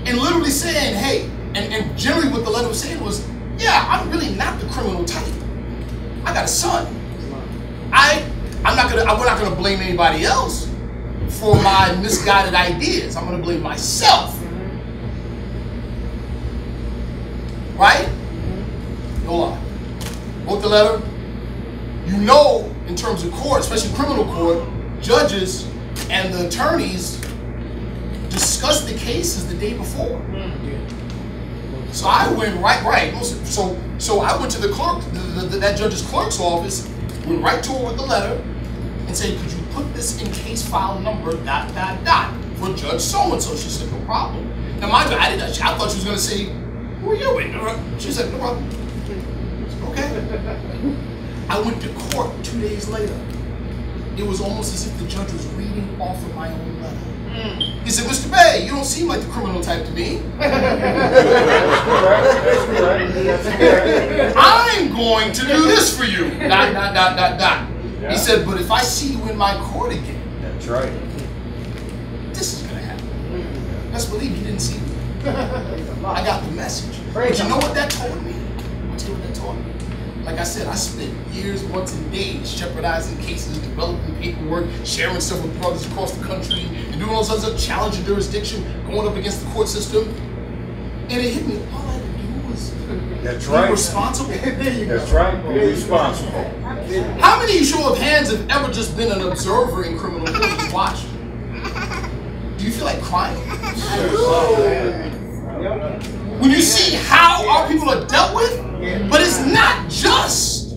and literally saying, hey, and generally what the letter was saying was, yeah, I'm really not the criminal type. I got a son. we're not gonna blame anybody else for my misguided ideas. I'm gonna blame myself. Right? No lie. Wrote the letter. You know, in terms of court, especially criminal court, judges and the attorneys discuss the cases the day before. So I went right. So I went to the clerk, that judge's clerk's office, went right to her with the letter, and said, could you put this in case file number ... for Judge so-and-so? She said, no problem. Now mind you, I thought she was gonna say, who are you with? She said, no problem. Okay. I went to court 2 days later. It was almost as if the judge was reading off of my own letter. He said, Mr. Bey, you don't seem like the criminal type to me. I'm going to do this for you. ... He said, but if I see you in my court again, That's right. this is going to happen. Best believe he didn't see me. I got the message. But you know what that told me? I'll tell you what that told me. Like I said, I spent years, months, and days jeopardizing cases, developing paperwork, sharing stuff with brothers across the country, and doing all sorts of challenging jurisdiction, going up against the court system. And it hit me, all I had to do was That's be right. responsible. That's right. Be responsible. How many show of hands have ever just been an observer in criminal court and watched? Do you feel like crying? When you see how our people are dealt with, but it's not just,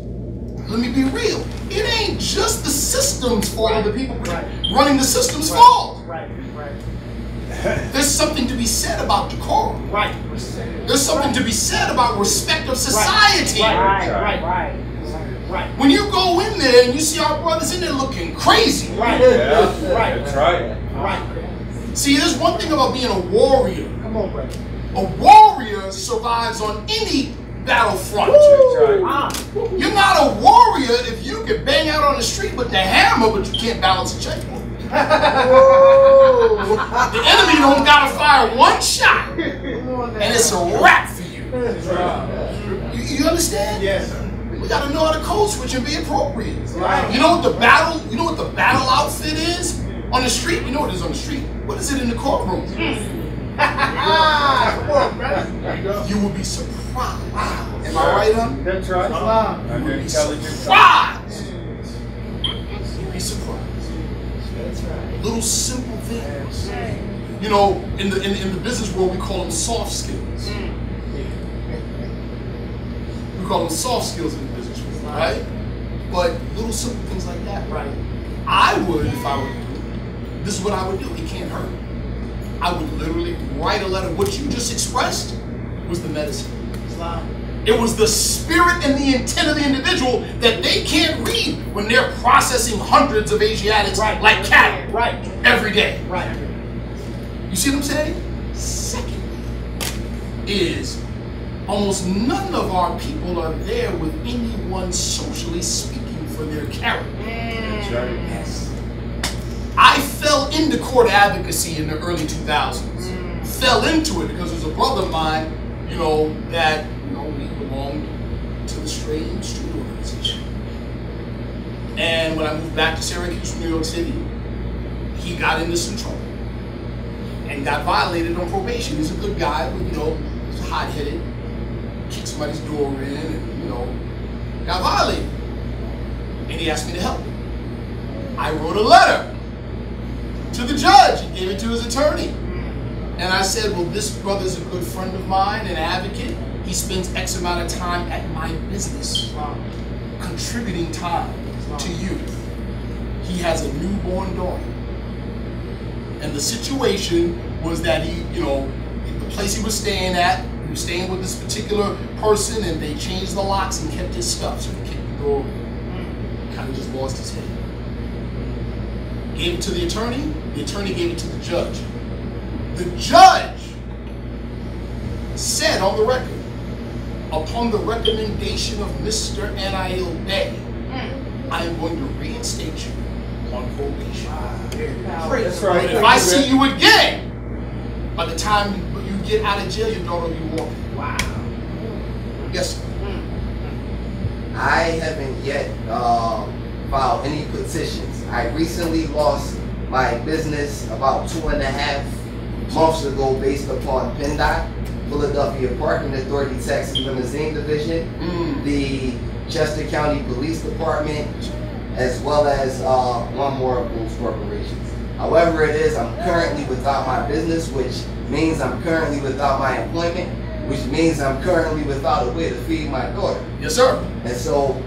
let me be real, it ain't just the system's fault or the people running the system's fault. There's something to be said about decorum. There's something to be said about respect of society. When you go in there and you see our brothers in there looking crazy. That's right. See, there's one thing about being a warrior. Come on, brother. A warrior survives on any battlefront. You're not a warrior if you can bang out on the street with the hammer, but you can't balance a checkbook. The enemy don't gotta fire one shot, and it's a wrap for you. You understand? Yes. We gotta know how to code switch and be appropriate. You know what the battle outfit is on the street? We know what it is on the street. What is it in the courtroom? You will be surprised. Am I right, huh? That's right. You will be surprised. You'll be surprised. Little simple things. You know, in the business world, we call them soft skills. We call them soft skills in the business world, right? But little simple things like that. I would, if I were you, this is what I would do. It can't hurt. I would literally write a letter. What you just expressed was the medicine. It was the spirit and the intent of the individual that they can't read when they're processing hundreds of Asiatics like cattle every day. You see what I'm saying? Secondly, is almost none of our people are there with anyone socially speaking for their character. That's right. Yes. I fell into court advocacy in the early 2000s. Fell into it because there's a brother of mine, that, we belonged to the Strange Street Organization. And when I moved back to Syracuse, New York City, he got into some trouble and got violated on probation. He's a good guy, but, he's hot-headed, kicked somebody's door in and, got violated. And he asked me to help him. I wrote a letter to the judge and gave it to his attorney. And I said, well, this brother's a good friend of mine, an advocate. He spends X amount of time at my business, contributing time to you. He has a newborn daughter. And the situation was that the place he was staying at, he was staying with this particular person and they changed the locks and kept his stuff. So he kicked the door open. Kind of just lost his head. gave it to the attorney gave it to the judge. The judge said on the record, upon the recommendation of Mr. Anael-Bey, I am going to reinstate you on probation. That's But if I see you again, by the time you get out of jail, your daughter will be walking. Wow. Yes, sir. I haven't yet filed any petitions. I recently lost my business about 2.5 months ago based upon PennDOT, Philadelphia Parking Authority Taxi Limousine Division, the Chester County Police Department, as well as one more of those corporations. However it is, I'm currently without my business, which means I'm currently without my employment, which means I'm currently without a way to feed my daughter. Yes, sir. And so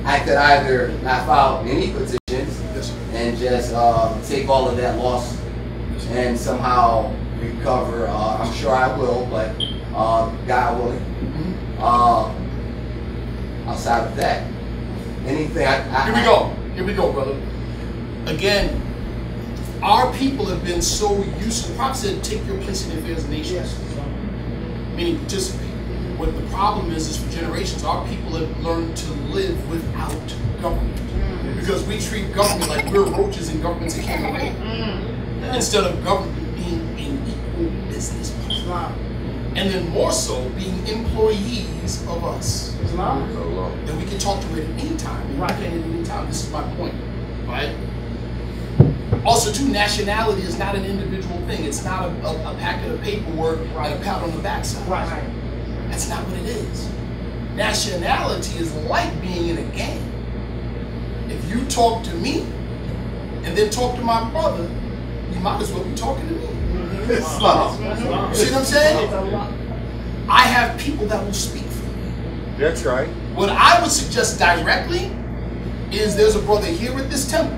I could either not file any petitions and just take all of that loss and somehow recover. I'm sure I will, but God willing. Outside of that, anything Here we go, brother. Again, our people have been so used to, the prophet said, take your place in the affairs of nations. Meaning participate. What the problem is for generations, our people have learned to live without government. Because we treat government like we're roaches and government's a kangaroo. Instead of government being an equal business partner. And then more so, being employees of us. Then we can talk to it at any time. Right. At any time. This is my point. Right? Also, too, nationality is not an individual thing. It's not a packet of paperwork and a pat on the backside. Right. That's not what it is. Nationality is like being in a gang. If you talk to me and then talk to my brother, you might as well be talking to me. You see what I'm saying? I have people that will speak for me. That's right. What I would suggest directly is there's a brother here at this temple,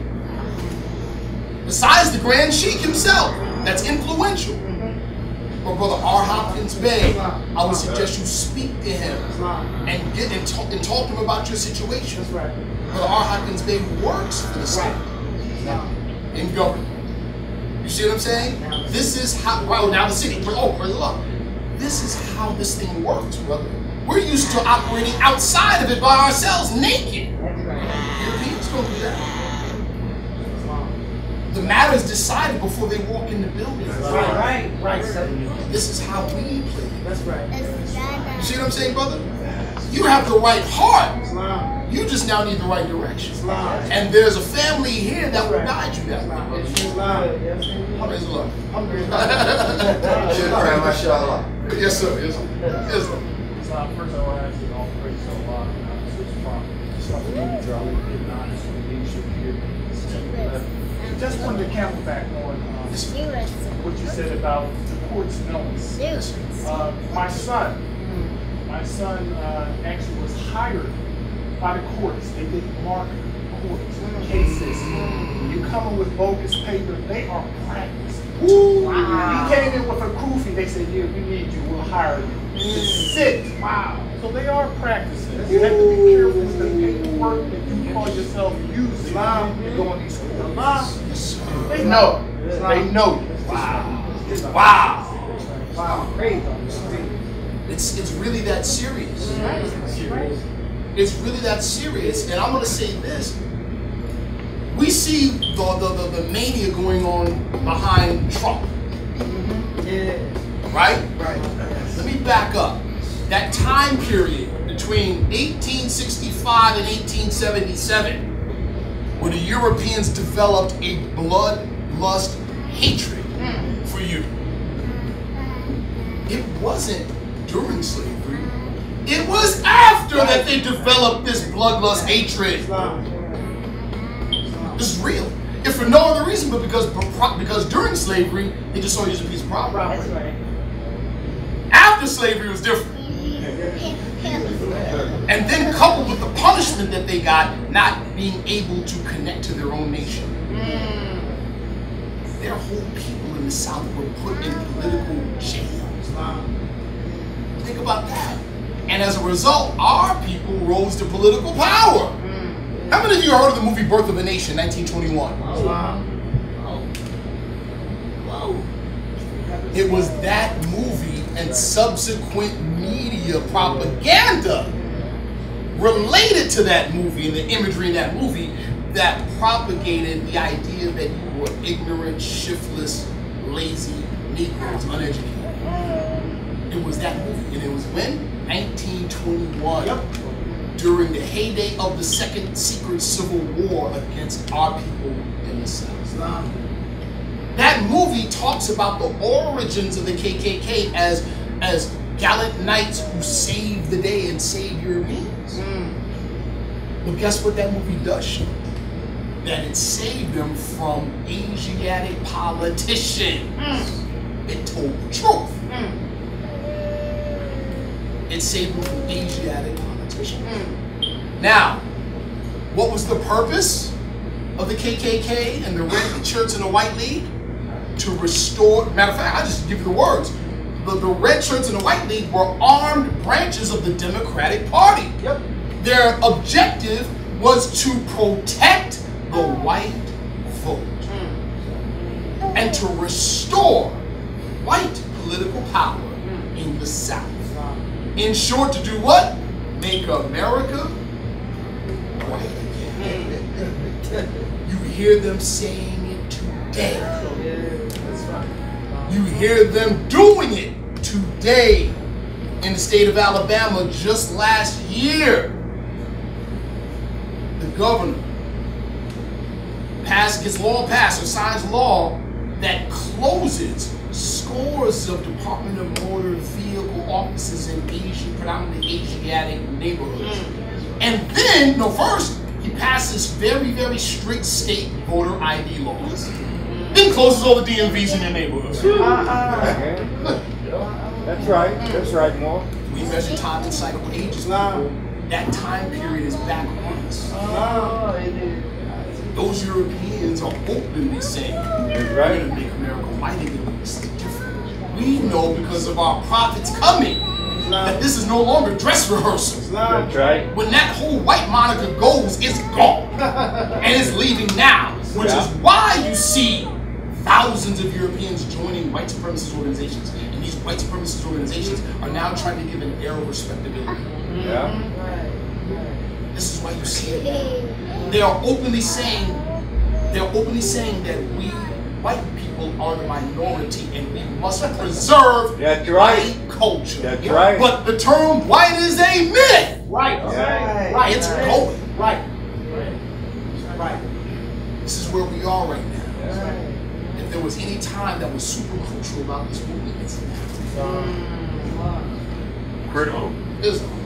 besides the Grand Sheikh himself, that's influential. Or Brother Anael-Bey, I would suggest you speak to him and talk to him about your situation. Brother Anael-Bey works for the state in government. You see what I'm saying? This is how, right now the city, oh, praise the Lord. This is how this thing works, brother. We're used to operating outside of it by ourselves, naked. Europeans don't do that. The matter is decided before they walk in the building. Right. This is how we play. That's right. You see what I'm saying, brother? You have the right heart. You just now need the right direction. And there's a family here that will guide you that way. Praise the Lord. Yes, sir. Yes, sir. Yes, sir. First, I want to ask you all praise Allah. Just wanted to counter back on what you said about the courts knowing. My son actually was hired by the courts. They did mark courts, cases. You come in with bogus paper, they are practicing. Wow. You came in with a kufi, they said, yeah, we need you, we'll hire you. Just sit. Wow. So they are practicing. You have to be careful with the paperwork that you call yourself using to go on these courts. They know. They know you. Wow. It's really that serious. It's really that serious. And I'm going to say this. We see the mania going on behind Trump. Right? Let me back up. That time period between 1865 and 1877, where the Europeans developed a bloodlust hatred for you. It wasn't during slavery. It was after that they developed this bloodlust hatred. This is real. If for no other reason, but because during slavery, they just saw you as a piece of property. After slavery, it was different. And then coupled with the punishment that they got, not being able to connect to their own nation. Their whole people in the South were put in political jails. Think about that. And as a result, our people rose to political power. How many of you heard of the movie Birth of a Nation, 1921? It was that movie and subsequent media propaganda related to that movie and the imagery in that movie that propagated the idea that you were ignorant, shiftless, lazy Negroes, uneducated. It was that movie, and it was when? 1921. Yep. During the heyday of the Second Secret Civil War against our people in the South. That movie talks about the origins of the KKK as gallant knights who saved the day and saved Europeans. But guess what that movie does show? That it saved them from Asiatic politicians. It told the truth. It saved them from Asiatic politicians. Now, what was the purpose of the KKK and the red shirts and the white league? To restore, matter of fact, I'll just give you the words. The red shirts and the white league were armed branches of the Democratic Party. Yep. Their objective was to protect the white vote and to restore white political power in the South. In short, to do what? Make America white again. You hear them saying it today. You hear them doing it today in the state of Alabama. Just last year, the governor gets law passed or signs law that closes scores of Department of Motor Vehicle offices in Asian, predominantly Asiatic neighborhoods. And then, first, he passes very, very strict state voter ID laws. Then closes all the DMVs in their neighborhoods. That's right. That's right, Moore. We measure time and cycle ages. That time period is back on us. Those Europeans are openly saying, we're going to make America white again. This is different. We know because of our prophets coming that this is no longer dress rehearsal. That's right. When that whole white moniker goes, it's gone. And it's leaving now. Which is why you see thousands of Europeans joining white supremacist organizations. And these white supremacist organizations are now trying to give an air of respectability. This is why you see it now. They are openly saying that we white people are the minority and we must preserve white culture. That's right. But the term white is a myth. Right. It's going. Right. This is where we are right now. If there was any time that was super crucial about this movement, it's now. Critical. Islam.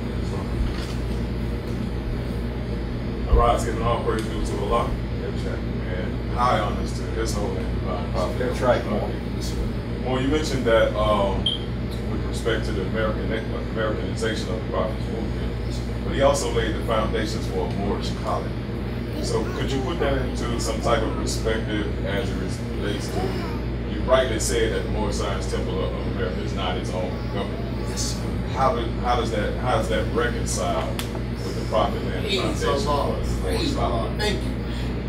Arise, giving all praise due to Allah. And high honors to His holy and divine prophet. That's right, Moore. Moore, you mentioned that with respect to the Americanization of the prophet's movement, but he also laid the foundations for a Moorish colony. So could you put that into some type of perspective as it relates to, you rightly said that the Moorish Science Temple of America is not its own government. Yes. How does that reconcile with the prophet and the foundation of the Moorish colony? Thank you.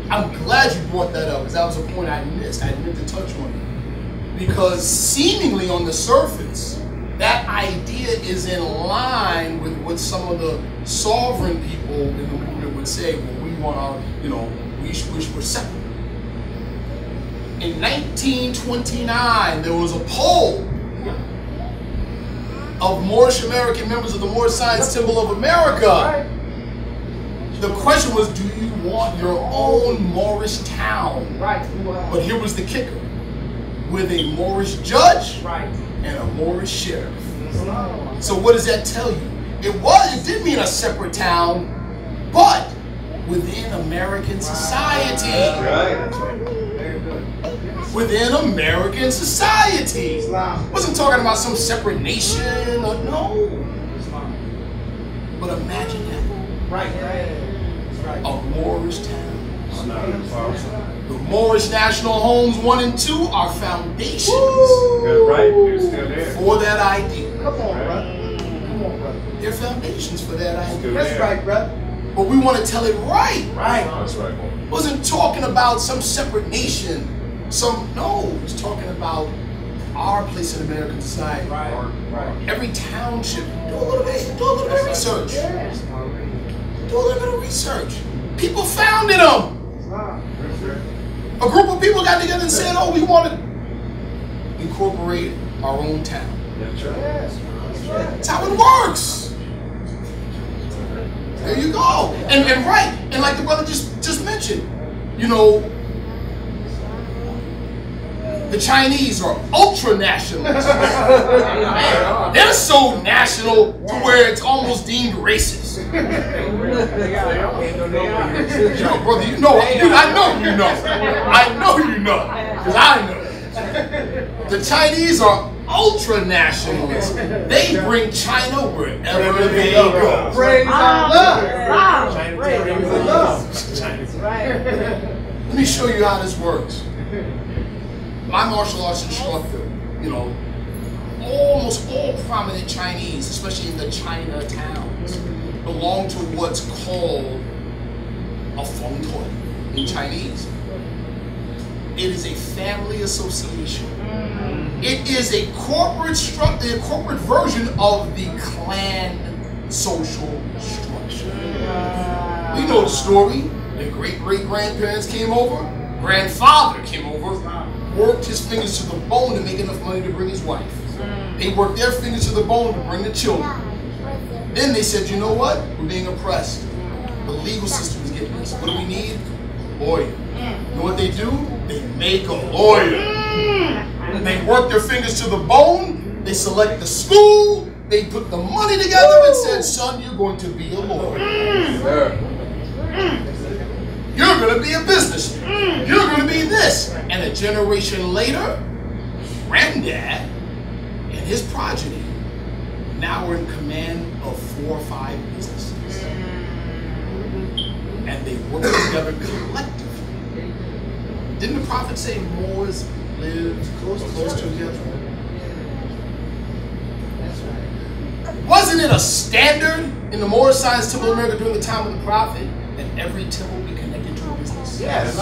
I'm glad you brought that up because that was a point I missed. I meant to touch on it. Because seemingly on the surface, that idea is in line with what some of the sovereign people in the movement would say, well, we want our, we wish we're separate. In 1929, there was a poll of Moorish American members of the Moorish Science Temple of America. The question was, do you want your own Moorish town? But here was the kicker. With a Moorish judge and a Moorish sheriff. So what does that tell you? It did mean a separate town, but within American society. Within American society. Wasn't talking about some separate nation or no. But imagine that. A Moorish town. The Moorish National Homes 1 and 2 are foundations for that idea. Come on, brother. They're foundations for that idea. That's right, brother. but we want to tell it right. That's right, Mo. Wasn't talking about some separate nation. No, it's talking about our place in American society. Every township. Do a little bit of research. Do a little bit of research. People founded them. A group of people got together and said, "Oh, we want to incorporate our own town." That's how it works. There you go. And right. And like the brother just mentioned, you know, the Chinese are ultra nationalists. They're so national to where it's almost deemed racist. Yo, brother, you know. I know you know. I know you know. Because I know. The Chinese are ultra nationalists. They bring China wherever they go. Praise Allah. Let me show you how this works. My martial arts instructor, you know, almost all prominent Chinese, especially in the China towns, belong to what's called a feng tui in Chinese. It is a family association. It is a corporate version of the clan social structure. We know the story. Their great-great-grandparents came over. Grandfather came over, worked his fingers to the bone to make enough money to bring his wife. They worked their fingers to the bone to bring the children. Then they said, you know what? We're being oppressed. The legal system is getting us. What do we need? Lawyer. You know what they do? They make a lawyer. They work their fingers to the bone. They select the school. They put the money together and said, son, you're going to be a lawyer. You're going to be a businessman. You're going to be this. And a generation later, granddad and his progeny now are in command of 4 or 5 businesses. And they work together collectively. Didn't the prophet say Moors live close together? Wasn't it a standard in the Moorish Temple of America during the time of the prophet that every temple be connected to a business? Yes.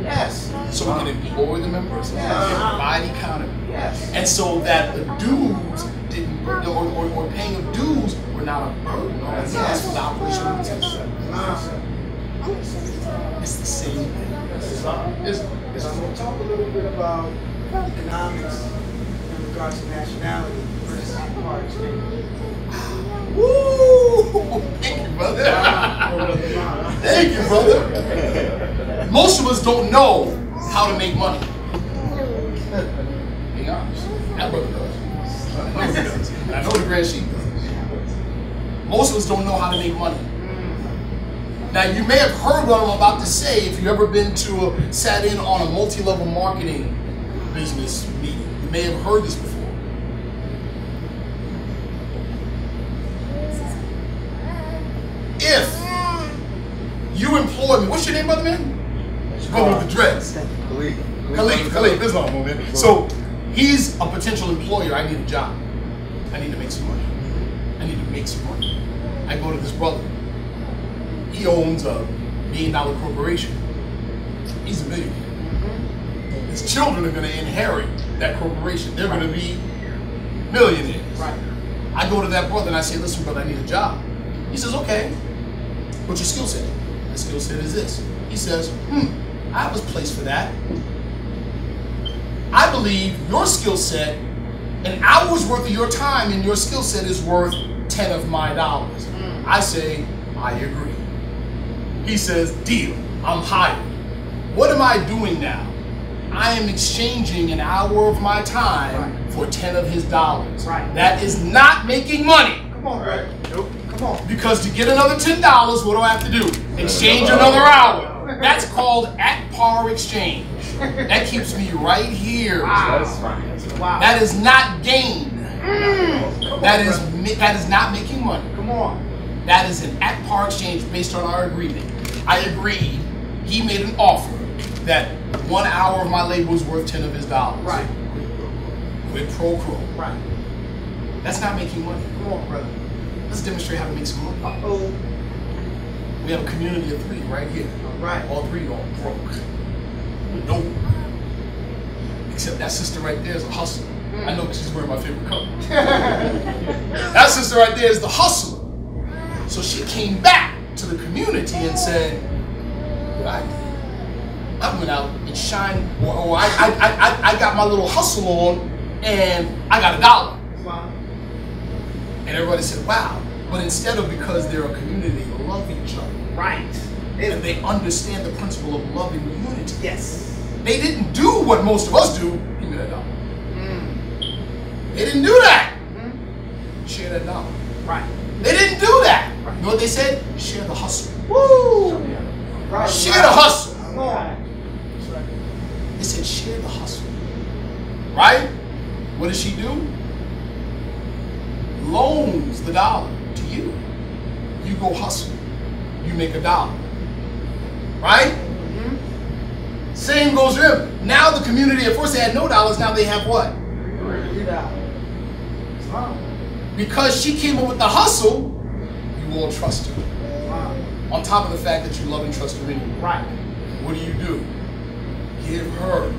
Yes. So we can employ the members and Yes. provide economy. Yes. And so that the dues didn't, or paying of dues were not a burden on us. Yes. For the operation of the business. It's the same thing. So we'll talk a little bit about economics in regards to nationality versus part exchange. Woo! Thank you, brother. Thank you, brother. Most of us don't know how to make money. Being honest. That brother does. I know he does. And I know the Grand Sheik does. Most of us don't know how to make money. Now, you may have heard what I'm about to say if you've ever sat in on a multi-level marketing business meeting. You may have heard this before. If you employ me, what's your name, brother man? Brother with the dreads. Khalid, this long, man. So, he's a potential employer. I need a job. I need to make some money. I go to this brother. He owns a $1 million corporation. He's a millionaire. His children are going to inherit that corporation. They're going to be millionaires. Right. I go to that brother and I say, listen, brother, I need a job. He says, okay. What's your skill set? My skill set is this. He says, I have a place for that. I believe your skill set, an hour's worth of your time and your skill set is worth 10 of my dollars. I say, I agree. He says, deal, I'm hired. What am I doing now? I am exchanging an hour of my time for 10 of his dollars. That is not making money. Come on, right? Nope. Come on. Because to get another $10, what do I have to do? Exchange another hour. That's called at par exchange. That keeps me right here. Wow. That is not gain. That is not making money. Come on. That is an at par exchange based on our agreement. I agreed. He made an offer that 1 hour of my labor was worth 10 of his dollars. Right. Quid pro quo. Right. That's not making money. Come on, brother. Let's demonstrate how to make some money. Uh-oh. We have a community of 3 right here. All right. All 3 are broke. Nope. Except that sister right there is a hustler. I know because she's wearing my favorite color. That sister right there is the hustler. So she came back to the community and said, what I did, I went out and shined, or I got my little hustle on and I got $1. And everybody said, wow. But instead of, because they're a community, they love each other. Right. And they understand the principle of love and unity. Yes. They didn't do what most of us do. Give me that $1. They didn't do that. Share that $1. Right. They didn't do that. Right. You know what they said? Share the hustle. Woo! Right. Share the hustle. Come on. They said share the hustle. Right? What does she do? Loans the $1 to you. You go hustle. You make $1. Right? Same goes for them. Now the community, at first they had no dollars, now they have what? $3. Because she came up with the hustle, you all trust her. On top of the fact that you love and trust her anyway. Right. What do? Give her.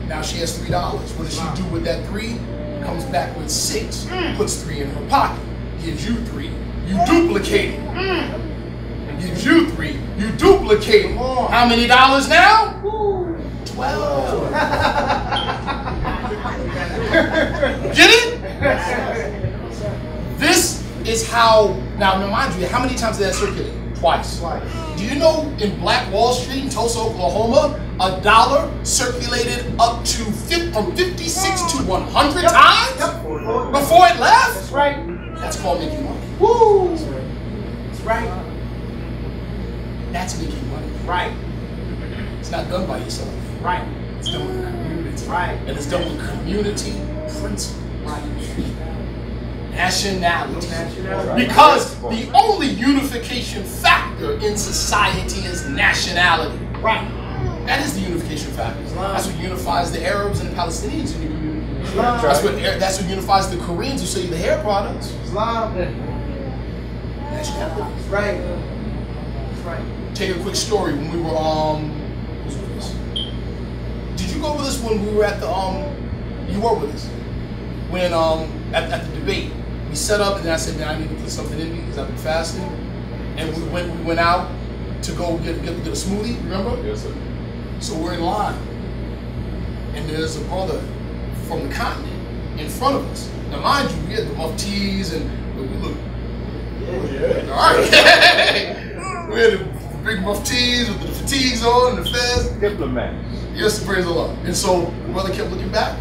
Now she has $3. What does she do with that 3? Comes back with 6. Puts 3 in her pocket. Gives you 3. You duplicate it. Gives you 3. You duplicate it. How many dollars now? 12. Get it? This is how, now mind you, how many times did that circulate? Twice. Do you know in Black Wall Street in Tulsa, Oklahoma, $1 circulated up to from 56 to 100 times before it left? That's right. That's called making money. Woo! That's right. That's making money. Right. It's not done by yourself. Right. It's done with community. Right. And it's done with community principles. Right. Nationality. Because the only unification factor in society is nationality. Right. That is the unification factor. That's what unifies the Arabs and the Palestinians in the community. Islam. That's what unifies the Koreans who sell you the hair products. Islam. Nationality. That's right. That's right. Take a quick story. When we were who's with us? Did you go with us when we were at the you were with us when at the debate? We set up and then I said, man, I need to put something in me because I've been fasting. And we went out to go get a smoothie, remember? Yes, sir. So we're in line. And there's a brother from the continent in front of us. Now mind you, we had the muftis and we look. Yeah. All right. We had the big muftis with the fatigues on and the fez. Diplomats. Yes, praise the Lord. And so the brother kept looking back.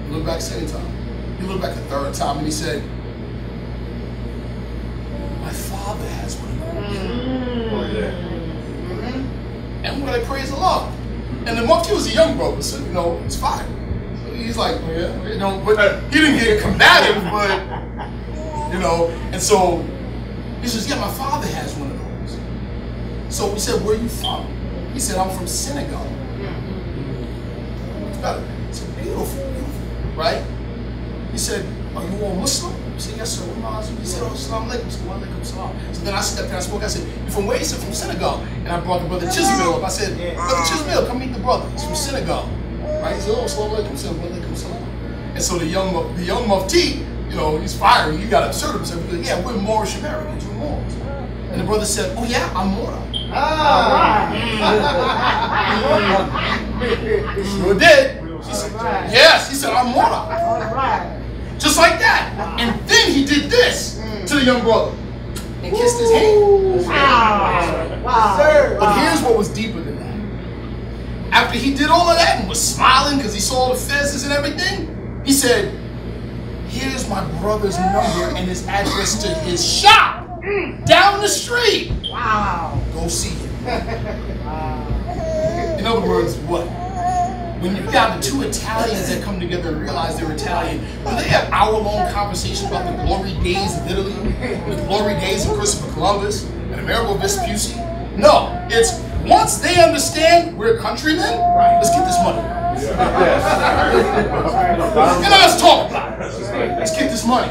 He looked back the second time. He looked back the third time and he said, my father has one of those. Oh, yeah. And we're like, praise the Lord. And the mufti was a young brother, so it's fine. So he's like, yeah, but he didn't get combative, but and so he says, yeah, my father has one of those. So we said, where are you from? He said, I'm from Senegal. It's beautiful, right? He said, are you all Muslim? I said, yes, sir, we're Muslim. He said, oh, Assalamu alaikum. So then I stepped in, I spoke, I said, you from where? He said, from Senegal. And I brought the brother Chismil up. I said, brother Chismil, come meet the brother. He's from Senegal. Right? He said, oh, Assalamu alaikum. I said, wa alaikum salam. And so the young mufti, he's fiery. He got absurd himself. He goes, yeah, we're Moorish Americans. We're Moors. And the brother said, oh, yeah, I'm Mora. Sure did. He said, yes. He said, I'm Mora. Just like that. And then he did this to the young brother and kissed his hand. Wow. But here's what was deeper than that. After he did all of that and was smiling because he saw the fezzes and everything, he said, here's my brother's number and his address to his shop down the street. Wow. Go see him. In other words, what? When you got the two Italians that come together and realize they're Italian, do they have hour-long conversations about the glory days of Italy, the glory days of Christopher Columbus, and Amerigo Vespucci? No, it's once they understand we're countrymen, let's get this money. And let's talk about it. Let's get this money.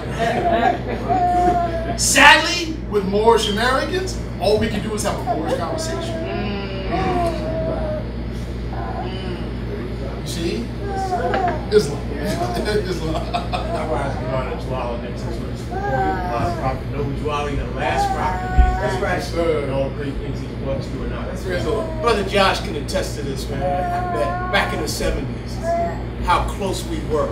Sadly, with Moorish Americans, all we can do is have a Moorish conversation. You see? Islam. Islam. Prophet knows you are in the last prophet. That's right. And all the great things he's brought to or not. That's right. So, Brother Josh can attest to this, man. That back in the 70s, how close we were,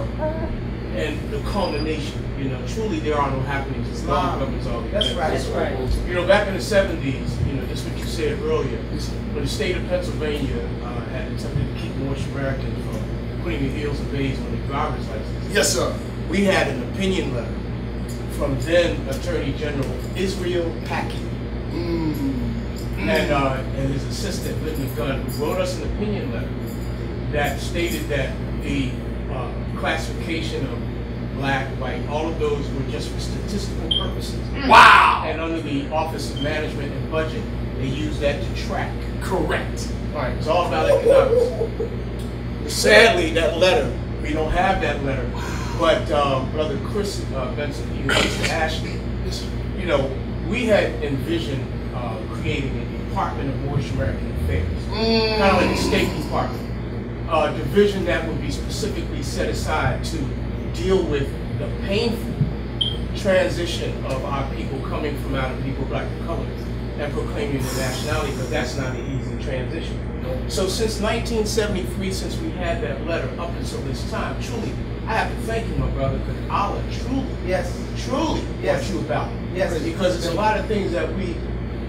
and the culmination. You know, truly there are no happenings. Islam governs all. That's right. That's right. You know, back in the 70s, you know, just what you said earlier, when the state of Pennsylvania had attempted to keep Moorish Americans from putting the Anael-Beys on their driver's license. Yes, sir. We had an opinion letter from then Attorney General Israel Packey and his assistant Lyndon Gunn, who wrote us an opinion letter that stated that the classification of black, white, all of those were just for statistical purposes. Wow! And under the Office of Management and Budget, they used that to track. Correct. All right, it's all about economics. Sadly, that letter, we don't have that letter. But Brother Chris Benson, Mr. Ashley, you know, we had envisioned creating a Department of Moorish American Affairs, kind of like the State Department, a division that would be specifically set aside to deal with the painful transition of our people coming from out of people, black and colored, and proclaiming their nationality, because that's not an easy transition. So since 1973, since we had that letter up until this time, truly, I have to thank you, my brother, because Allah truly wants you about. Yes. Because there's a lot of things that we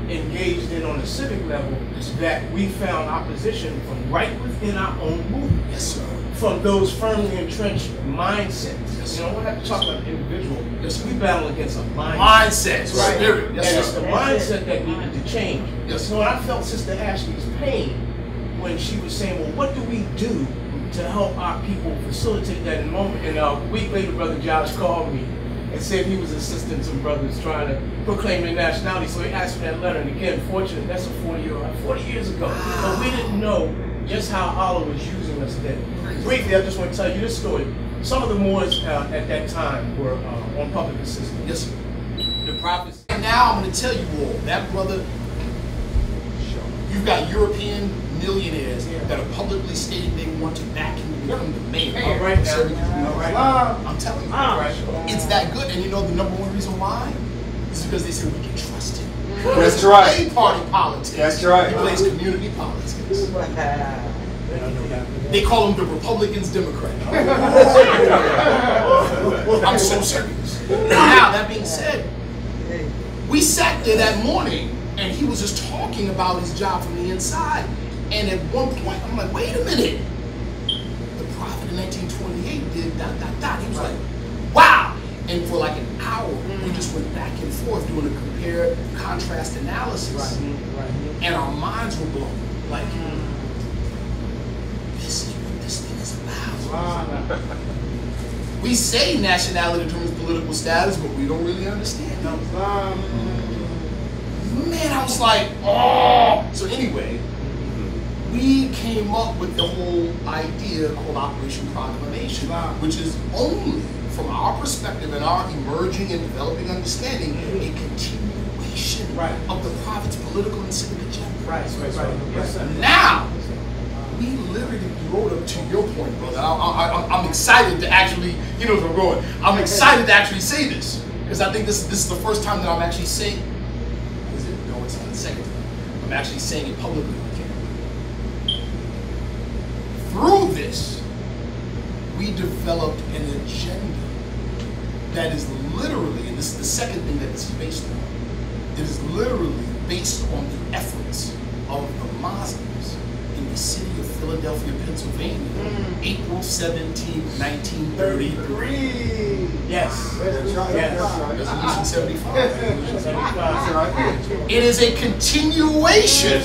engaged in on a civic level that we found opposition from right within our own movement. Yes, sir. From those firmly entrenched mindsets. Yes, you know, we don't have to talk about the individual. Yes, we battle against a mindset. Right. Spirit. Yes, and it's the mindset that needed to change. Yes. So I felt Sister Ashley's pain when she was saying, well, what do we do to help our people facilitate that in the moment? And a week later, Brother Josh called me and said he was assisting some brothers trying to proclaim their nationality. So he asked for that letter. And again, fortunately, that's 40 years ago. But we didn't know just how Allah was using us then. Briefly, I just want to tell you this story. Some of the Moors at that time were on public assistance. Yes, sir. The prophets. And now I'm going to tell you all, that brother, you've got European millionaires that are publicly stating they want to back him to become the mayor. All right, now. I'm telling you, it's that good. And you know the number one reason why? Is because they say we can trust him. That's right. He party politics. That's right. He plays community politics. They call him the Republicans Democrat. I'm so serious. Now, that being said, we sat there that morning and he was just talking about his job from the inside. And at one point, I'm like, wait a minute. The prophet in 1928 did ... He was like, wow. And for like an hour, we just went back and forth doing a compare, contrast analysis. And our minds were blown. Like, this is what this thing is about. We say nationality determines political status, but we don't really understand it. Man, I was like, oh. So anyway, we came up with the whole idea called Operation Proclamation, which is only, from our perspective and our emerging and developing understanding, a continuation of the prophet's political and civic agenda. Yes. Now, we literally wrote up to your point, brother. I'm excited to actually, you know where I'm going. I'm excited to actually say this, because I think this is the first time that I'm actually saying, no, it's not the second time. I'm actually saying it publicly. Through this, we developed an agenda that is literally, and this is the second thing that this is based on, it is literally based on the efforts of the Muslims in the city of Philadelphia, Pennsylvania, April 17, 1933. Yes. Resolution 75. It is a continuation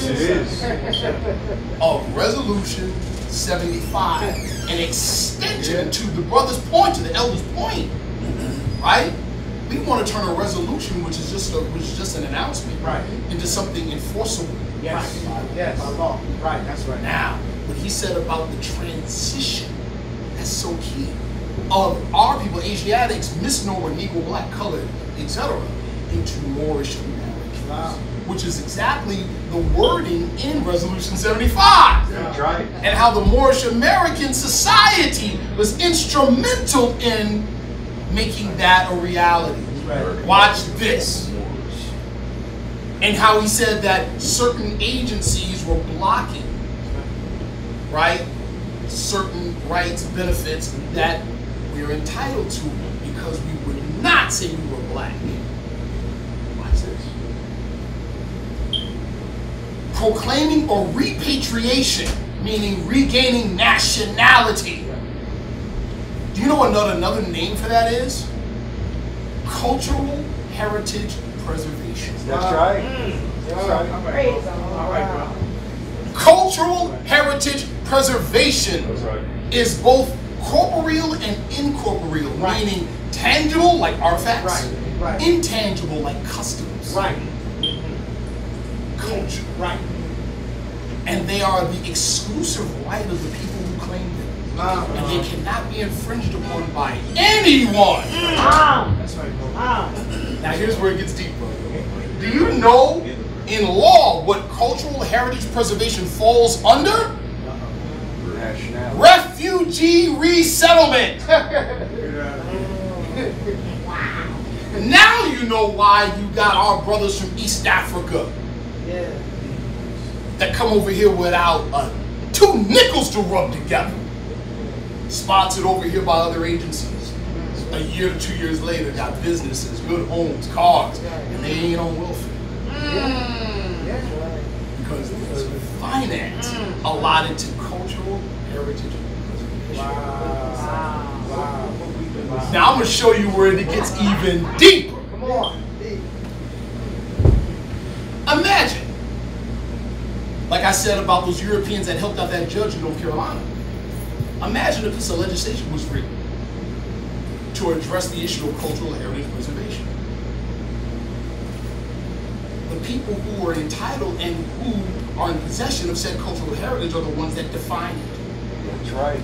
of Resolution 75, an extension to the brother's point, to the elder's point, right? We want to turn a resolution, which is just an announcement, into something enforceable. Yes. By law. Right. That's right. Now, what he said about the transition, that's so key, of our people, Asiatics, misnomer, Negro, black, colored, etc., into Moorish American. which is exactly the wording in Resolution 75. That's right. And how the Moorish American society was instrumental in making that a reality. Right. Watch this. And how he said that certain agencies were blocking, right, certain rights, benefits that we're entitled to because we would not say we were black. Watch this. Proclaiming a repatriation, meaning regaining nationality. Do you know what another name for that is? Cultural heritage preservation. That's right. That's right. All right, bro. Cultural heritage preservation That's right. is both corporeal and incorporeal, meaning tangible like artifacts, Right. intangible like customs, Right. culture. Right. And they are the exclusive right of the people who claim them. And they cannot be infringed upon by anyone. That's right, bro. Now here's where it gets deep, bro. Do you know in law what cultural heritage preservation falls under? Nationality. Refugee resettlement. Now you know why you got our brothers from East Africa that come over here without 2 nickels to rub together. Sponsored over here by other agencies. A year to 2 years later, got businesses, good homes, cars, and they ain't on welfare. Because there's finance allotted to cultural heritage. Now I'm going to show you where it gets even deeper. Come on. Imagine, like I said about those Europeans that helped out that judge in North Carolina. Imagine if this legislation was written to address the issue of cultural heritage preservation. The people who are entitled and who are in possession of said cultural heritage are the ones that define it. That's right.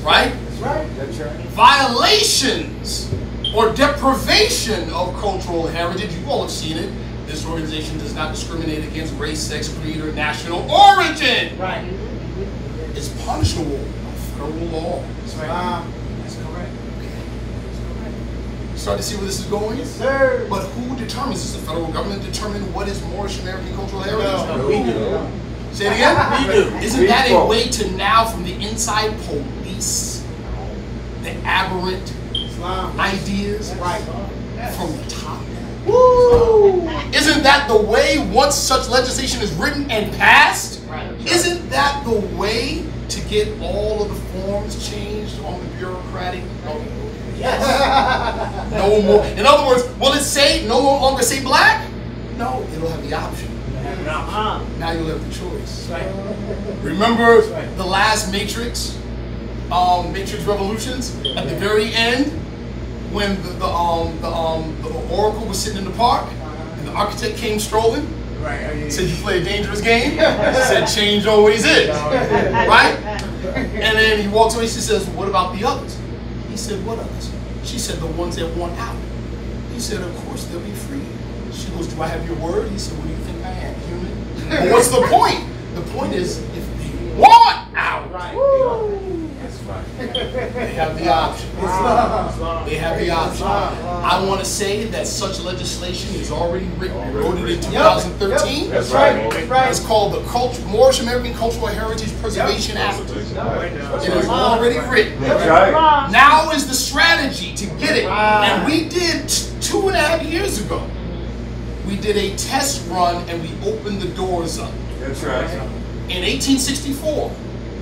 Right? That's right. That's right. Violations or deprivation of cultural heritage, you all have seen it. This organization does not discriminate against race, sex, creed, or national origin. Right. It's punishable by federal law. That's right. That's correct. Start to see where this is going? Yes, sir. But who determines this? The federal government determine what is Moorish American cultural heritage? No, we do. Say it again? We do. Isn't that a way to now, from the inside, police the aberrant ideas from the top? Woo! Isn't that the way once such legislation is written and passed? Right. Isn't that the way to get all of the forms changed on the bureaucratic? Yes. No more. In other words, will it say no longer say black? No, it'll have the option. Now you'll have the choice. Right. Remember the last Matrix, Matrix Revolutions? At the very end, when the Oracle was sitting in the park, and the architect came strolling, said, "You play a dangerous game." Said, "Change always is." Right? And then he walks away. She says, "What about the others?" He said, "What others?" She said, "The ones that want out." He said, "Of course they'll be free." She goes, "Do I have your word?" He said, "What do you think I am, human?" But what's the point? The point is, if they want out, they have the option. They have the option. I want to say that such legislation is already written. We wrote it in 2013. That's right. It's called the Moorish American Cultural Heritage Preservation Act. It is already written. That's right. Now is the strategy to get it. And we did 2.5 years ago. We did a test run and we opened the doors up. That's right. In 1864,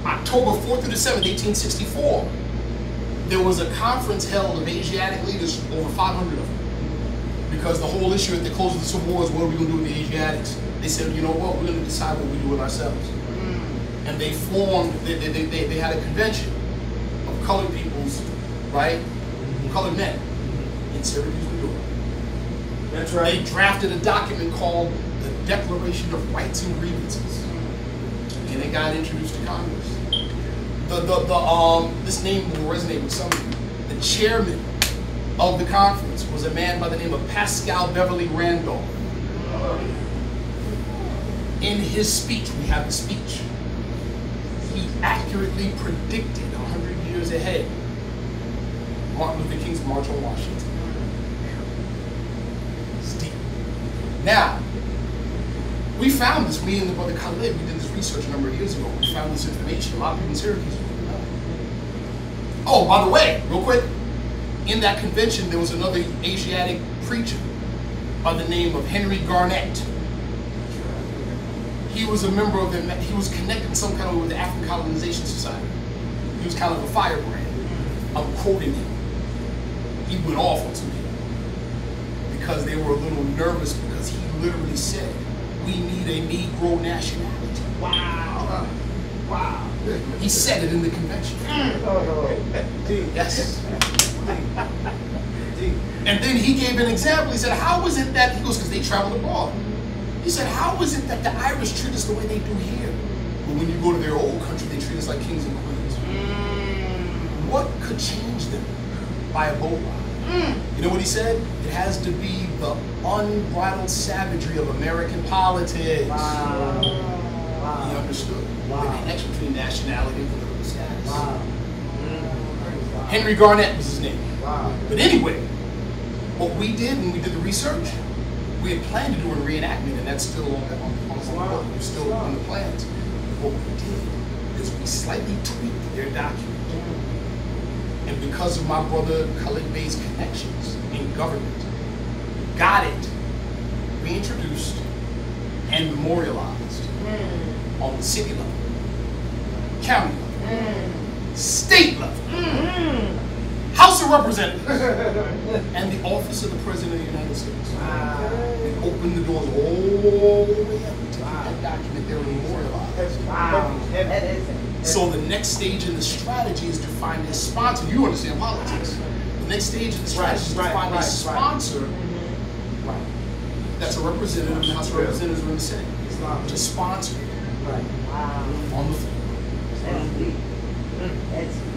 October 4th through the 7th, 1864, there was a conference held of Asiatic leaders, over 500 of them. Because the whole issue at the close of the Civil War is, what are we going to do with the Asiatics? They said, you know what, we're going to decide what we do with ourselves. And they formed, they had a convention of colored peoples, right? Colored men in Syracuse, New York. That's right. They drafted a document called the Declaration of Rights and Grievances. And it got introduced to Congress. This name will resonate with some of you. The chairman of the conference was a man by the name of Pascal Beverly Randolph. In his speech, we have the speech, he accurately predicted 100 years ahead Martin Luther King's March on Washington. It's deep. Now, we found this, me and the brother Khalid, we did this research a number of years ago. We found this information. A lot of people in Syracuse didn't know. Oh, by the way, real quick, in that convention, there was another Asiatic preacher by the name of Henry Garnett. He was a member of the, he was connected in some kind of way with the African Colonization Society. He was kind of a firebrand. I'm quoting him. He went off on some people because they were a little nervous because he literally said, we need a Negro nationality. Wow. Wow. He said it in the convention. Yes. And then he gave an example. He said, how is it that, he goes, because they traveled abroad. He said, how is it that the Irish treat us the way they do here? But when you go to their old country, they treat us like kings and queens. What could change them by a boat ride? You know what he said? It has to be the unbridled savagery of American politics. Wow. Wow. He understood the connection between nationality and political status. Wow. Henry Garnett was his name. Wow. But anyway, what we did when we did the research, we had planned to do a reenactment, and that's still on the book. We're still on the plans. What we did is we slightly tweaked their document. And because of my brother Anael-Bey's connections in government, got it reintroduced and memorialized on the city level, county level, state level, House of Representatives, and the office of the President of the United States. They opened the doors all the way up to that document there memorialized. Wow. That is it. So the next stage in the strategy is to find a sponsor. You understand politics. The next stage of the strategy is to find a sponsor that's a representative in the House of Representatives or in the Senate to sponsor on the floor.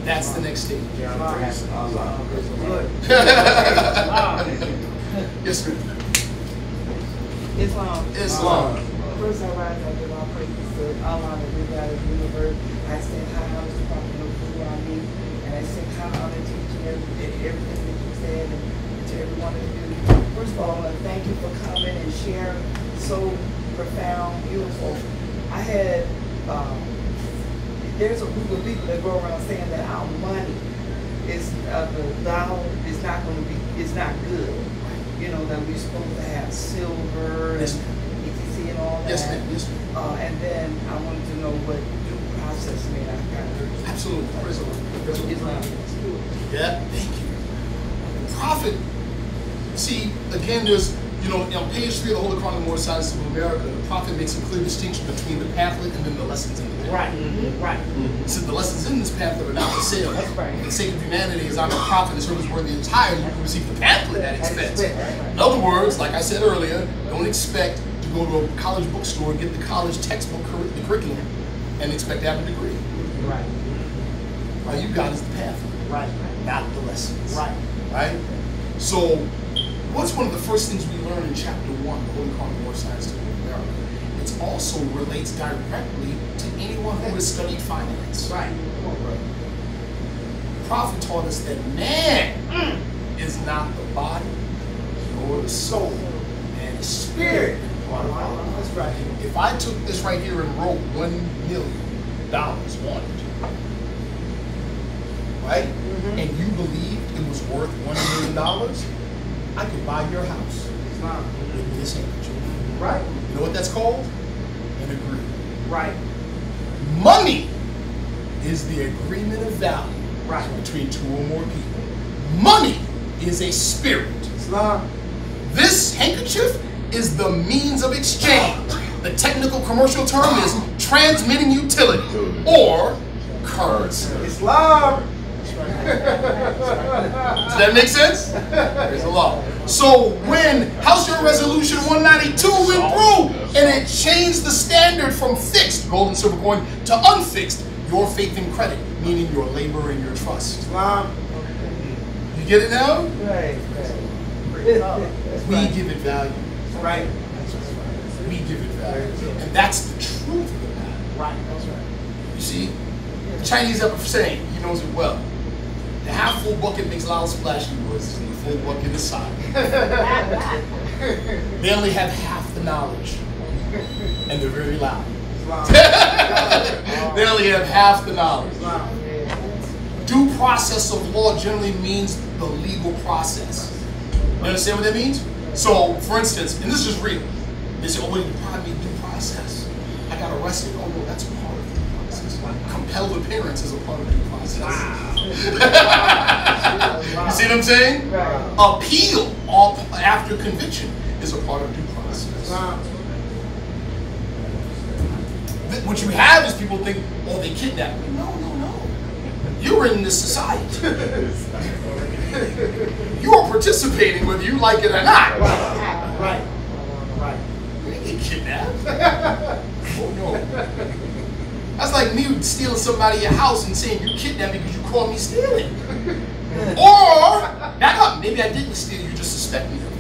That's the next stage. Yes, sir. Islam. First, I rise, I give all praises to Allah, the big God of the universe. I send high honor to Prophet Muhammad, and I send high honor to each and everything that you said and to everyone of you. First of all, I want to thank you for coming and sharing so profound, beautiful. I had, there's a group of people that go around saying that our money is, the dollar is not going to be, it's not good. You know, that we're supposed to have silver and ETC and all that. Yes, ma'am. Yes, ma'am. And then I wanted to know what due process made I got. Absolutely. Islam. Yeah, thank you. The Prophet, see, again, there's, you know, on page 3 of the Holy Quran of the Moorish American, of America, the Prophet makes a clear distinction between the pamphlet and then the lessons in the pamphlet. Right, right. He said the lessons in this pamphlet are not for sale. That's right. For the sake of humanity, as I'm a prophet and serve worthy of entire, you can receive the pamphlet at expense. In other words, like I said earlier, don't expect to go to a college bookstore and get the college textbook, the curriculum, and expect to have a degree. Right. All you got is the pamphlet. Right. Not the lessons. Right. Right? So, what's one of the first things we learn in chapter 1 of the Holy Quran of Moorish American? It also relates directly to anyone who has studied finance. Right. The Prophet taught us that man is not the body nor the soul, and the spirit. That's right. If I took this right here and wrote $1 million wanted, right? And you believed it was worth $1 million, I could buy your house with this handkerchief. Right. You know what that's called? An agreement. Right. Money is the agreement of value between two or more people. Money is a spirit. Islam. This handkerchief is the means of exchange. The technical commercial term is transmitting utility or currency. Islam. Does that make sense? There's a law. So when House Joint Resolution 192 went through and it changed the standard from fixed gold and silver coin to unfixed, your faith and credit, meaning your labor and your trust. You get it now? Right. We give it value. Right. We give it value. And that's the truth of the matter. Right. That's right. You see, the Chinese have a saying, he knows it well. The half full bucket makes loud splashing noises and the full bucket is silent. They only have half the knowledge. And they're very loud. They only have half the knowledge. Due process of law generally means the legal process. You understand what that means? So, for instance, and this is just real. They say, oh, well, you probably due process. I got arrested. Oh, no, that's a part of due process. Compelled appearance is a part of due process. You see what I'm saying? Appeal after conviction is a part of due process. What you have is people think, oh, they kidnapped me. No. You're in this society. You are participating whether you like it or not. Right. You didn't get kidnapped. Oh, no. That's like me stealing somebody at your house and saying you kidnapped me because you called me stealing. Or, back up, maybe I didn't steal, you just suspect me of it.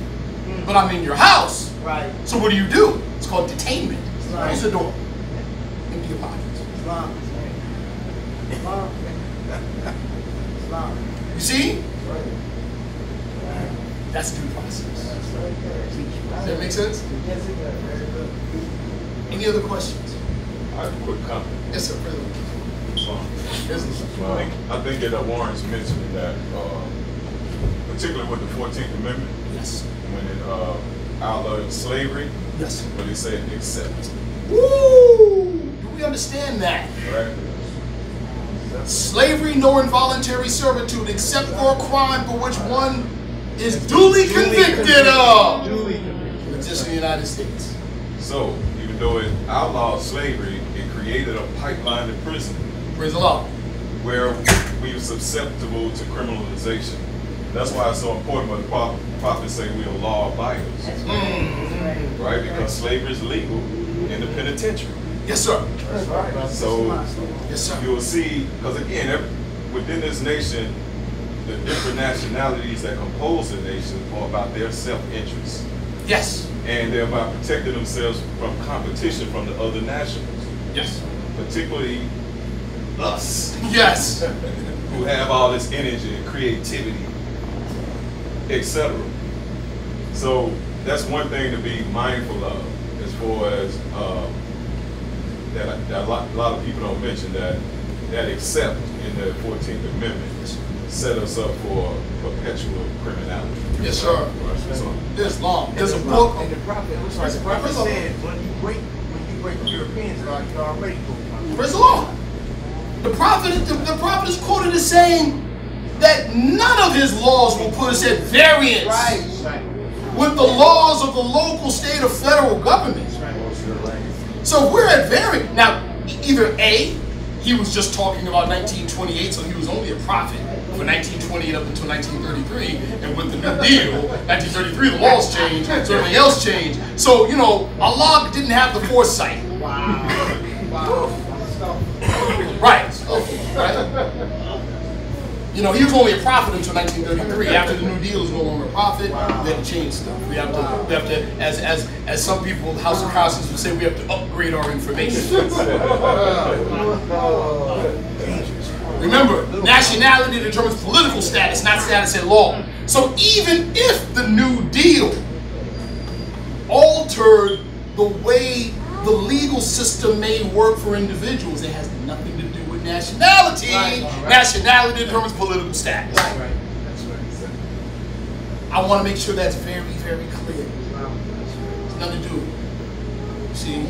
But I'm in your house. Right. So what do? It's called detainment. Close the door. Empty your pockets. You see? That's due process. Does that make sense? Yes, it does. Any other questions? I have a quick comment. Yes, sir, President. I think that warrants mentioning that, particularly with the 14th Amendment, yes, when it outlawed slavery, yes, but it said accept. Woo! Do we understand that? Right? Slavery nor involuntary servitude except for a crime for which one is duly convicted of. Exists in the United States. So, even though it outlawed slavery, it created a pipeline to prison. Praise the Lord. Where we are susceptible to criminalization. That's why it's so important when the prophets say we are law abiders. Right? Because slavery is legal in the penitentiary. Yes, sir. So, yes, sir. You'll see, because again, within this nation, the different nationalities that compose the nation are about their self-interest. Yes. And they're about protecting themselves from competition from the other nationals. Yes. Particularly us. Yes. Who have all this energy and creativity, etc. So that's one thing to be mindful of, as far as that a lot of people don't mention that except in the 14th Amendment set us up for perpetual criminality. Yes, sir. There's law. There's a book. And the prophet said, when you break the Europeans' law, you already broke. Praise the Lord. The prophet is quoted as saying that none of his laws will put us at variance with the laws of the local, state, or federal government. So if we're at variance, now either A, he was just talking about 1928, so he was only a prophet for 1928 up until 1933, and with the New Deal, 1933, the laws changed, so everything else changed. So, you know, Allah didn't have the foresight. Right. You know, he was only a prophet until 1933. After the New Deal, is no longer a prophet. We had to change stuff. We have to, as some people, the House of Counselors would say, we have to upgrade our information. Remember, nationality determines political status, not status at law. So even if the New Deal altered the way the legal system may work for individuals, it has nothing to do with nationality. Nationality determines political status. That's right. I want to make sure that's very, very clear. It's nothing to do. See?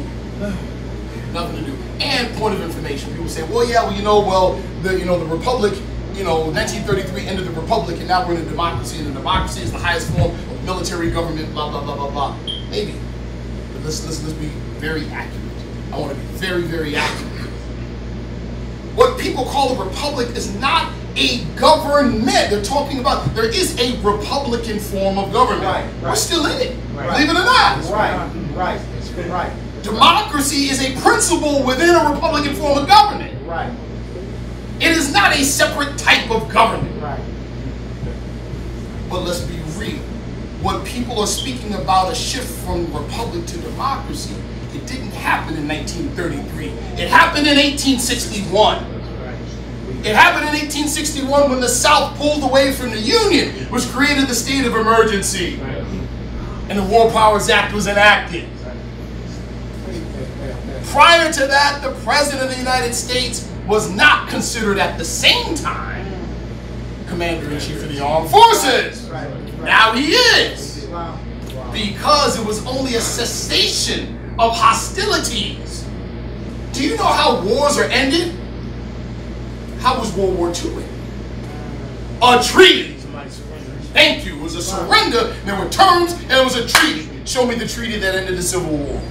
Nothing to do. And point of information. People say, well, yeah, the Republic, 1933 ended the Republic, and now we're in a democracy, and the democracy is the highest form of military government, blah, blah, blah, blah, blah. Maybe. But let's be very accurate. I want to be very, very accurate. What people call a republic is not a government. They're talking about there is a Republican form of government. We're still in it. Believe it or not. Right. Democracy is a principle within a Republican form of government. Right. It is not a separate type of government. Right. But let's be real. When people are speaking about a shift from republic to democracy, it didn't happen in 1933. It happened in 1861. It happened in 1861 when the South pulled away from the Union, which created the state of emergency. And the War Powers Act was enacted. Prior to that, the President of the United States was not considered at the same time Commander-in-Chief of the Armed Forces. Now he is. Because it was only a cessation of hostilities. Do you know how wars are ended? How was World War II ended? A treaty. Thank you. It was a surrender, and there were terms, and it was a treaty. Show me the treaty that ended the Civil War.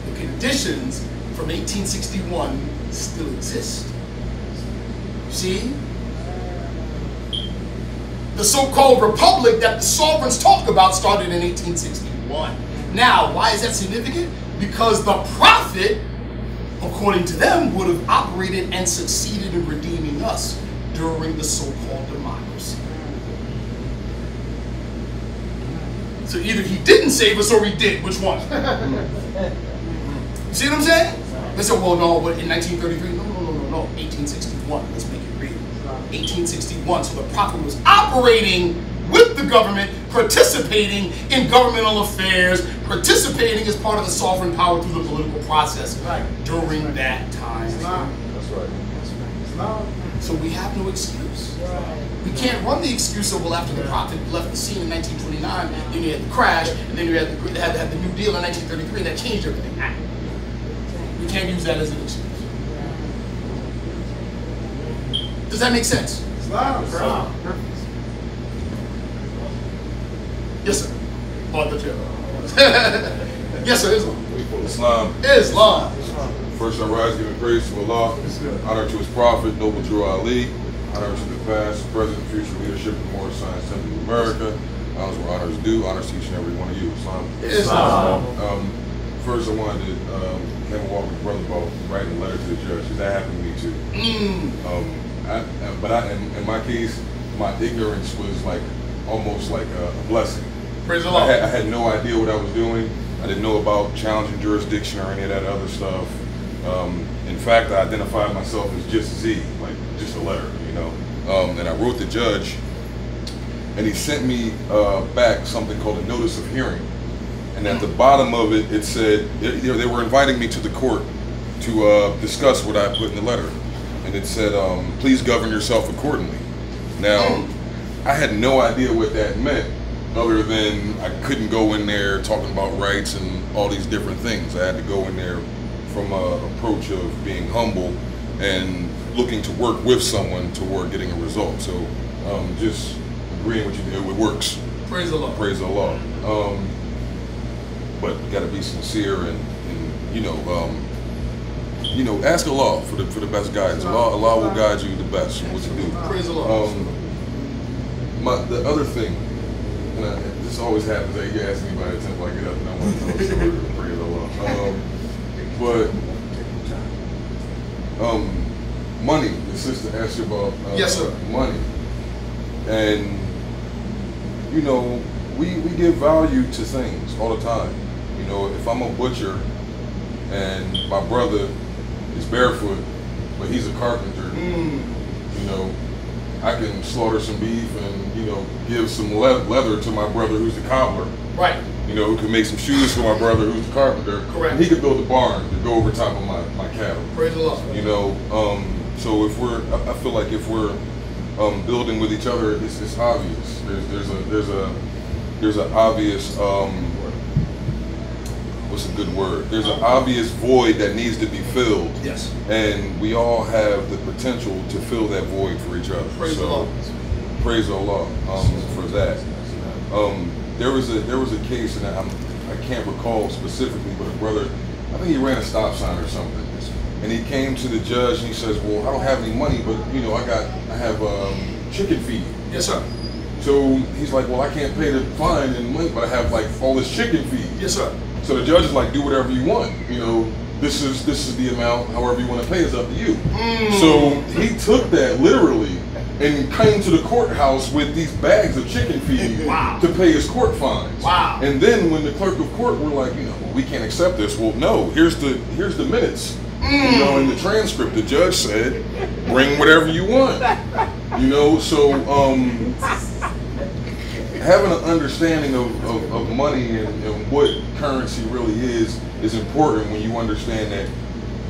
The conditions from 1861 still exist. See? The so-called republic that the sovereigns talk about started in 1861. Now, why is that significant? Because the prophet, according to them, would have operated and succeeded in redeeming us during the so-called democracy. So either he didn't save us or he did. Which one? See what I'm saying? They said, well, no, but in 1933, no, 1861, let's make it real. 1861, so the prophet was operating with the government, participating in governmental affairs, participating as part of the sovereign power through the political process during that time. That's right. So we have no excuse. We can't run the excuse of, well, after the prophet left the scene in 1929, then you had the crash, and then you had the New Deal in 1933, and that changed everything. We can't use that as an excuse. Does that make sense? Yes, sir. Yes, sir. Islam. Islam. First I rise, giving praise to Allah, honor to his prophet, noble Drew Ali, honor to the past, present, future leadership of the Moorish American of America, honors where honors due, honors to each and every one of you. Islam. First I wanted to have a walk with brother about writing a letter to the judge, because that happened to me too. In my case, my ignorance was like almost like a blessing. Praise the Lord. I had no idea what I was doing. I didn't know about challenging jurisdiction or any of that other stuff. In fact, I identified myself as just Z, like just a letter, you know. And I wrote the judge, and he sent me back something called a notice of hearing. And at the bottom of it, it said, they were inviting me to the court to discuss what I put in the letter. And it said, please govern yourself accordingly. Now, I had no idea what that meant, other than I couldn't go in there talking about rights and all these different things. I had to go in there from an approach of being humble and looking to work with someone toward getting a result. So just agreeing with you, it works. Praise the Lord. Praise the Lord. But you got to be sincere and ask Allah for the best guidance. Allah will guide you the best in what to do. Praise the Lord. The other thing, and this always happens, that you ask me about a temple, I get up and I want to tell a story. Praise Allah. Money. The sister asked you about yes, sir. Money, and you know, we give value to things all the time. You know, if I'm a butcher and my brother is barefoot, but he's a carpenter, you know, I can slaughter some beef and, you know, give some leather to my brother who's the cobbler. Right. You know, who can make some shoes for my brother who's the carpenter. Correct. And he could build a barn to go over top of my cattle. Praise the Lord. You know, so if I feel like if we're building with each other, it's obvious. There's an obvious, what's a good word? There's an obvious void that needs to be filled. Yes. And we all have the potential to fill that void for each other. Praise the Lord. Praise Allah for that. There was a case, and I can't recall specifically, but a brother, I think he ran a stop sign or something, and he came to the judge and he says, "Well, I don't have any money, but you know, I have chicken feed." Yes, sir. So he's like, "Well, I can't pay the fine and money, but I have like all this chicken feed." Yes, sir. So the judge is like, "Do whatever you want. You know, this is the amount. However you want to pay is up to you." So he took that literally and came to the courthouse with these bags of chicken feed to pay his court fines. Wow. And then when the clerk of court were like, well, we can't accept this. Well, no, here's the minutes. In the transcript, the judge said, bring whatever you want. So having an understanding of money and what currency really is important when you understand that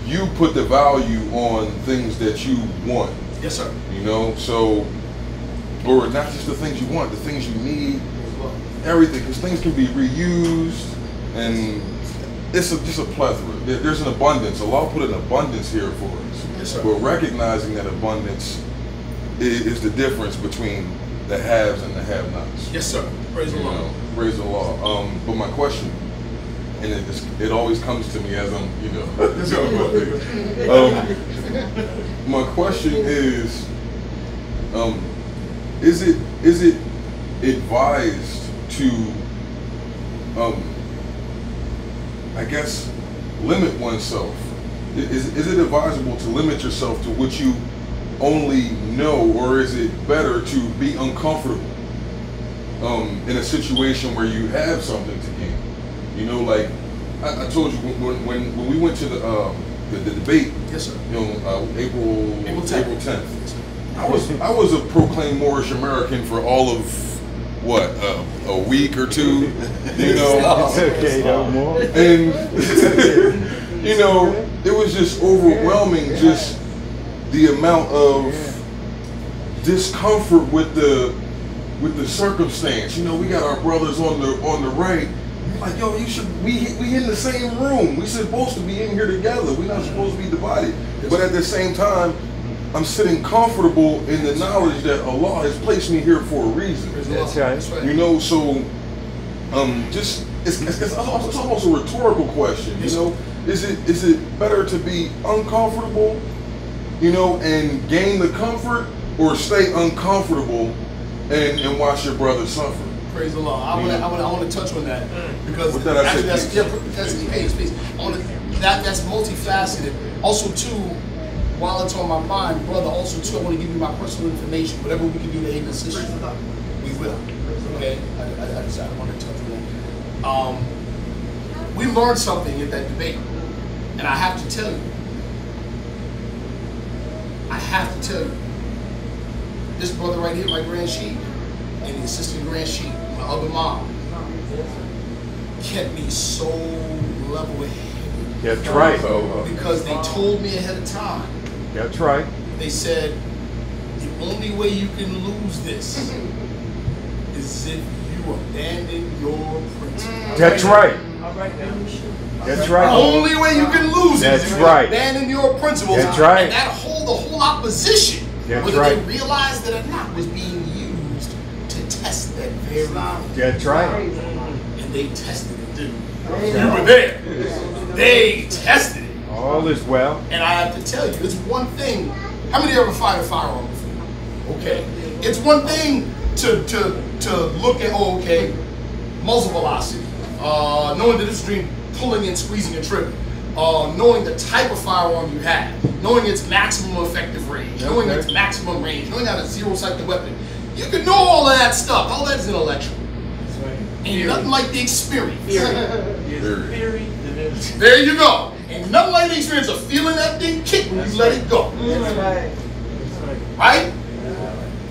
you put the value on things that you want. Yes, sir. Or not just the things you want, the things you need, everything, because things can be reused, and it's just a plethora. There's an abundance. Allah put an abundance here for us. Yes, sir. But recognizing that abundance is the difference between the haves and the have-nots. Yes, sir. Praise the Lord. Praise the Lord. But my question, and it always comes to me as I'm, talking about things. My question is it advised to, I guess, limit oneself? Is it advisable to limit yourself to what you only know, or is it better to be uncomfortable in a situation where you have something to gain? Like I told you when we went to the debate. Yes, sir. April 10th. I was a proclaimed Moorish American for all of what a week or two. It's okay, no more. And it was just overwhelming, just the amount of discomfort with the circumstance. We got our brothers on the right. Like, yo, we in the same room. We supposed to be in here together. We're not supposed to be divided. But at the same time, I'm sitting comfortable in the knowledge that Allah has placed me here for a reason. That's right. So it's almost a rhetorical question. Is it better to be uncomfortable, and gain the comfort, or stay uncomfortable and watch your brother suffer? Praise the Lord. I want to touch on that because that's multifaceted. Also, too, while it's on my mind, brother, also too, I want to give you my personal information. Whatever we can do to aid and assist you, we will. Okay? I want to touch on that. We learned something at that debate, and I have to tell you. This brother right here, my grand sheik, and the assistant grand sheik, my other mom, kept me so level-headed. That's right. Because they told me ahead of time. That's right. They said, the only way you can lose this is if you abandon your principles. That's right. That's right. The only way you can lose it is if you abandon your principles. That's right. And that the whole opposition, whether they realized it or not, was being used to test that very thing. That's right. And they tested it, dude. You were there. They tested it. All is well. And I have to tell you, it's one thing. How many ever fired a firearm before? Okay. It's one thing to look at, muzzle velocity, knowing the difference between pulling and squeezing and tripping, knowing the type of firearm you have, knowing its maximum effective range, knowing its maximum range, knowing how to zero-sight the weapon. You can know all of that stuff. All that is intellectual. That's right. Ain't nothing like the experience. Theory. There you go. Ain't nothing like the experience of feeling that thing kick when you let it go. That's right. Right?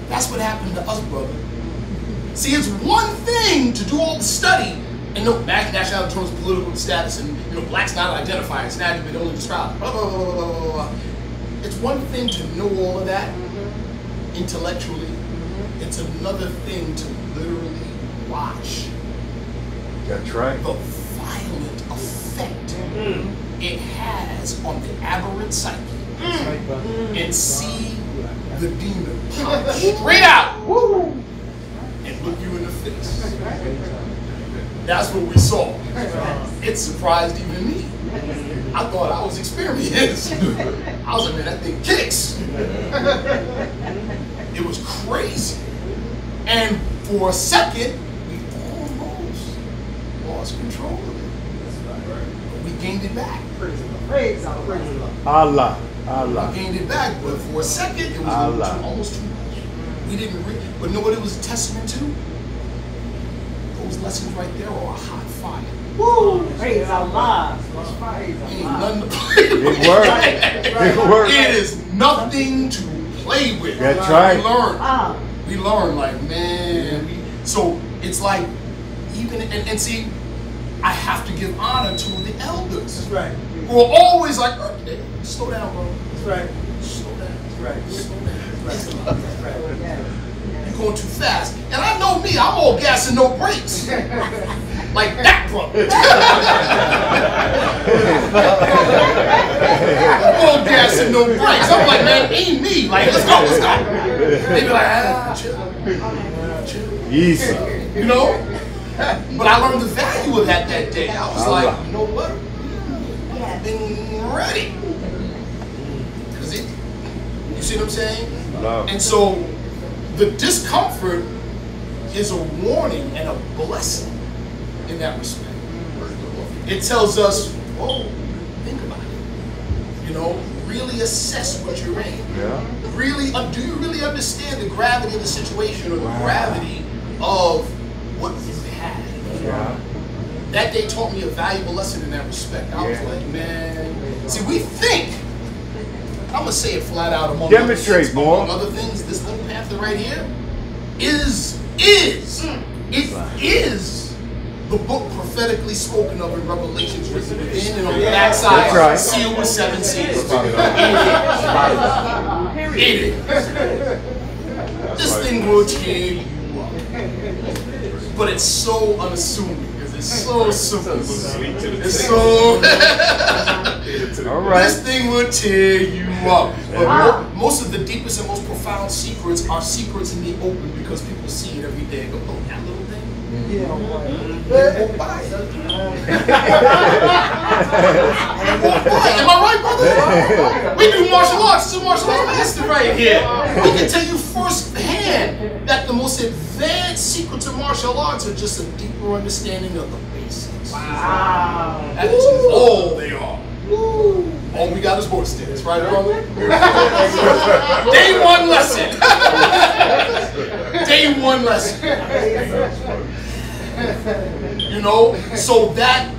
That's what happened to us, brother. See, it's one thing to do all the study and know nationality in terms of political status and blacks not identified, it's not been only described. Blah, blah, blah, blah, blah, blah. It's one thing to know all of that intellectually. It's another thing to literally watch. That's right. The violent effect it has on the aberrant psyche. And see the demon pop straight out and look you in the face. That's what we saw. It surprised even me. I thought I was experienced. I was like, man, that thing kicks. It was crazy. And for a second, we almost lost control of it. But we gained it back. Praise Allah. We gained it back, but for a second, it was almost too much. We didn't read, but know what it was a testament to? Those lessons right there are a hot fire. Woo! Praise Allah. Praise Allah. Big word. It is nothing to play with. That's right. We learn like, man. So it's like, even, and see, I have to give honor to the elders. That's right. Who are always like, hey, slow down, bro. That's right. Slow down. That's right. Slow down. That's right. You're going too fast. And I know me, I'm all gas and no brakes. Like that, bro. I'm all gas and no brakes. I'm like, man, ain't me. Like, let's go. They be like, chill. Easy. You know? But I learned the value of that day. I was like, you know what? I've been ready. Cause you see what I'm saying? And so the discomfort is a warning and a blessing in that respect. It tells us, whoa, think about it. You know, really assess what you're in. Yeah. Really, do you really understand the gravity of the situation or the gravity of what you had? Yeah. That day taught me a valuable lesson in that respect. I was like, man, see, we think, I'm gonna say it flat out among other things, this little pamphlet right here is the book prophetically spoken of in Revelations, written within and on the backside, sealed with 7 seals. It is. This thing will tear you up. But it's so unassuming, because it's so simple. It's so... This thing will tear you up. But most of the deepest and most profound secrets are secrets in the open, because people see it every day and go, oh, that little thing? Yeah. Walk by it. Am I right, brother? We do martial arts. It's a martial arts master right here. We can tell you firsthand that the most advanced secrets of martial arts are just a deeper understanding of the basics. Wow. That is all they are. All we got is horse stance, right, brother? Day one lesson. Day one lesson. You know, so that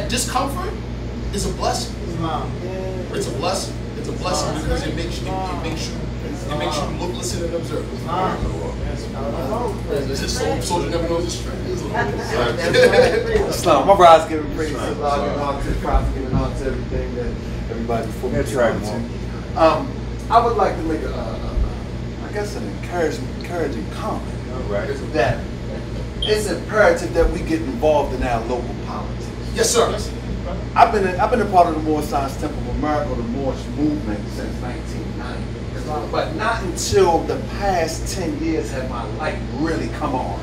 discomfort is a blessing. It's a blessing. It's a blessing because it makes you look, listen, and observe. Soldier never knows his strength. Islam. My brother's giving praise to Allah, giving honor to the Prophet, giving honor to everything that everybody before me. That's right, man. I would like to make I guess an encouraging comment. Right. That it's imperative that we get involved in our local politics. Yes, sir. I've been a part of the Moorish Temple of America, the Moorish movement, since 1990. But not until the past 10 years have my light really come on.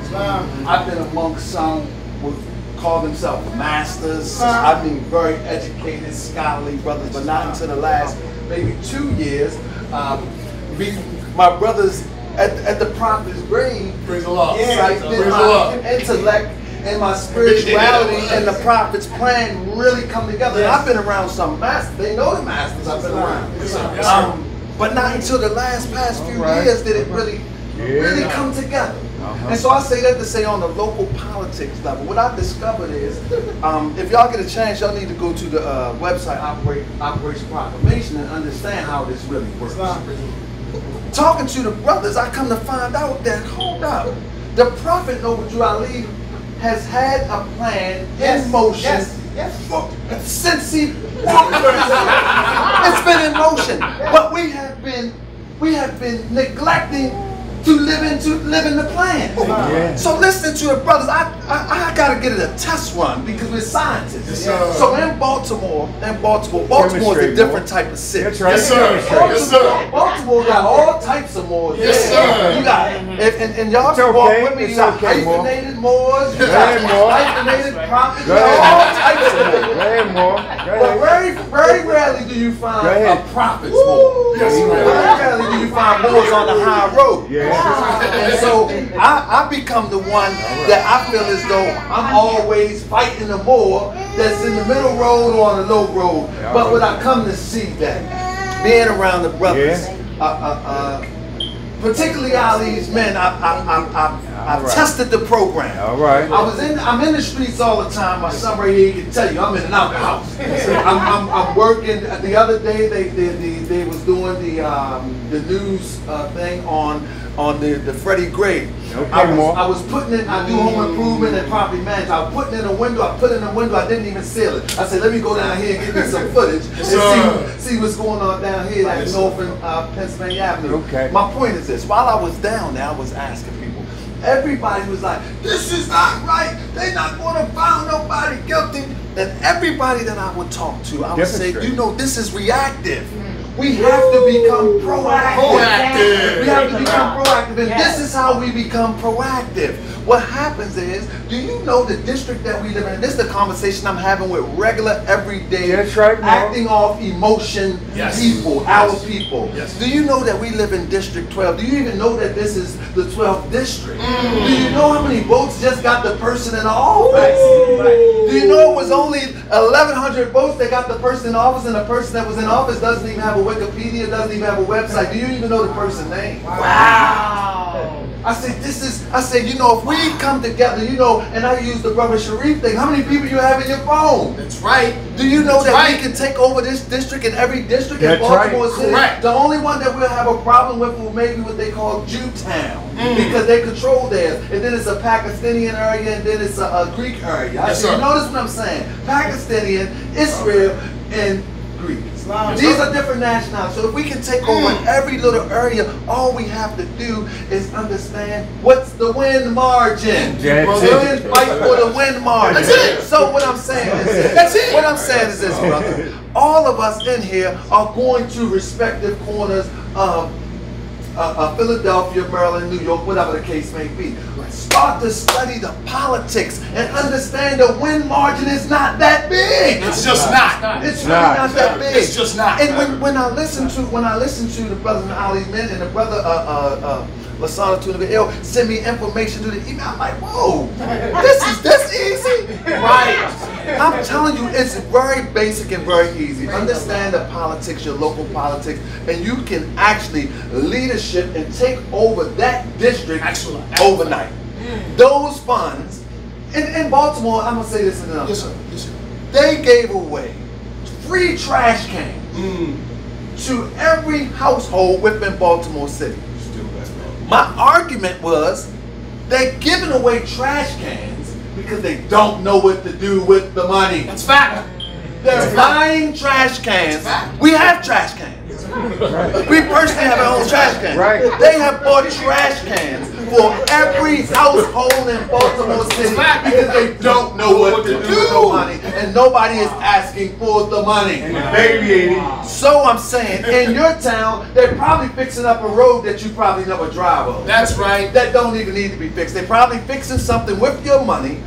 I've been amongst some who call themselves masters. I mean, very educated, scholarly brothers, but not until the last maybe 2 years. My brothers at the Prophet's grave, praise Allah. Praise Allah. Intellect and my spirituality and the Prophet's plan really come together. And I've been around some masters. They know the masters I've been around. But not until the past few years did it really come together. And so I say that to say on the local politics level, what I've discovered is, if y'all get a chance, y'all need to go to the website Operation Proclamation and understand how this really works. Talking to the brothers, I come to find out that, hold up, the Prophet Noble Ali has had a plan in motion since it's been in motion, but we have been neglecting to live in the plan. So listen to the brothers. I gotta get it a test run because we're scientists. So in Baltimore is a different type of city. That's right. Yes, sir. Baltimore got all types of Moors. Yes, sir. You got and y'all can walk with me. You got hyphenated Moors, you got hyphenated prophets, all types of Moors. But very rarely do you find a prophet's Moor. Very rarely do you find Moors on the high road. And so I become the one that I feel as though I'm always fighting the Moor that's in the middle road or on the low road. But what I come to see that being around the brothers, particularly Ali's men, I've tested the program. All right. I'm in the streets all the time. My son right here can tell you, I'm in and out the house. I'm working. The other day they was doing the news thing on the Freddie Gray. Okay, I was putting in, I do home improvement and property management. I was putting in a window, I put in a window, I didn't even seal it. I said, let me go down here and get me some footage and see what's going on down here at Northern Pennsylvania Avenue. Okay. My point is this, while I was down there, I was asking people, everybody was like, this is not right, they're not going to find nobody guilty. And everybody that I would talk to, I would say, you know, this is reactive. We have to become proactive. We have to become proactive, and this is how we become proactive. What happens is, do you know the district that we live in? This is the conversation I'm having with regular, everyday, acting off emotion people, our people. Do you know that we live in District 12? Do you even know that this is the 12th district? Do you know how many votes just got the person in office? Do you know it was only 1,100 votes that got the person in office, and the person that was in office doesn't even have a Wikipedia, doesn't even have a website? Do you even know the person's name? Wow. I say, you know, if we come together, you know, and I use the brother Sharif thing, how many people you have in your phone? That's right. Do you know that we can take over this district and every district in Baltimore City? Correct. The only one that we'll have a problem with will maybe what they call Jewtown, because they control theirs. And then it's a Pakistani area, and then it's a Greek area. You notice what I'm saying? Pakistani, Israel, and Greek. These are different nationalities. So if we can take over every little area, all we have to do is understand what's the win margin. Fight for the win margin. That's it. So what I'm saying is this. That's it. What I'm saying is this, brother. All of us in here are going to respective corners of Philadelphia, Maryland, New York, whatever the case may be. Start to study the politics and understand the win margin is not that big. It's just not. It's really not that big. It's just not. And when I listen to the brother Ali Men and the brother Lasana Tunaville send me information to the email, I'm like, whoa, this easy, right? I'm telling you, it's very basic and very easy. Understand the politics, your local politics, and you can actually leadership and take over that district overnight. Those funds, in Baltimore, I'm going to say this in another. Yes, sir. They gave away free trash cans to every household within Baltimore City. My argument was they're giving away trash cans because they don't know what to do with the money. That's fact. They're buying trash cans. We have trash cans. We personally have our own trash cans. They have bought trash cans for every household in Baltimore City because they don't know what to do with the money, and nobody is asking for the money. So I'm saying, in your town, they're probably fixing up a road that you probably never drive on. That's right. That don't even need to be fixed. They're probably fixing something with your money,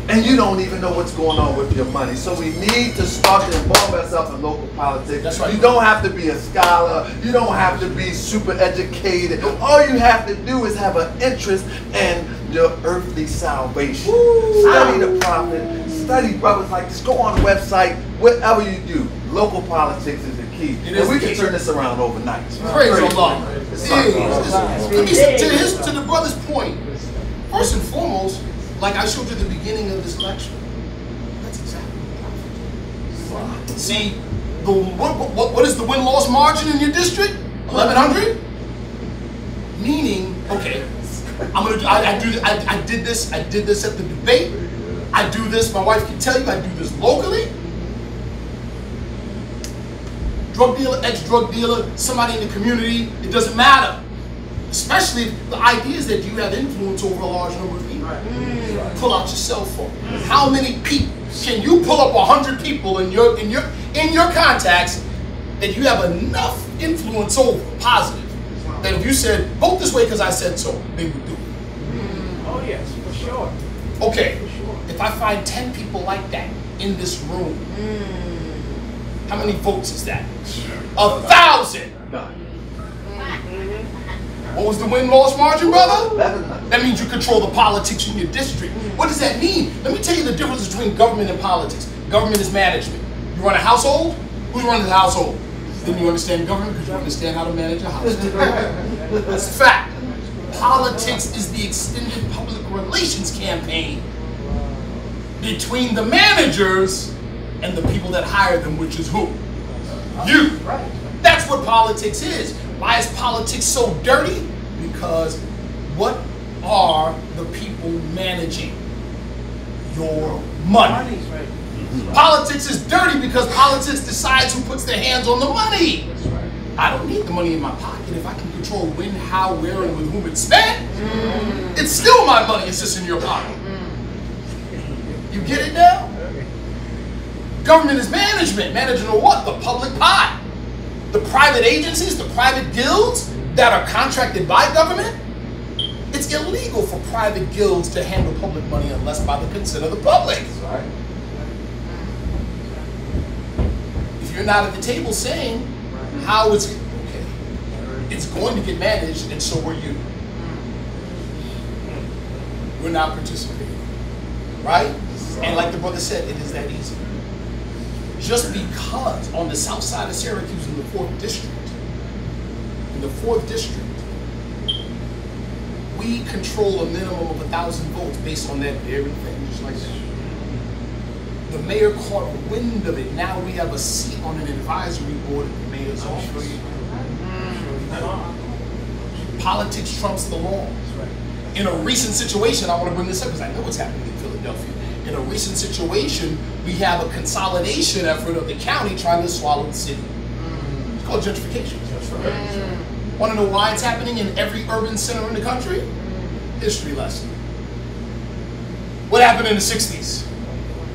and you don't even know what's going on with your money. So we need to start to involve ourselves in local politics. That's right. You don't have to be a scholar. You don't have to be super educated. All you have to do is have an interest in your earthly salvation. Study the prophet. Study brothers like this. Go on the website. Whatever you do, local politics is the key. And we can turn this around overnight. Praise Allah. To the brother's point, first and foremost, like I showed you at the beginning of this lecture, that's exactly what prophet. See, what is the win-loss margin in your district? 1,100? Meaning, okay, I did this at the debate. I do this, my wife can tell you, I do this locally. Drug dealer, ex-drug dealer, somebody in the community, it doesn't matter. Especially if the idea is that you have influence over a large number of people. Pull out your cell phone. How many people can you pull up 100 people in your contacts that you have enough influence over, positive, that if you said vote this way because I said so, they would do it. Oh yes, for sure. Okay, if I find 10 people like that in this room, how many votes is that? 1,000. What was the win-loss margin, brother? That means you control the politics in your district. What does that mean? Let me tell you the difference between government and politics. Government is management. You run a household? Who's running the household? Then you understand government because you understand how to manage a household. That's a fact. Politics is the extended public relations campaign between the managers and the people that hire them, which is who? You. That's what politics is. Why is politics so dirty? Because what are the people managing? Your money. Politics is dirty because politics decides who puts their hands on the money. I don't need the money in my pocket if I can control when, how, where, and with whom it's spent. It's still my money, it's just in your pocket. You get it now? Government is management. Managing of what? The public pie. The private agencies, the private guilds that are contracted by government. It's illegal for private guilds to handle public money unless by the consent of the public. If you're not at the table saying how it's okay, it's going to get managed, and so are you. We're not participating, right? And like the brother said, it is that easy. Just because on the south side of Syracuse in the 4th district, we control a minimum of 1,000 votes based on that very thing, just like that. The mayor caught wind of it. Now we have a seat on an advisory board at the mayor's office. Politics trumps the law. In a recent situation, I want to bring this up because I know what's happening in Philadelphia. In a recent situation, we have a consolidation effort of the county trying to swallow the city. It's called gentrification. Want to know why it's happening in every urban center in the country? History lesson. What happened in the 60s?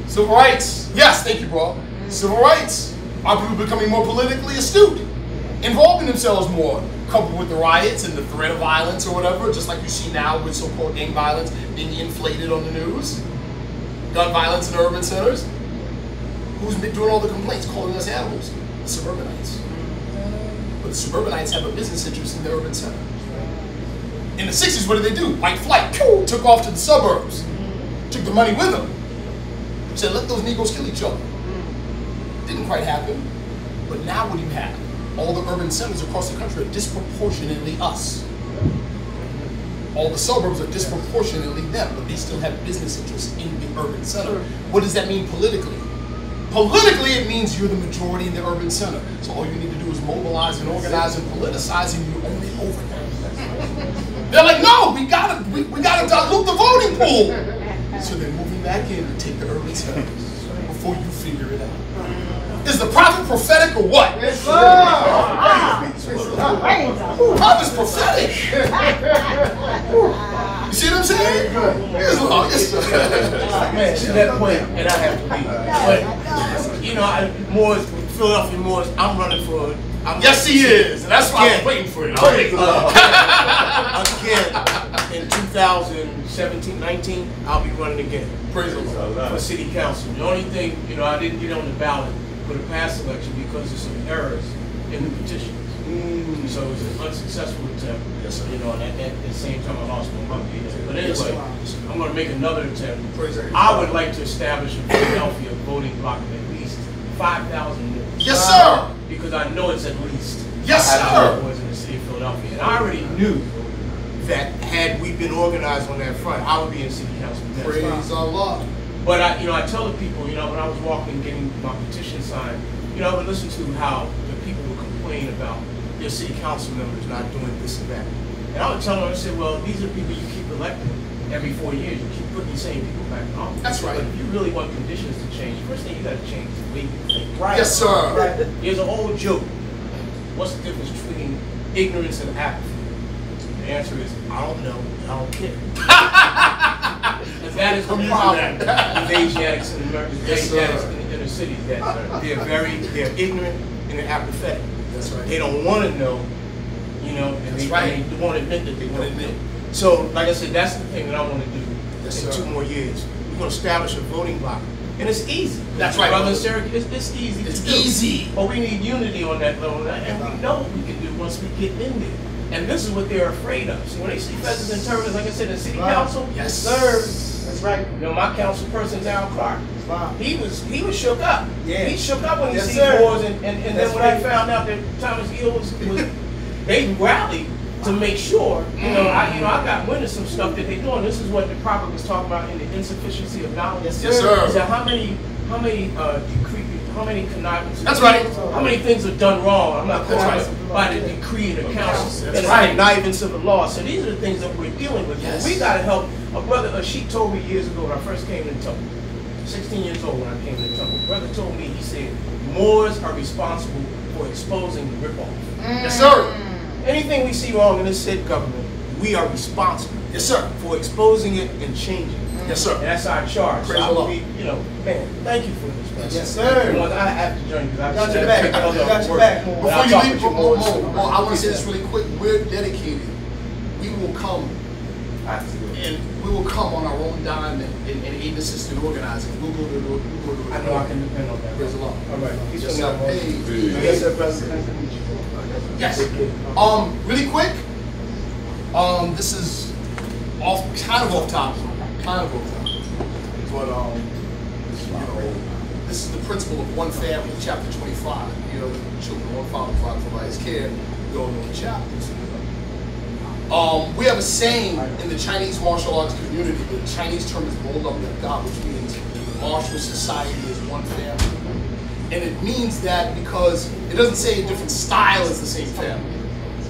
Civil rights. Yes, thank you, bro. Civil rights. Our people becoming more politically astute, involving themselves more, coupled with the riots and the threat of violence or whatever, just like you see now with so-called gang violence being inflated on the news. Gun violence in urban centers. Who's been doing all the complaints, calling us animals? The suburbanites. But the suburbanites have a business interest in the urban center. In the 60s, what did they do? White flight, took off to the suburbs. Took the money with them. Said, let those Negroes kill each other. Didn't quite happen. But now what do you have? All the urban centers across the country are disproportionately us. All the suburbs are disproportionately them, but they still have business interests in the urban center. What does that mean politically? Politically, it means you're the majority in the urban center. So all you need to do is mobilize and organize and politicize, and you own it over there. They're like, no, we gotta dilute the voting pool. So they're moving back in to take the urban center before you figure it out. Is the prophet prophetic or what? Yes, sir. Prophet's prophetic. You see what I'm saying? Yes, to that point, and I have to be. But, you know, Philadelphia Moors, I'm running for. Yes, he is. And that's why I'm waiting for it. Again, in 2017, 19, I'll be running again. Praise the Lord. For city council. The only thing, you know, I didn't get on the ballot for the past election because of some errors in the petitions. So it was an unsuccessful attempt. Yes, sir. You know, and at the same time I lost my money. But anyway, I'm going to make another attempt. I would like to establish in Philadelphia a voting block of at least 5,000 more. Yes, sir. Because I know it's at least. Yes, sir. Was in the city of Philadelphia, and I already knew that had we been organized on that front, I would be in city council. Praise Allah. But I tell the people, you know, when I was walking, getting my petition signed, you know, I would listen to how the people would complain about their city council members not doing this and that. And I would tell them, I said, well, these are people you keep electing every 4 years. You keep putting these same people back in office. That's right. But if you really want conditions to change, first thing you got to change is the way you think. Right. Yes, sir. Right. There's an old joke. What's the difference between ignorance and apathy? The answer is, I don't know, I don't care. And that is the problem with Asiatics in America, Asiatics in the inner cities, that they're ignorant and they're apathetic. That's right. They don't want to know, you know, and they won't admit that they don't admit. So, like I said, that's the thing that I want to do in 2 more years. We're going to establish a voting block. And it's easy. That's right. Brother Syracuse, it's easy. It's easy. But we need unity on that level. And we know what we can do once we get in there. And this is what they're afraid of. So when they see feathers and turbans, like I said, in city council, yes, sir. That's right. You know, my council person, Darryl Clark, he was shook up. Yeah. He shook up when he see wars, and then when they found out that Thomas Hill was they rallied to make sure, I got wind of some stuff that they're doing. This is what the prophet was talking about in the insufficiency of knowledge. Yes, sir. He said, how many connivance? That's right. How many things are done wrong? I'm not talking by the decree and the council and the connivance of the law. So these are the things that we're dealing with. Yes. We got to help. A brother, she told me years ago when I first came to the temple. 16 years old when I came to the temple. Brother told me, he said, Moors are responsible for exposing the ripoff. Yes, sir. Anything we see wrong in this state government, we are responsible. Yes, sir. For exposing it and changing it. Yes, sir. And that's our charge. Praise so the Lord. Man, thank you for this, man. Yes, sir. I have to join because I got your back. Got your back. Before you leave, I want to say this really quick. We're dedicated. We will come. And we will come on our own dime and aid and assist in organizing. We'll go to I know I can depend on that. Praise the Lord. All right. Yes, sir. Hey. Yes, sir, President. Yes. Really quick. This is kind of off topic. But this is the principle of one family, chapter 25. You know, the children of one father provide his care. We all know the chapters. We have a saying in the Chinese martial arts community. The Chinese term is God, which means martial society is one family. And it means that because it doesn't say a different style is the same family.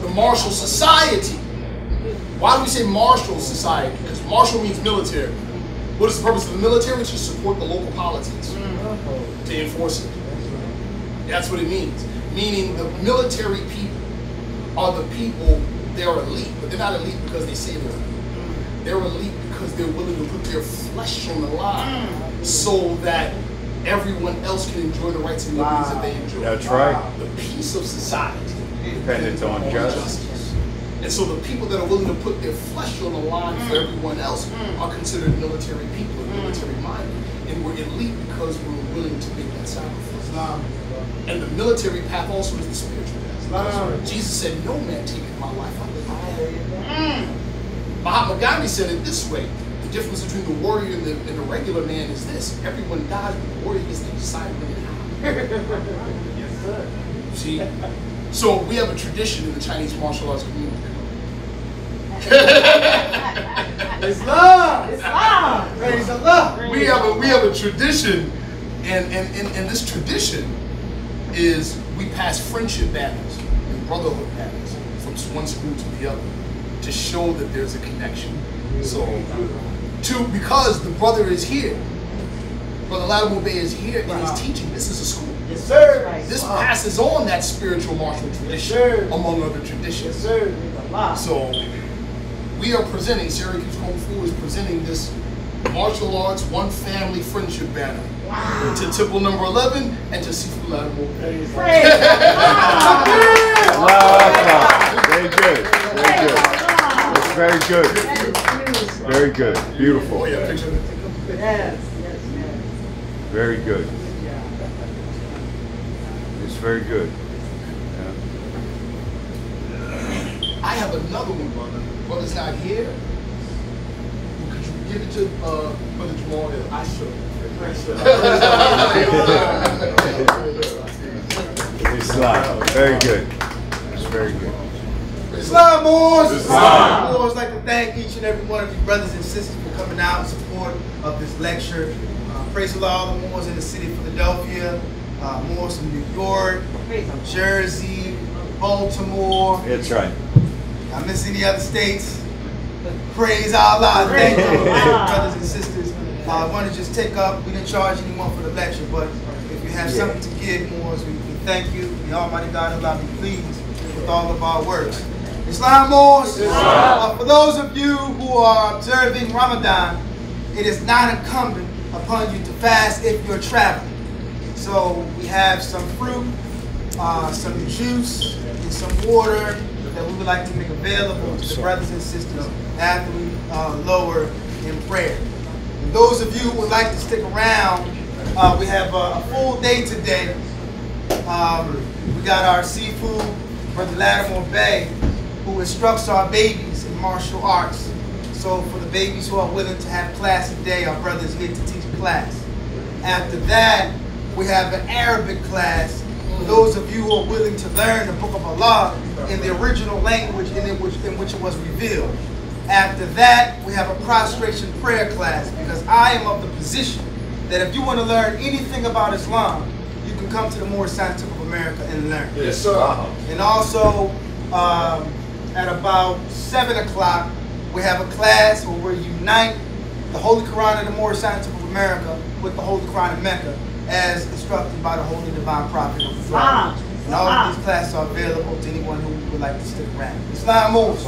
The martial society. Why do we say martial society? Because martial means military. What is the purpose of the military? To support the local politics, to enforce it. That's what it means. Meaning the military people are the people. They are elite, but they're not elite because they say they're elite. They're elite because they're willing to put their flesh on the line so that everyone else can enjoy the rights and liberties that they enjoy. That's right. The peace of society Dependent on justice. And so the people that are willing to put their flesh on the line for everyone else are considered military people, military minded. And we're elite because we're willing to make that sacrifice. And the military path also is the spiritual path. Jesus said, no man taketh my life, I live it. Mahatma Gandhi said it this way. The difference between the warrior and the regular man is this. Everyone dies, but the warrior gets to decide when it happens. Yes, sir. See? So we have a tradition in the Chinese martial arts community. Islam! Islam! Praise Allah! We have a tradition, and this tradition is we pass friendship banners and brotherhood banners from one school to the other to show that there's a connection. So, because the brother is here, Brother Anael-Bey is here and he's teaching. This is a school. Yes, sir. This passes on that spiritual martial tradition, among other traditions. Yes, sir. So, we are presenting, Syracuse Kung Fu is presenting this martial arts one family friendship banner to Temple number 11 and to Sifu Anael-Bey. Very good. Very good. It's very good. Very good. Beautiful. Oh, yeah, picture. Yes. Very good. It's very good. I have another one, brother. Brother's not here. Could you give it to Brother Jamal? I should. Islam. Very good. It's very good. Islam Moors! Islam. Moors, like to thank each and every one of you brothers and sisters for coming out in support of this lecture. Praise Allah, all the Moors in the city of Philadelphia, Moors from New York, Jersey, Baltimore. That's right. I miss any other states. Praise Allah. Thank you, brothers and sisters. I want to just take up, we didn't charge anyone for the lecture, but if you have something to give, Moors, we thank you. The Almighty God will be pleased with all of our works. Islam Moors, for those of you who are observing Ramadan, it is not incumbent upon you to fast if you're traveling. So we have some fruit, some juice, and some water that we would like to make available to the brothers and sisters after we lower in prayer. And those of you who would like to stick around, we have a full day today. We got our seafood, Brother Anael-Bey, who instructs our babies in martial arts. So for the babies who are willing to have class today, our brother's here to teach class. After that, we have an Arabic class For those of you who are willing to learn the Book of Allah in the original language in which it was revealed. After that, we have a prostration prayer class, because I am of the position that if you want to learn anything about Islam, you can come to the Moorish Scientific of America and learn. Yes, sir. And also, at about 7 o'clock, we have a class where we unite the Holy Quran of the Moorish Scientific of America with the Holy Quran of Mecca, as instructed by the Holy Divine Prophet of Islam. And all of these classes are available to anyone who would like to stick around. Islam moves.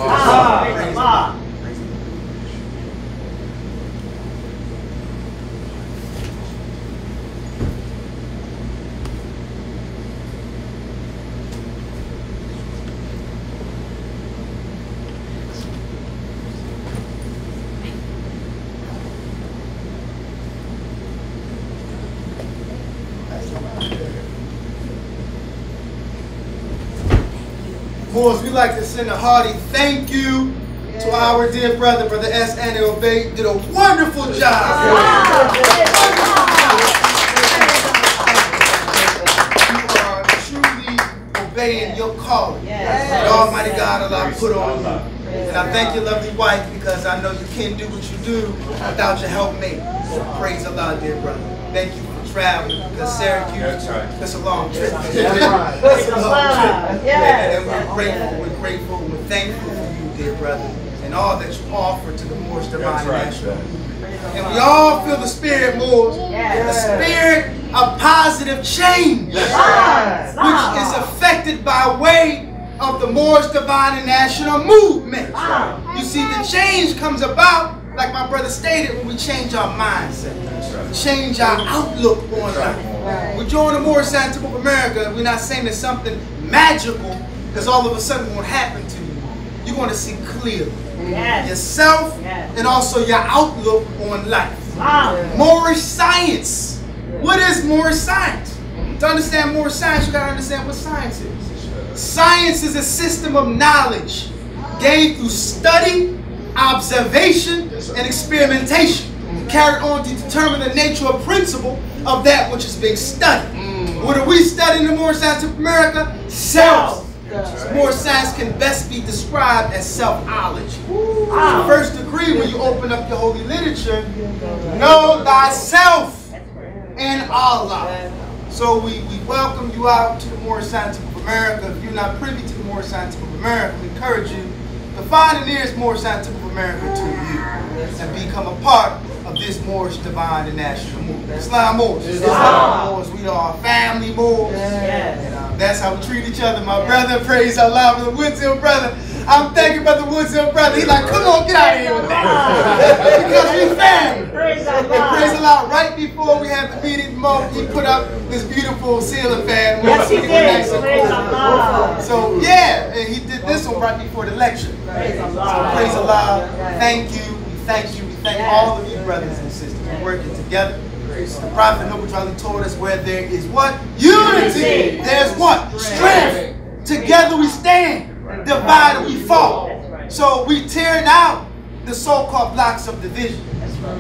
Moors, we'd like to send a hearty thank you to our dear brother, Brother S. Anael-Bey. Did a wonderful job. You are truly obeying your calling that Almighty God Allah put on you. And I thank your lovely wife, because I know you can't do what you do without your helpmate. So praise Allah, dear brother. Thank you for traveling, because Syracuse, that's a long trip. That's a long trip. And we're grateful, we're thankful for you, dear brother, and all that you offer to the Moorish Divine National Movement. And we all feel the spirit, Moors, the spirit of positive change, which is affected by way of the Moorish Divine and National Movement. You see, the change comes about, like my brother stated, when we change our mindset, change our outlook on life. We join the Moorish Scientific of America. We're not saying there's something magical that's all of a sudden going to happen to you. You're going to see clearly yourself and also your outlook on life. Moorish science. What is Moorish science? To understand Moorish science, you got to understand what science is. Science is a system of knowledge gained through study, observation, and experimentation, carried on to determine the nature or principle of that which is being studied. What are we studying in the Moorish Science of America? Self. Moorish science can best be described as self-knowledge. First degree, when you open up your holy literature, know thyself and Allah. So we welcome you out to the Moorish Scientific of America. If you're not privy to the Moorish Scientific of America, we encourage you to find the nearest Moorish Scientific of America to you and become a part of this Moorish Divine and National Movement. Islam Moors. Islam Moors. We are a family Moors. And that's how we treat each other. My brother, praise Allah, Brother Woodsill brother. I'm thanking Brother Woodsill brother. He's like, come on, get out of here with that. Because we family. Praise Allah. Right before we had the meeting, Mo, he put up this beautiful ceiling fan. Yes, he did. Praise Allah. So, yeah, and he did this one right before the lecture. Praise Allah. So, praise Allah. Thank you. We thank you. We thank all of you brothers and sisters for working together. The Prophet Noble told us, where there is what? Unity. There's what? Strength. Together we stand. Divided we fall. So we tear down the so-called blocks of division.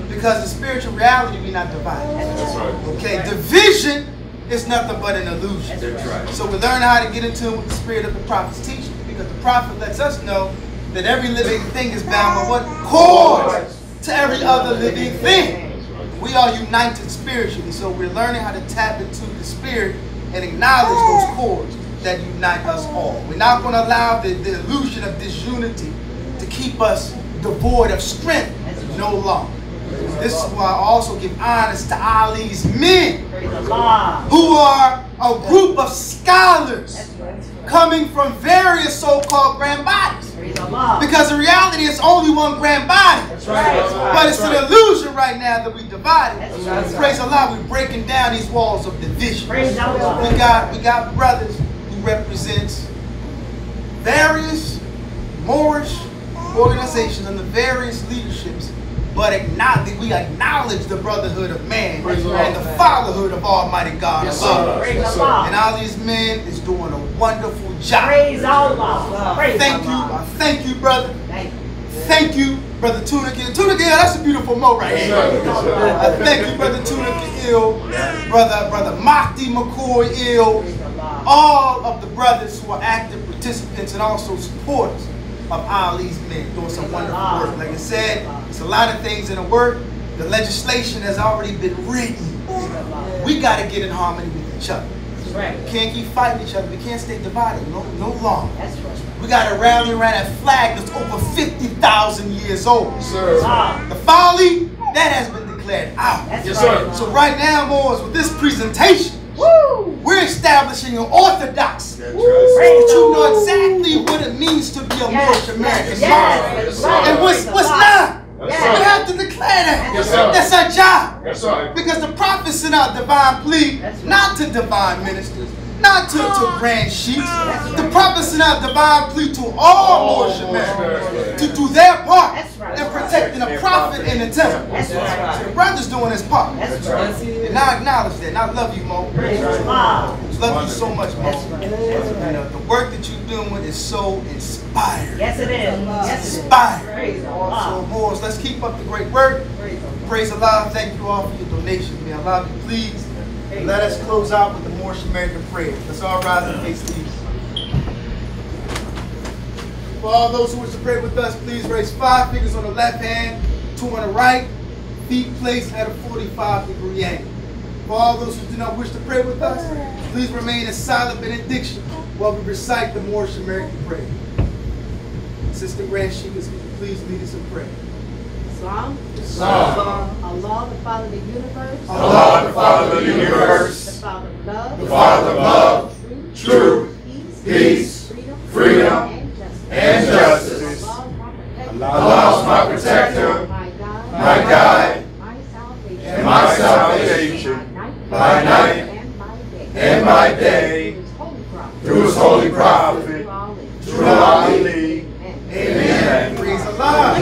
Because in spiritual reality, we're not divided. Okay, division is nothing but an illusion. So we learn how to get in tune with the spirit of the Prophet's teaching, because the Prophet lets us know that every living thing is bound by what? Cords to every other living thing. We are united spiritually, so we're learning how to tap into the spirit and acknowledge those cords that unite us all. We're not going to allow the illusion of disunity to keep us devoid of strength no longer. This is why I also give honors to Ali's men, who are a group of scholars coming from various so-called grand bodies. Because in reality, it's only one grand body. But it's an illusion right now that we divided. Praise Allah, we're breaking down these walls of division. We got brothers who represents various Moorish organizations and the various leaderships, but we acknowledge the brotherhood of man and the fatherhood of Almighty God. And all these men is doing a wonderful job. Praise Allah. Thank you. I thank you, brother. Thank you, Brother Tunica. Tunica, that's a beautiful mo right here. Thank you, Brother Tunica Ill, Brother Mahdi McCoy Ill, all of the brothers who are active participants and also supporters of Ali's men doing some wonderful work. Like I said, there's a lot of things in the work. The legislation has already been written. We got to get in harmony with each other. Right. We can't keep fighting each other. We can't stay divided no longer. That's right. We got to rally around that flag that's over 50,000 years old. Sir. The folly, that has been declared out. That's Yes, right. sir. So right now, Moors, with this presentation, Woo! we're establishing an orthodoxy. That's That right. you know exactly what it means to be a Moorish American. Yes. Right. And what's not. Yes, We have to declare that. Yes, sir. That's our job. That's right. Because the prophet sent out divine plea, not to divine ministers, not to grand sheiks. The prophet sent out divine plea to all Moorish Americans to do their part in protecting the prophet and the temple. That's right. So the brother's doing his part. That's right. And I acknowledge that. And I love you, Mo. Wow. Love you so much, Mo. The work that you're doing is so inspiring. Yes, it is. Yes, it is. Inspiring. Praise So, Allah. Moors, let's keep up the great work. Praise Allah. Praise Allah. Thank you all for your donations. May Allah be pleased. And let us close out with the Moorish American prayer. Let's all rise and face the east. For all those who wish to pray with us, please raise 5 fingers on the left hand, 2 on the right, feet placed at a 45-degree angle. For all those who do not wish to pray with us, please remain in silent benediction while we recite the Moorish American prayer. Sister Grand Sheikh, please lead us in prayer. Islam. Allah, the Father of the universe. Allah, the Father of the universe. The Father of love. The Father of love, truth, peace, freedom, and justice. Allah is my protector, my guide, and my salvation, by night and by day, through His holy prophet, through Ali. Amen. Praise Allah.